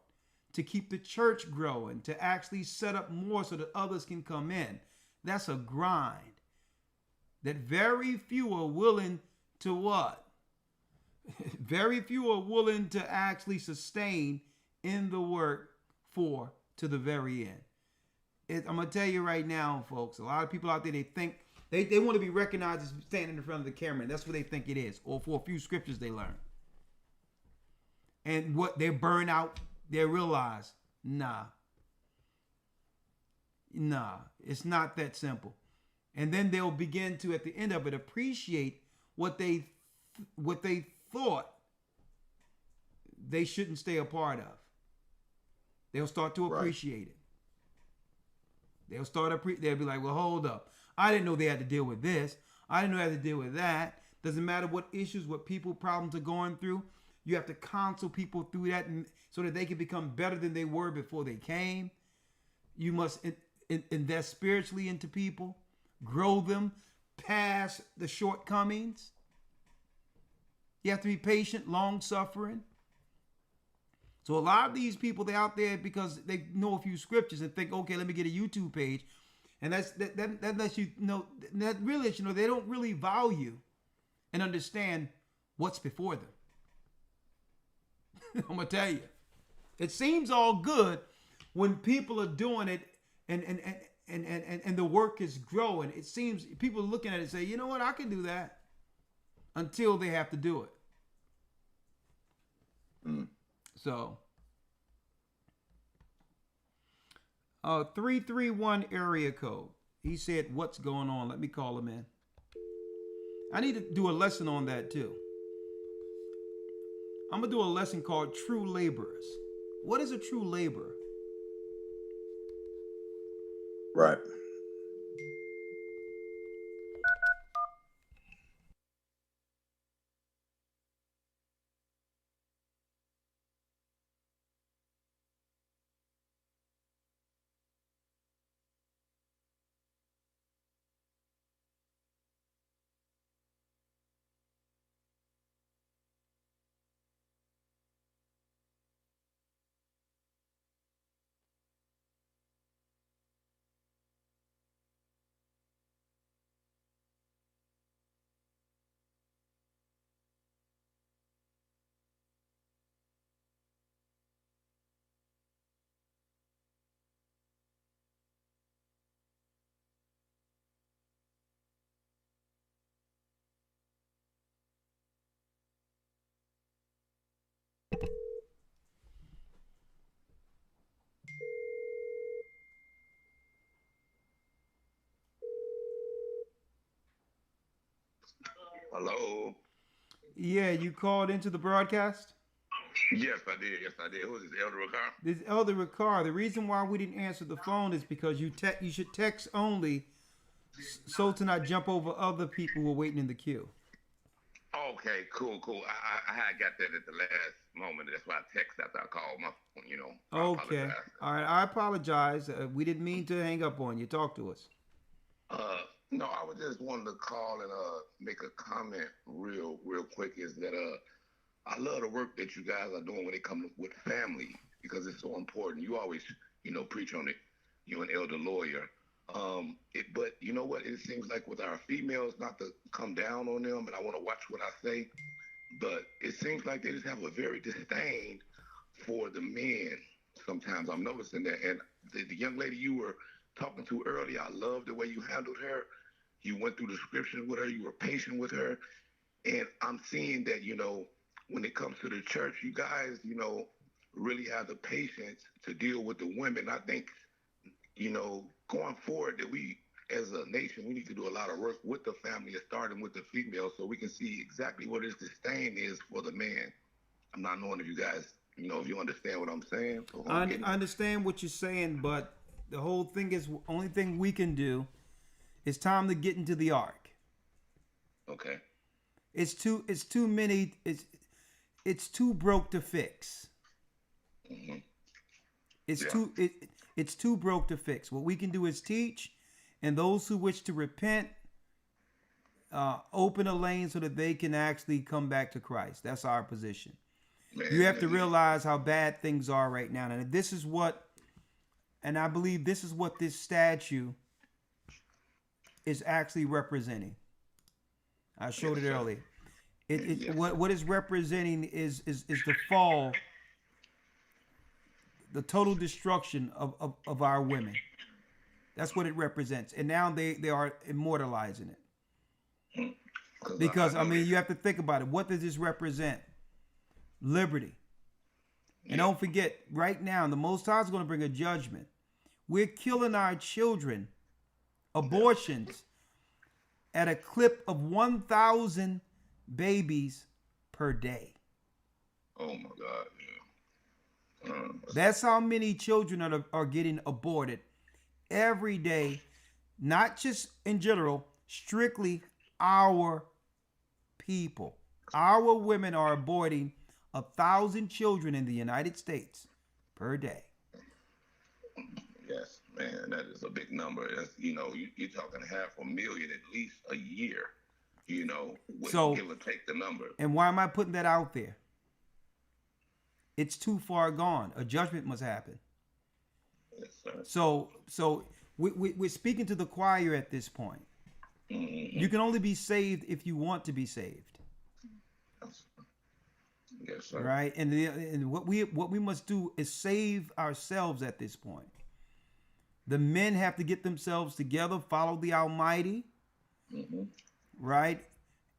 to keep the church growing, to actually set up more so that others can come in. That's a grind that very few are willing to what? Very few are willing to actually sustain in the work to the very end. I'm going to tell you right now, folks, a lot of people out there, they think they want to be recognized as standing in front of the camera, and that's what they think it is, or for a few scriptures they learn. And what they burn out, they realize, nah, it's not that simple. And then they'll begin to, at the end of it, appreciate what they thought they shouldn't stay a part of. They'll start to appreciate it. They'll be like, well, hold up. I didn't know they had to deal with this. I didn't know they had to deal with that. Doesn't matter what issues, what people problems are going through. You have to counsel people through that so that they can become better than they were before they came. You must invest spiritually into people, grow them past the shortcomings. You have to be patient, long-suffering. So a lot of these people, they're out there because they know a few scriptures and think, okay, let me get a YouTube page. And that lets you know, that really lets you know they don't really value and understand what's before them. I'm going to tell you. It seems all good when people are doing it and the work is growing. It seems people are looking at it and say, you know what, I can do that, until they have to do it. So, 331 area code. He said, what's going on? Let me call him in. I need to do a lesson on that too. I'm going to do a lesson called True Laborers. What is a true laborer? Right. Hello. Yeah, you called into the broadcast? Yes, I did. Yes, I did. Who is this, Elder Ricard? This is Elder Ricard. The reason why we didn't answer the phone is because you should text only, so to not jump over other people who are waiting in the queue. Okay, cool. I had got that at the last moment. That's why I texted after I called my phone, you know. Okay. All right. I apologize. We didn't mean to hang up on you. Talk to us. No, I was just wanting to call and make a comment real quick. Is that I love the work that you guys are doing when it comes with family, because it's so important. You always, preach on it. You an elder lawyer. But you know what? It seems like with our females, not to come down on them, and I want to watch what I say, but it seems like they just have a very disdain for the men. Sometimes I'm noticing that. And the young lady you were talking to earlier, I love the way you handled her. You went through the scriptures with her. You were patient with her. And I'm seeing that, when it comes to the church, you guys, really have the patience to deal with the women. I think, going forward, that we as a nation, we need to do a lot of work with the family, starting with the female, so we can see exactly what his disdain is for the man. I'm not knowing if you guys, if you understand what I'm saying. So I understand what you're saying, but the whole thing is, only thing we can do is time to get into the ark. Okay. It's too many. It's too broke to fix. Mm-hmm. It's too broke to fix. What we can do is teach, and those who wish to repent, open a lane so that they can actually come back to Christ. That's our position. Man, you have to realize how bad things are right now, and this is what, and I believe this is what this statue is actually representing. I showed it earlier. What is representing is the fall, the total destruction of our women. That's what it represents. And now they are immortalizing it. Because, you have to think about it. What does this represent? Liberty. And don't forget, right now, the Most High is going to bring a judgment. We're killing our children, abortions, at a clip of 1,000 babies per day. Oh my God! Yeah. That's how many children are getting aborted every day, not just in general, strictly our people. Our women are aborting 1,000 children in the United States per day. Yes, man, that is a big number. That's, you're talking 500,000 at least a year. So, give or take the number. And why am I putting that out there? It's too far gone. A judgment must happen. Yes, sir. So we're speaking to the choir at this point. Mm-hmm. You can only be saved if you want to be saved. Yes, sir. Right, and what we must do is save ourselves at this point. The men have to get themselves together, follow the Almighty. Mm-hmm. Right,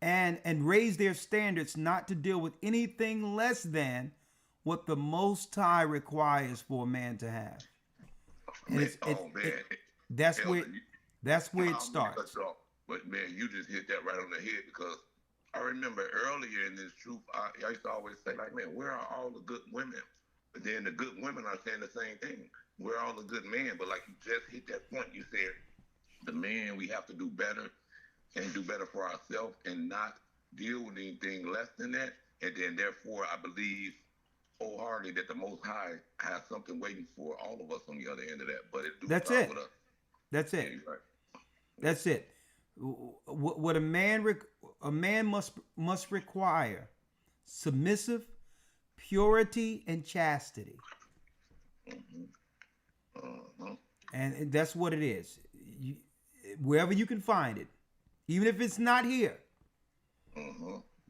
and raise their standards, not to deal with anything less than what the Most High requires for a man to have. And that's where it starts. But man, you just hit that right on the head, because I remember earlier in this truth, I used to always say, like, man, where are all the good women? But then the good women are saying the same thing. Where are all the good men? But like you just hit that point, you said, the man, we have to do better and do better for ourselves and not deal with anything less than that. And then therefore, I believe wholeheartedly that the Most High has something waiting for all of us on the other end of that. But it do That's start it. with us. That's it. Yeah, right. That's it. What a man must require: submissive, purity, and chastity. Mm-hmm. Uh-huh. And that's what it is. Wherever you can find it, even if it's not here,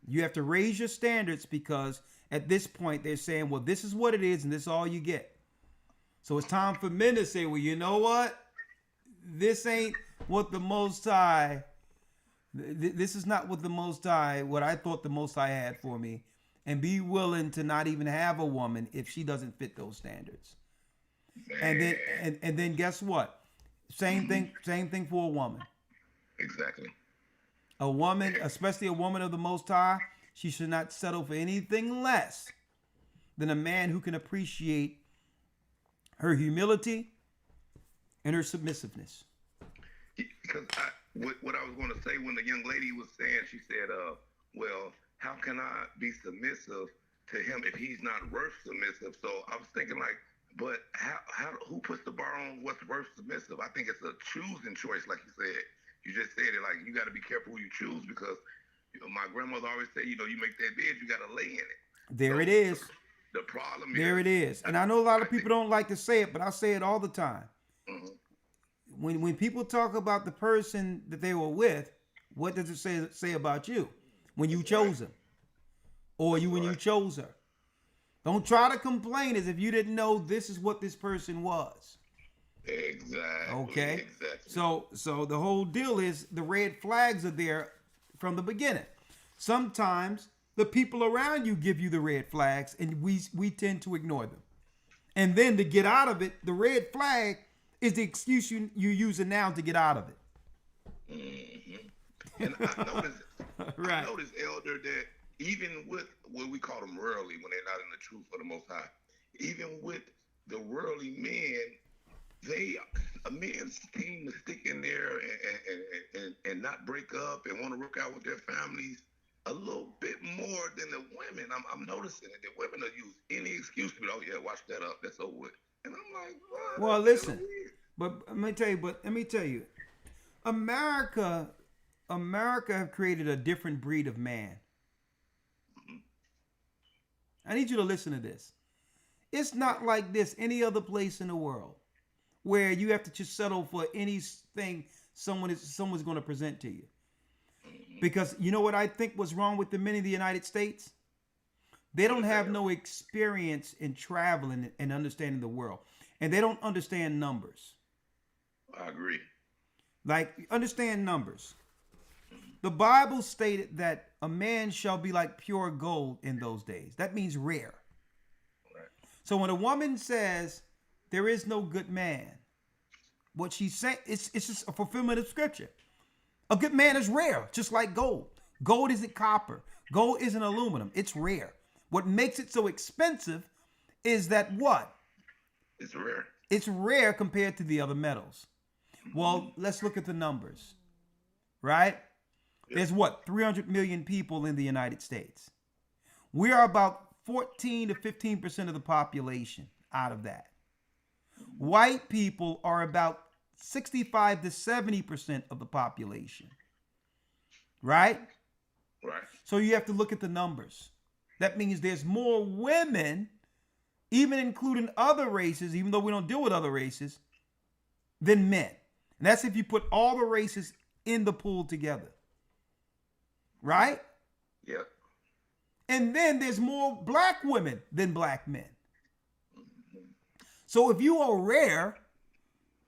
you have to raise your standards, because at this point they're saying, well, this is what it is and this is all you get. So it's time for men to say, well, you know what? This ain't what the Most High, this is not what the Most High, what I thought the Most High had for me, and be willing to not even have a woman if she doesn't fit those standards. And then guess what? Same thing for a woman. Exactly. A woman, especially a woman of the Most High, she should not settle for anything less than a man who can appreciate her humility and her submissiveness. Because what I was going to say when the young lady was saying, she said, well, how can I be submissive to him if he's not worth submissive? So I was thinking, like, but who puts the bar on what's worth submissive? I think it's a choosing choice, like you said. You just said it, like, you got to be careful who you choose, because my grandmother always said, you make that bed, you got to lay in it. There it is. The problem there it is. And I know a lot of people don't like to say it, but I say it all the time. Mm-hmm. When people talk about the person that they were with, what does it say about you when you chose him, or when you chose her? Don't try to complain as if you didn't know this is what this person was. Exactly. Okay. Exactly. So the whole deal is the red flags are there from the beginning. Sometimes the people around you give you the red flags, and we tend to ignore them. And then to get out of it, the red flag is the excuse you using now to get out of it. And I noticed, Right. I noticed, Elder, that even with what we call them worldly, when they're not in the truth for the Most High, even with the worldly men, they a men seem to stick in there and not break up and want to work out with their families a little bit more than the women. I'm noticing it. The women will use any excuse to be, oh yeah, wash that up, that's over with. And I'm like, wow, Well, that's listen, kind of weird. but let me tell you, America, America have created a different breed of man. I need you to listen to this. It's not like this any other place in the world where you have to just settle for anything someone's going to present to you. Because you know what I think was wrong with the men in the United States? They don't have no experience in traveling and understanding the world. And they don't understand numbers. I agree. Like, understand numbers. The Bible stated that a man shall be like pure gold in those days. That means rare. So when a woman says there is no good man, what she's saying, it's just a fulfillment of scripture. A good man is rare, just like gold. Gold isn't copper. Gold isn't aluminum. It's rare. What makes it so expensive is that what? It's rare. It's rare compared to the other metals. Well, let's look at the numbers, right? There's what? 300 million people in the United States. We are about 14 to 15% of the population out of that. White people are about 65 to 70% of the population. Right? Right. So you have to look at the numbers. That means there's more women, even including other races, even though we don't deal with other races, than men. And that's if you put all the races in the pool together. Right? Yep. And then there's more black women than black men. So if you are rare,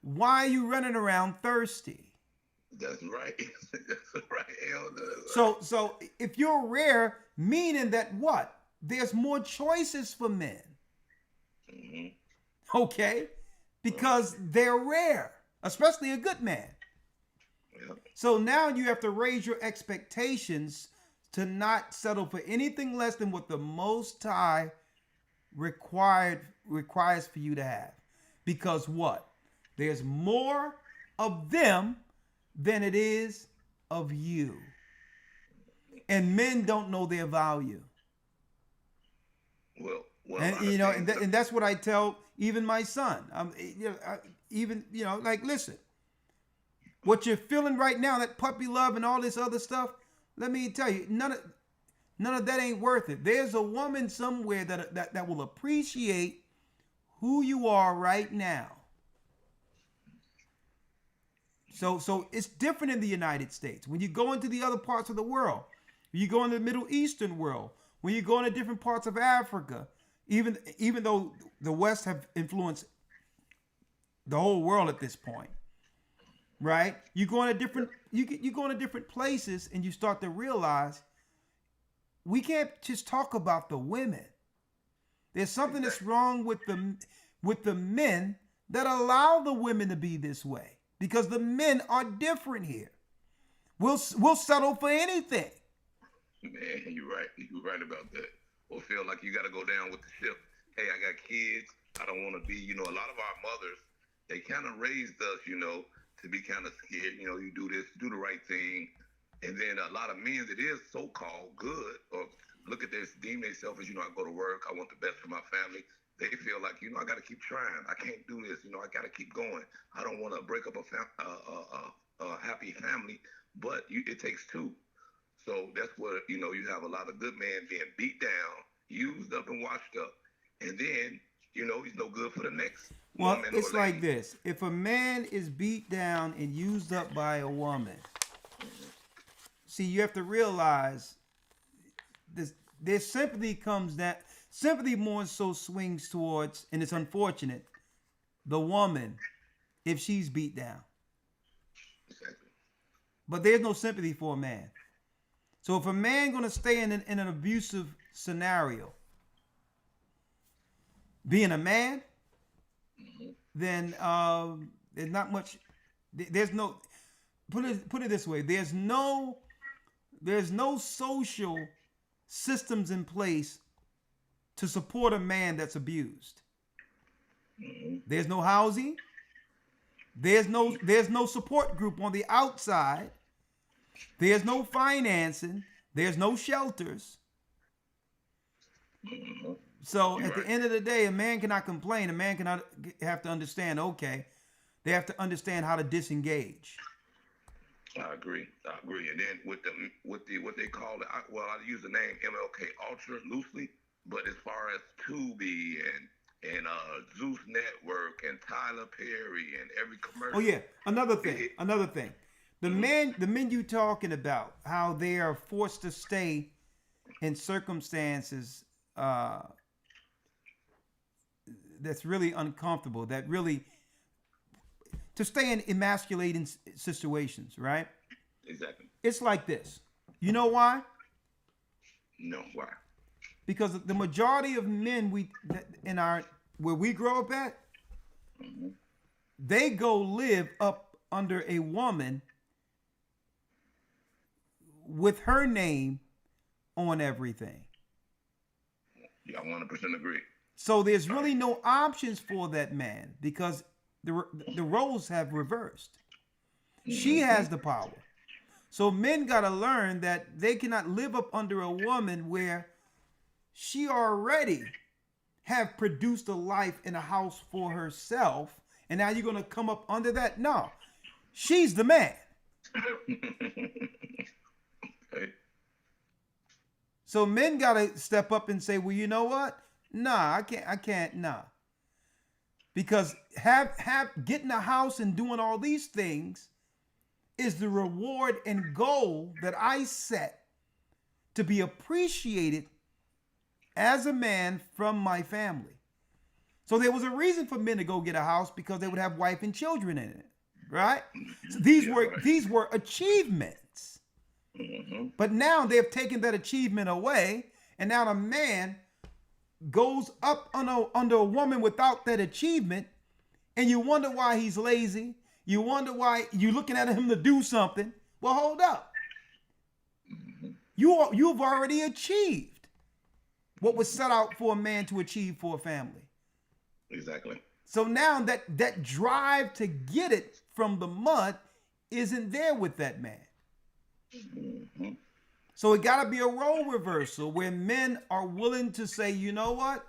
why are you running around thirsty? That's right. That's right, Elder. So if you're rare, meaning that what? There's more choices for men. Okay? Because they're rare, especially a good man. So now you have to raise your expectations to not settle for anything less than what the Most High requires for you to have. Because what? There's more of them than it is of you. And men don't know their value. Well, and you know, and that's what I tell even my son. Like, listen, what you're feeling right now, that puppy love and all this other stuff, let me tell you, none of that ain't worth it. There's a woman somewhere that will appreciate who you are right now. So it's different in the United States. When you go into the other parts of the world, when you go into the Middle Eastern world, when you go into different parts of Africa, even though the West have influenced the whole world at this point, right? You go into different places and you start to realize we can't just talk about the women. There's something that's wrong with the men that allow the women to be this way. Because the men are different here. We'll settle for anything. Man, you're right. You're right about that. Or feel like you got to go down with the ship. Hey, I got kids. I don't want to be, a lot of our mothers, they kind of raised us, to be kind of scared. You do this, do the right thing. And then a lot of men that is so-called good, or look at this, deem themselves as, I go to work. I want the best for my family. They feel like, I got to keep trying. I can't do this. I got to keep going. I don't want to break up a happy family, but it takes two. So that's what, you have a lot of good men being beat down, used up and washed up. And then, he's no good for the next woman. Well, it's like this. If a man is beat down and used up by a woman, see, you have to realize this. Their sympathy more so swings towards, and it's unfortunate, the woman if she's beat down. Exactly. But there's no sympathy for a man. So if a man going to stay in an abusive scenario, being a man, then there's not much. There's no. put it this way: there's no social systems in place to support a man that's abused. There's no housing. There's no support group on the outside. There's no financing. There's no shelters. So at the end of the day, a man cannot complain. A man cannot have to understand, okay, they have to understand how to disengage. I agree. And then with what they call it, I use the name MLK Ultra loosely, but as far as Tubi and Zeus Network and Tyler Perry and every commercial. Oh yeah, another thing. The men you talking about, how they are forced to stay in circumstances that's really uncomfortable, that really to stay in emasculating situations, right? Exactly. It's like this. You know why? No, why? Because the majority of men where we grow up at, they go live up under a woman with her name on everything. Yeah, I 100% agree. So there's really no options for that man because the roles have reversed. She has the power. So men got to learn that they cannot live up under a woman where she already have produced a life in a house for herself, and now you're going to come up under that? No. She's the man. Okay. So men got to step up and say, well, you know what? Nah, I can't, nah. Because getting a house and doing all these things is the reward and goal that I set to be appreciated as a man from my family. So there was a reason for men to go get a house, because they would have wife and children in it, right? So these were achievements. But now they've taken that achievement away, and now the man goes up under a woman without that achievement, and you wonder why he's lazy. You wonder why you're looking at him to do something. Well, hold up. You've already achieved what was set out for a man to achieve for a family. Exactly. So now that drive to get it from the mud isn't there with that man. So it got to be a role reversal where men are willing to say, you know what?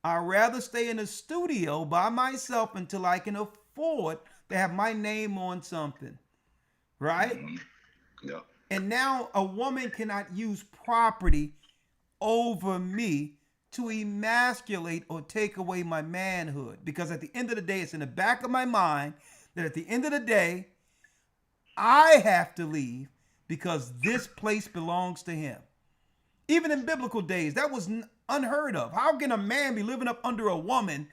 I'd rather stay in a studio by myself until I can afford to have my name on something, right? Yeah. And now a woman cannot use property over me to emasculate or take away my manhood, because at the end of the day, it's in the back of my mind that at the end of the day, I have to leave because this place belongs to him. Even in biblical days, that was unheard of. How can a man be living up under a woman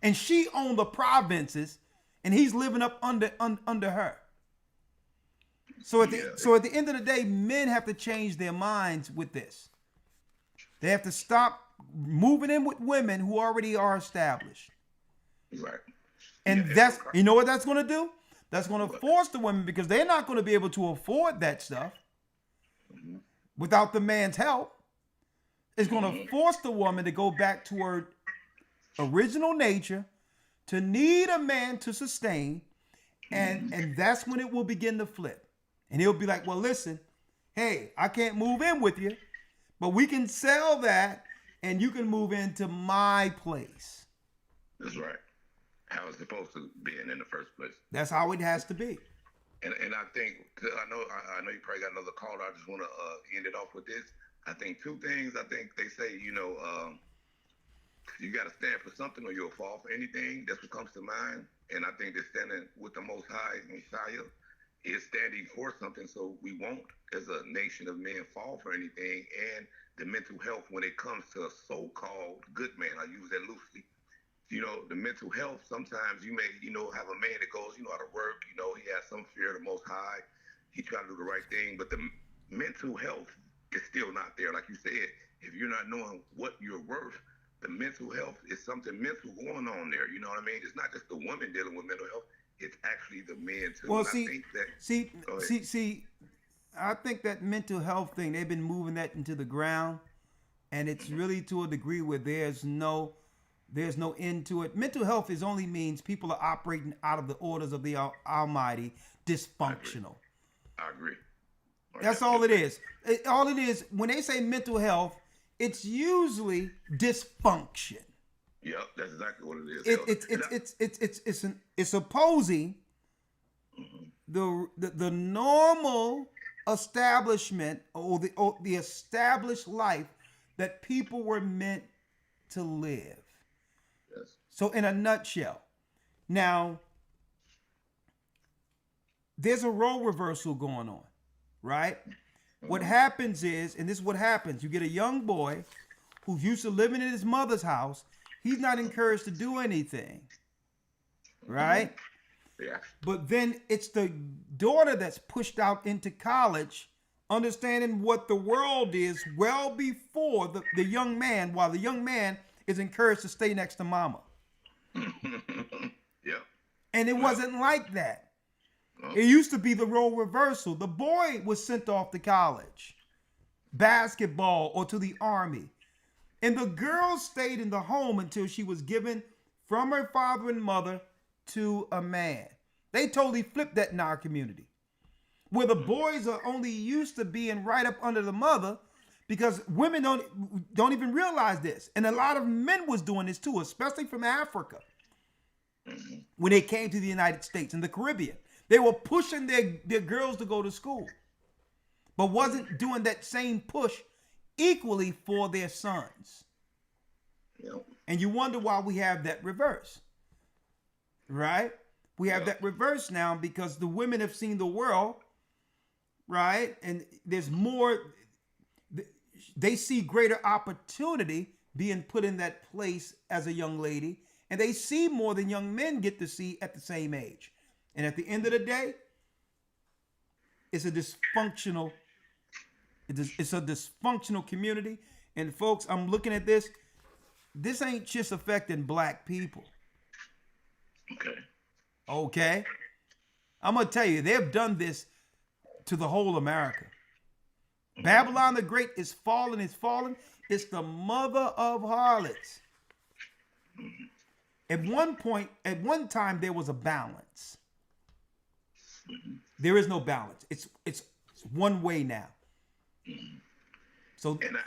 and she owned the provinces and he's living up under her? So at the end of the day, men have to change their minds with this. They have to stop moving in with women who already are established. Right. And that's, you know what that's going to do? That's going to force the women, because they're not going to be able to afford that stuff without the man's help. It's going to force the woman to go back to her original nature, to need a man to sustain, and that's when it will begin to flip. And he'll be like, well, listen, hey, I can't move in with you, but we can sell that and you can move into my place. That's right. How it's supposed to be in the first place. That's how it has to be. And I think, I know you probably got another call. I just want to end it off with this. I think two things. I think they say, you got to stand for something or you'll fall for anything. That's what comes to mind. And I think that standing with the Most High, Messiah, is standing for something, so we won't, as a nation of men, fall for anything. And the mental health when it comes to a so-called good man, I use that loosely. The mental health, sometimes you may, have a man that goes, out of work, he has some fear of the Most High. He trying to do the right thing, but the mental health is still not there. Like you said, if you're not knowing what you're worth, the mental health is something mental going on there. You know what I mean? It's not just the woman dealing with mental health. it's actually the men too. Well, And I think that I think that mental health thing, they've been moving that into the ground, and it's really to a degree where there's no end to it. Mental health is only means people are operating out of the orders of the Almighty, dysfunctional. I agree. That's all it is. All it is, when they say mental health, it's usually dysfunction. Yep, that's exactly what it is. It's opposing the normal establishment or the established life that people were meant to live. Yes. So in a nutshell, now there's a role reversal going on, right? What happens is, and this is what happens, you get a young boy who's used to living in his mother's house. He's not encouraged to do anything, right? Yeah. But then it's the daughter that's pushed out into college, understanding what the world is well before the young man, while the young man is encouraged to stay next to mama. Yeah. And it wasn't like that. It used to be the role reversal. The boy was sent off to college, basketball, or to the army. And the girl stayed in the home until she was given from her father and mother to a man. They totally flipped that in our community, where the boys are only used to being right up under the mother, because women don't even realize this. And a lot of men was doing this too, especially from Africa. When they came to the United States and the Caribbean, they were pushing their girls to go to school, but wasn't doing that same push equally for their sons. Yep. And you wonder why we have that reverse, right? We have that reverse now because the women have seen the world, right? And there's more, they see greater opportunity being put in that place as a young lady, and they see more than young men get to see at the same age. And at the end of the day, it's a dysfunctional community. And folks, I'm looking at this. This ain't just affecting black people. Okay. I'm going to tell you, they've done this to the whole America. Babylon the Great is fallen. It's the mother of harlots. At one time, there was a balance. There is no balance. It's one way now. So and I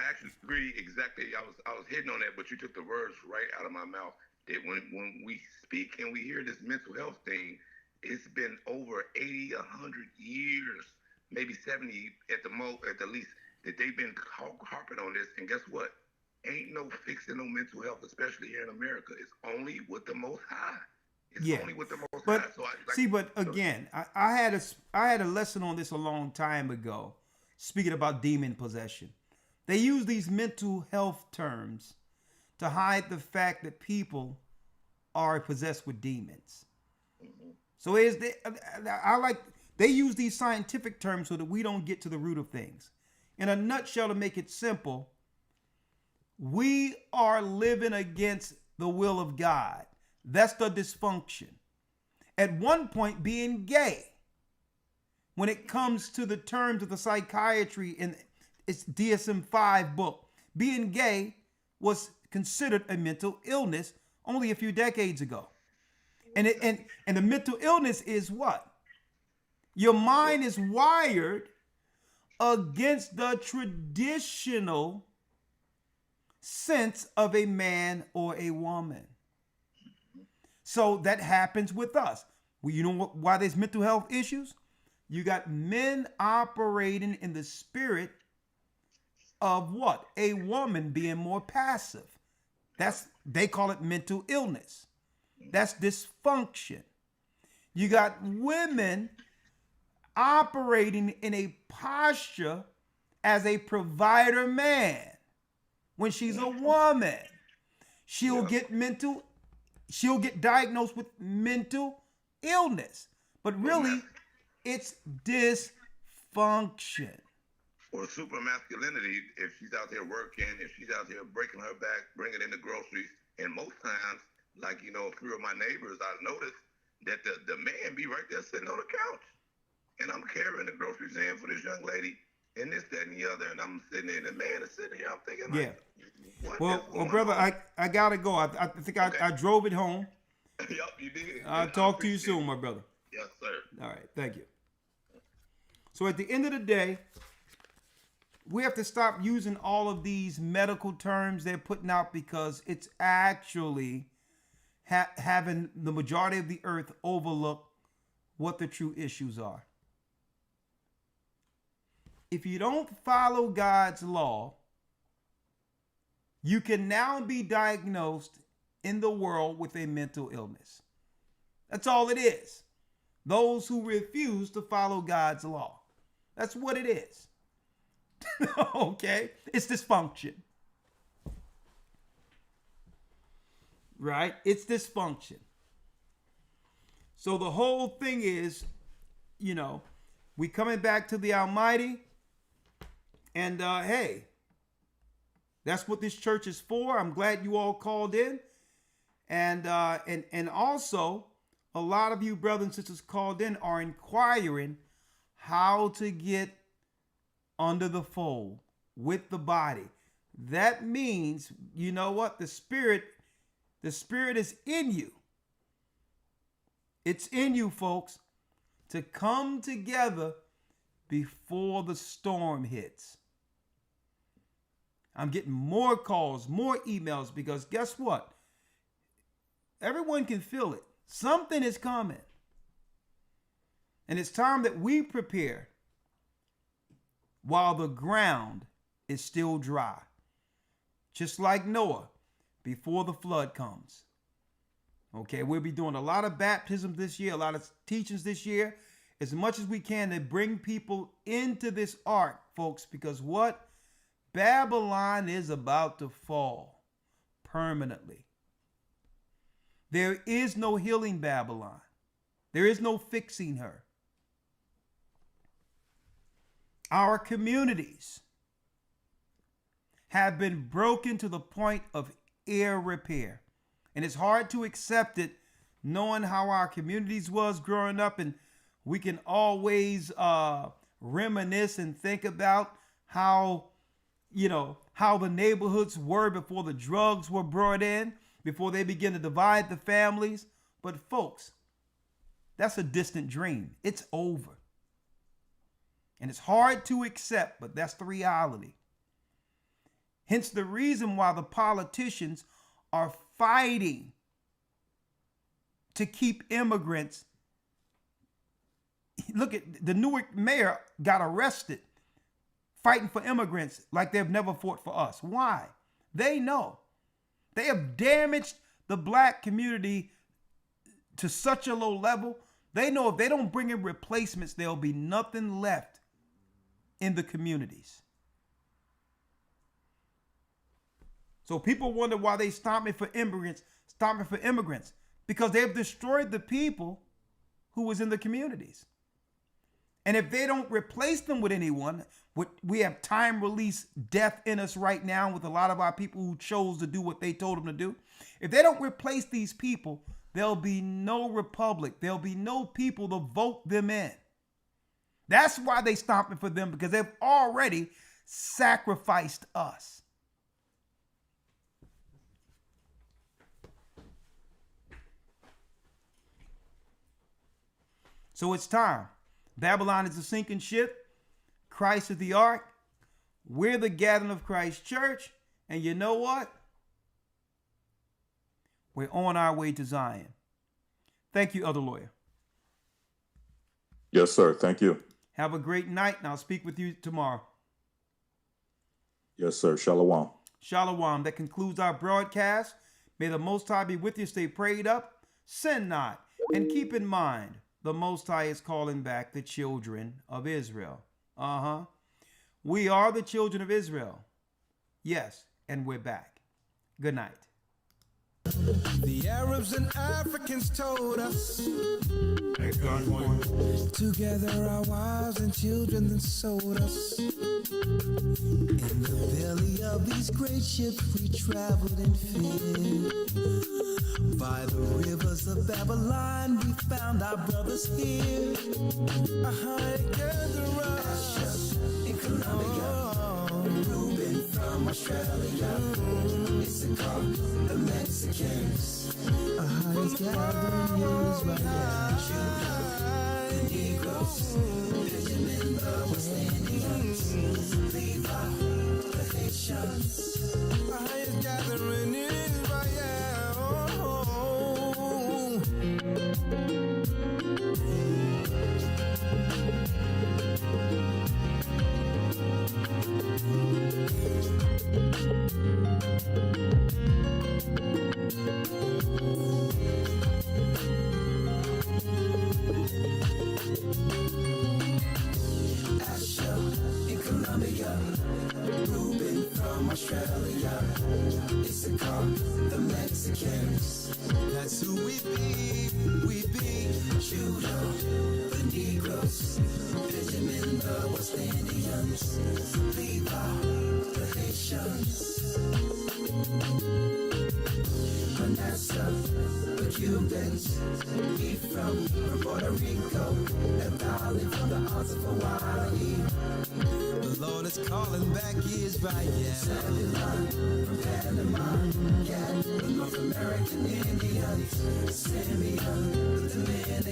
actually agree exactly. I was hitting on that, but you took the words right out of my mouth. That when we speak and we hear this mental health thing, it's been over 80, 100 years, maybe 70 at the least, that they've been harping on this. And guess what? Ain't no fixing no mental health, especially here in America. It's only with the Most High. Only with the Most High. So but again, I had a lesson on this a long time ago, speaking about demon possession. They use these mental health terms to hide the fact that people are possessed with demons. So they use these scientific terms so that we don't get to the root of things. In a nutshell, to make it simple, we are living against the will of God. That's the dysfunction. At one point, being gay, when it comes to the terms of the psychiatry in its DSM-5 book, being gay was considered a mental illness only a few decades ago. And the mental illness is what? Your mind is wired against the traditional sense of a man or a woman. So that happens with us. Well, you know why there's mental health issues? You got men operating in the spirit of what? A woman being more passive. They call it mental illness. That's dysfunction. You got women operating in a posture as a provider man. When she's a woman, she'll get diagnosed with mental illness. But really, it's dysfunction. Or super masculinity, if she's out there working, if she's out there breaking her back, bringing in the groceries. And most times, like, a few of my neighbors, I noticed that the man be right there sitting on the couch. And I'm carrying the groceries in for this young lady and this, that, and the other. And I'm sitting there, and the man is sitting here. I'm thinking, like, what Well, brother, I got to go. I think I drove it home. Yup, you did. I'll talk to you soon, my brother. Yes, sir. All right. Thank you. So at the end of the day, we have to stop using all of these medical terms they're putting out because it's actually having the majority of the earth overlook what the true issues are. If you don't follow God's law, you can now be diagnosed in the world with a mental illness. That's all it is. Those who refuse to follow God's law. That's what it is. Okay? It's dysfunction. Right? It's dysfunction. So the whole thing is, we coming back to the Almighty. And hey, that's what this church is for. I'm glad you all called in. And also, a lot of you brothers and sisters called in are inquiring how to get under the fold with the body. That means, you know what? The spirit is in you. It's in you, folks, to come together before the storm hits. I'm getting more calls, more emails, because guess what? Everyone can feel it. Something is coming. And it's time that we prepare while the ground is still dry. Just like Noah before the flood comes. Okay, we'll be doing a lot of baptisms this year, a lot of teachings this year, as much as we can to bring people into this ark, folks, because what? Babylon is about to fall permanently. There is no healing Babylon. There is no fixing her. Our communities have been broken to the point of irrepair. And it's hard to accept it knowing how our communities was growing up, and we can always reminisce and think about how the neighborhoods were before the drugs were brought in, before they began to divide the families. But folks, that's a distant dream. It's over. And it's hard to accept, but that's the reality. Hence the reason why the politicians are fighting to keep immigrants. Look at the Newark mayor got arrested fighting for immigrants like they've never fought for us. Why? They know. They have damaged the black community to such a low level. They know if they don't bring in replacements, there'll be nothing left in the communities. So people wonder why they stomping for immigrants, because they've destroyed the people who was in the communities. And if they don't replace them with anyone, we have time release death in us right now with a lot of our people who chose to do what they told them to do. If they don't replace these people, there'll be no republic. There'll be no people to vote them in. That's why they stomping for them, because they've already sacrificed us. So it's time. Babylon is a sinking ship. Christ is the ark. We're the gathering of Christ Church. And you know what? We're on our way to Zion. Thank you, Other Lawyer. Yes, sir. Thank you. Have a great night, and I'll speak with you tomorrow. Yes, sir. Shalom. Shalom. That concludes our broadcast. May the Most High be with you. Stay prayed up. Sin not. And keep in mind, the Most High is calling back the children of Israel. We are the children of Israel. Yes, and we're back. Good night. The Arabs and Africans told us together our wives and children then sold us in the belly of these these great ships we traveled in fear. By the rivers of Babylon we found our brothers here. Together in Colombia, Reuben from Australia, Issachar, the Mexicans, is gathering Israel, Judah, the Negroes, Benjamin, the West Indians, Levi, the Haitians, is gathering Israel. Asher in Colombia, Reuben from Australia, Issachar, the Mexicans. That's who we be, Judah, the Negroes, Benjamin, the West Indians, Levi, the Haitians, Manasseh, the Cubans, Ephraim from Puerto Rico, Naphtali from the Isles of Hawaii. The Lord is calling back Israel. Zebulon from Panama, Gad, the North American Indians, Simeon, the Dominican.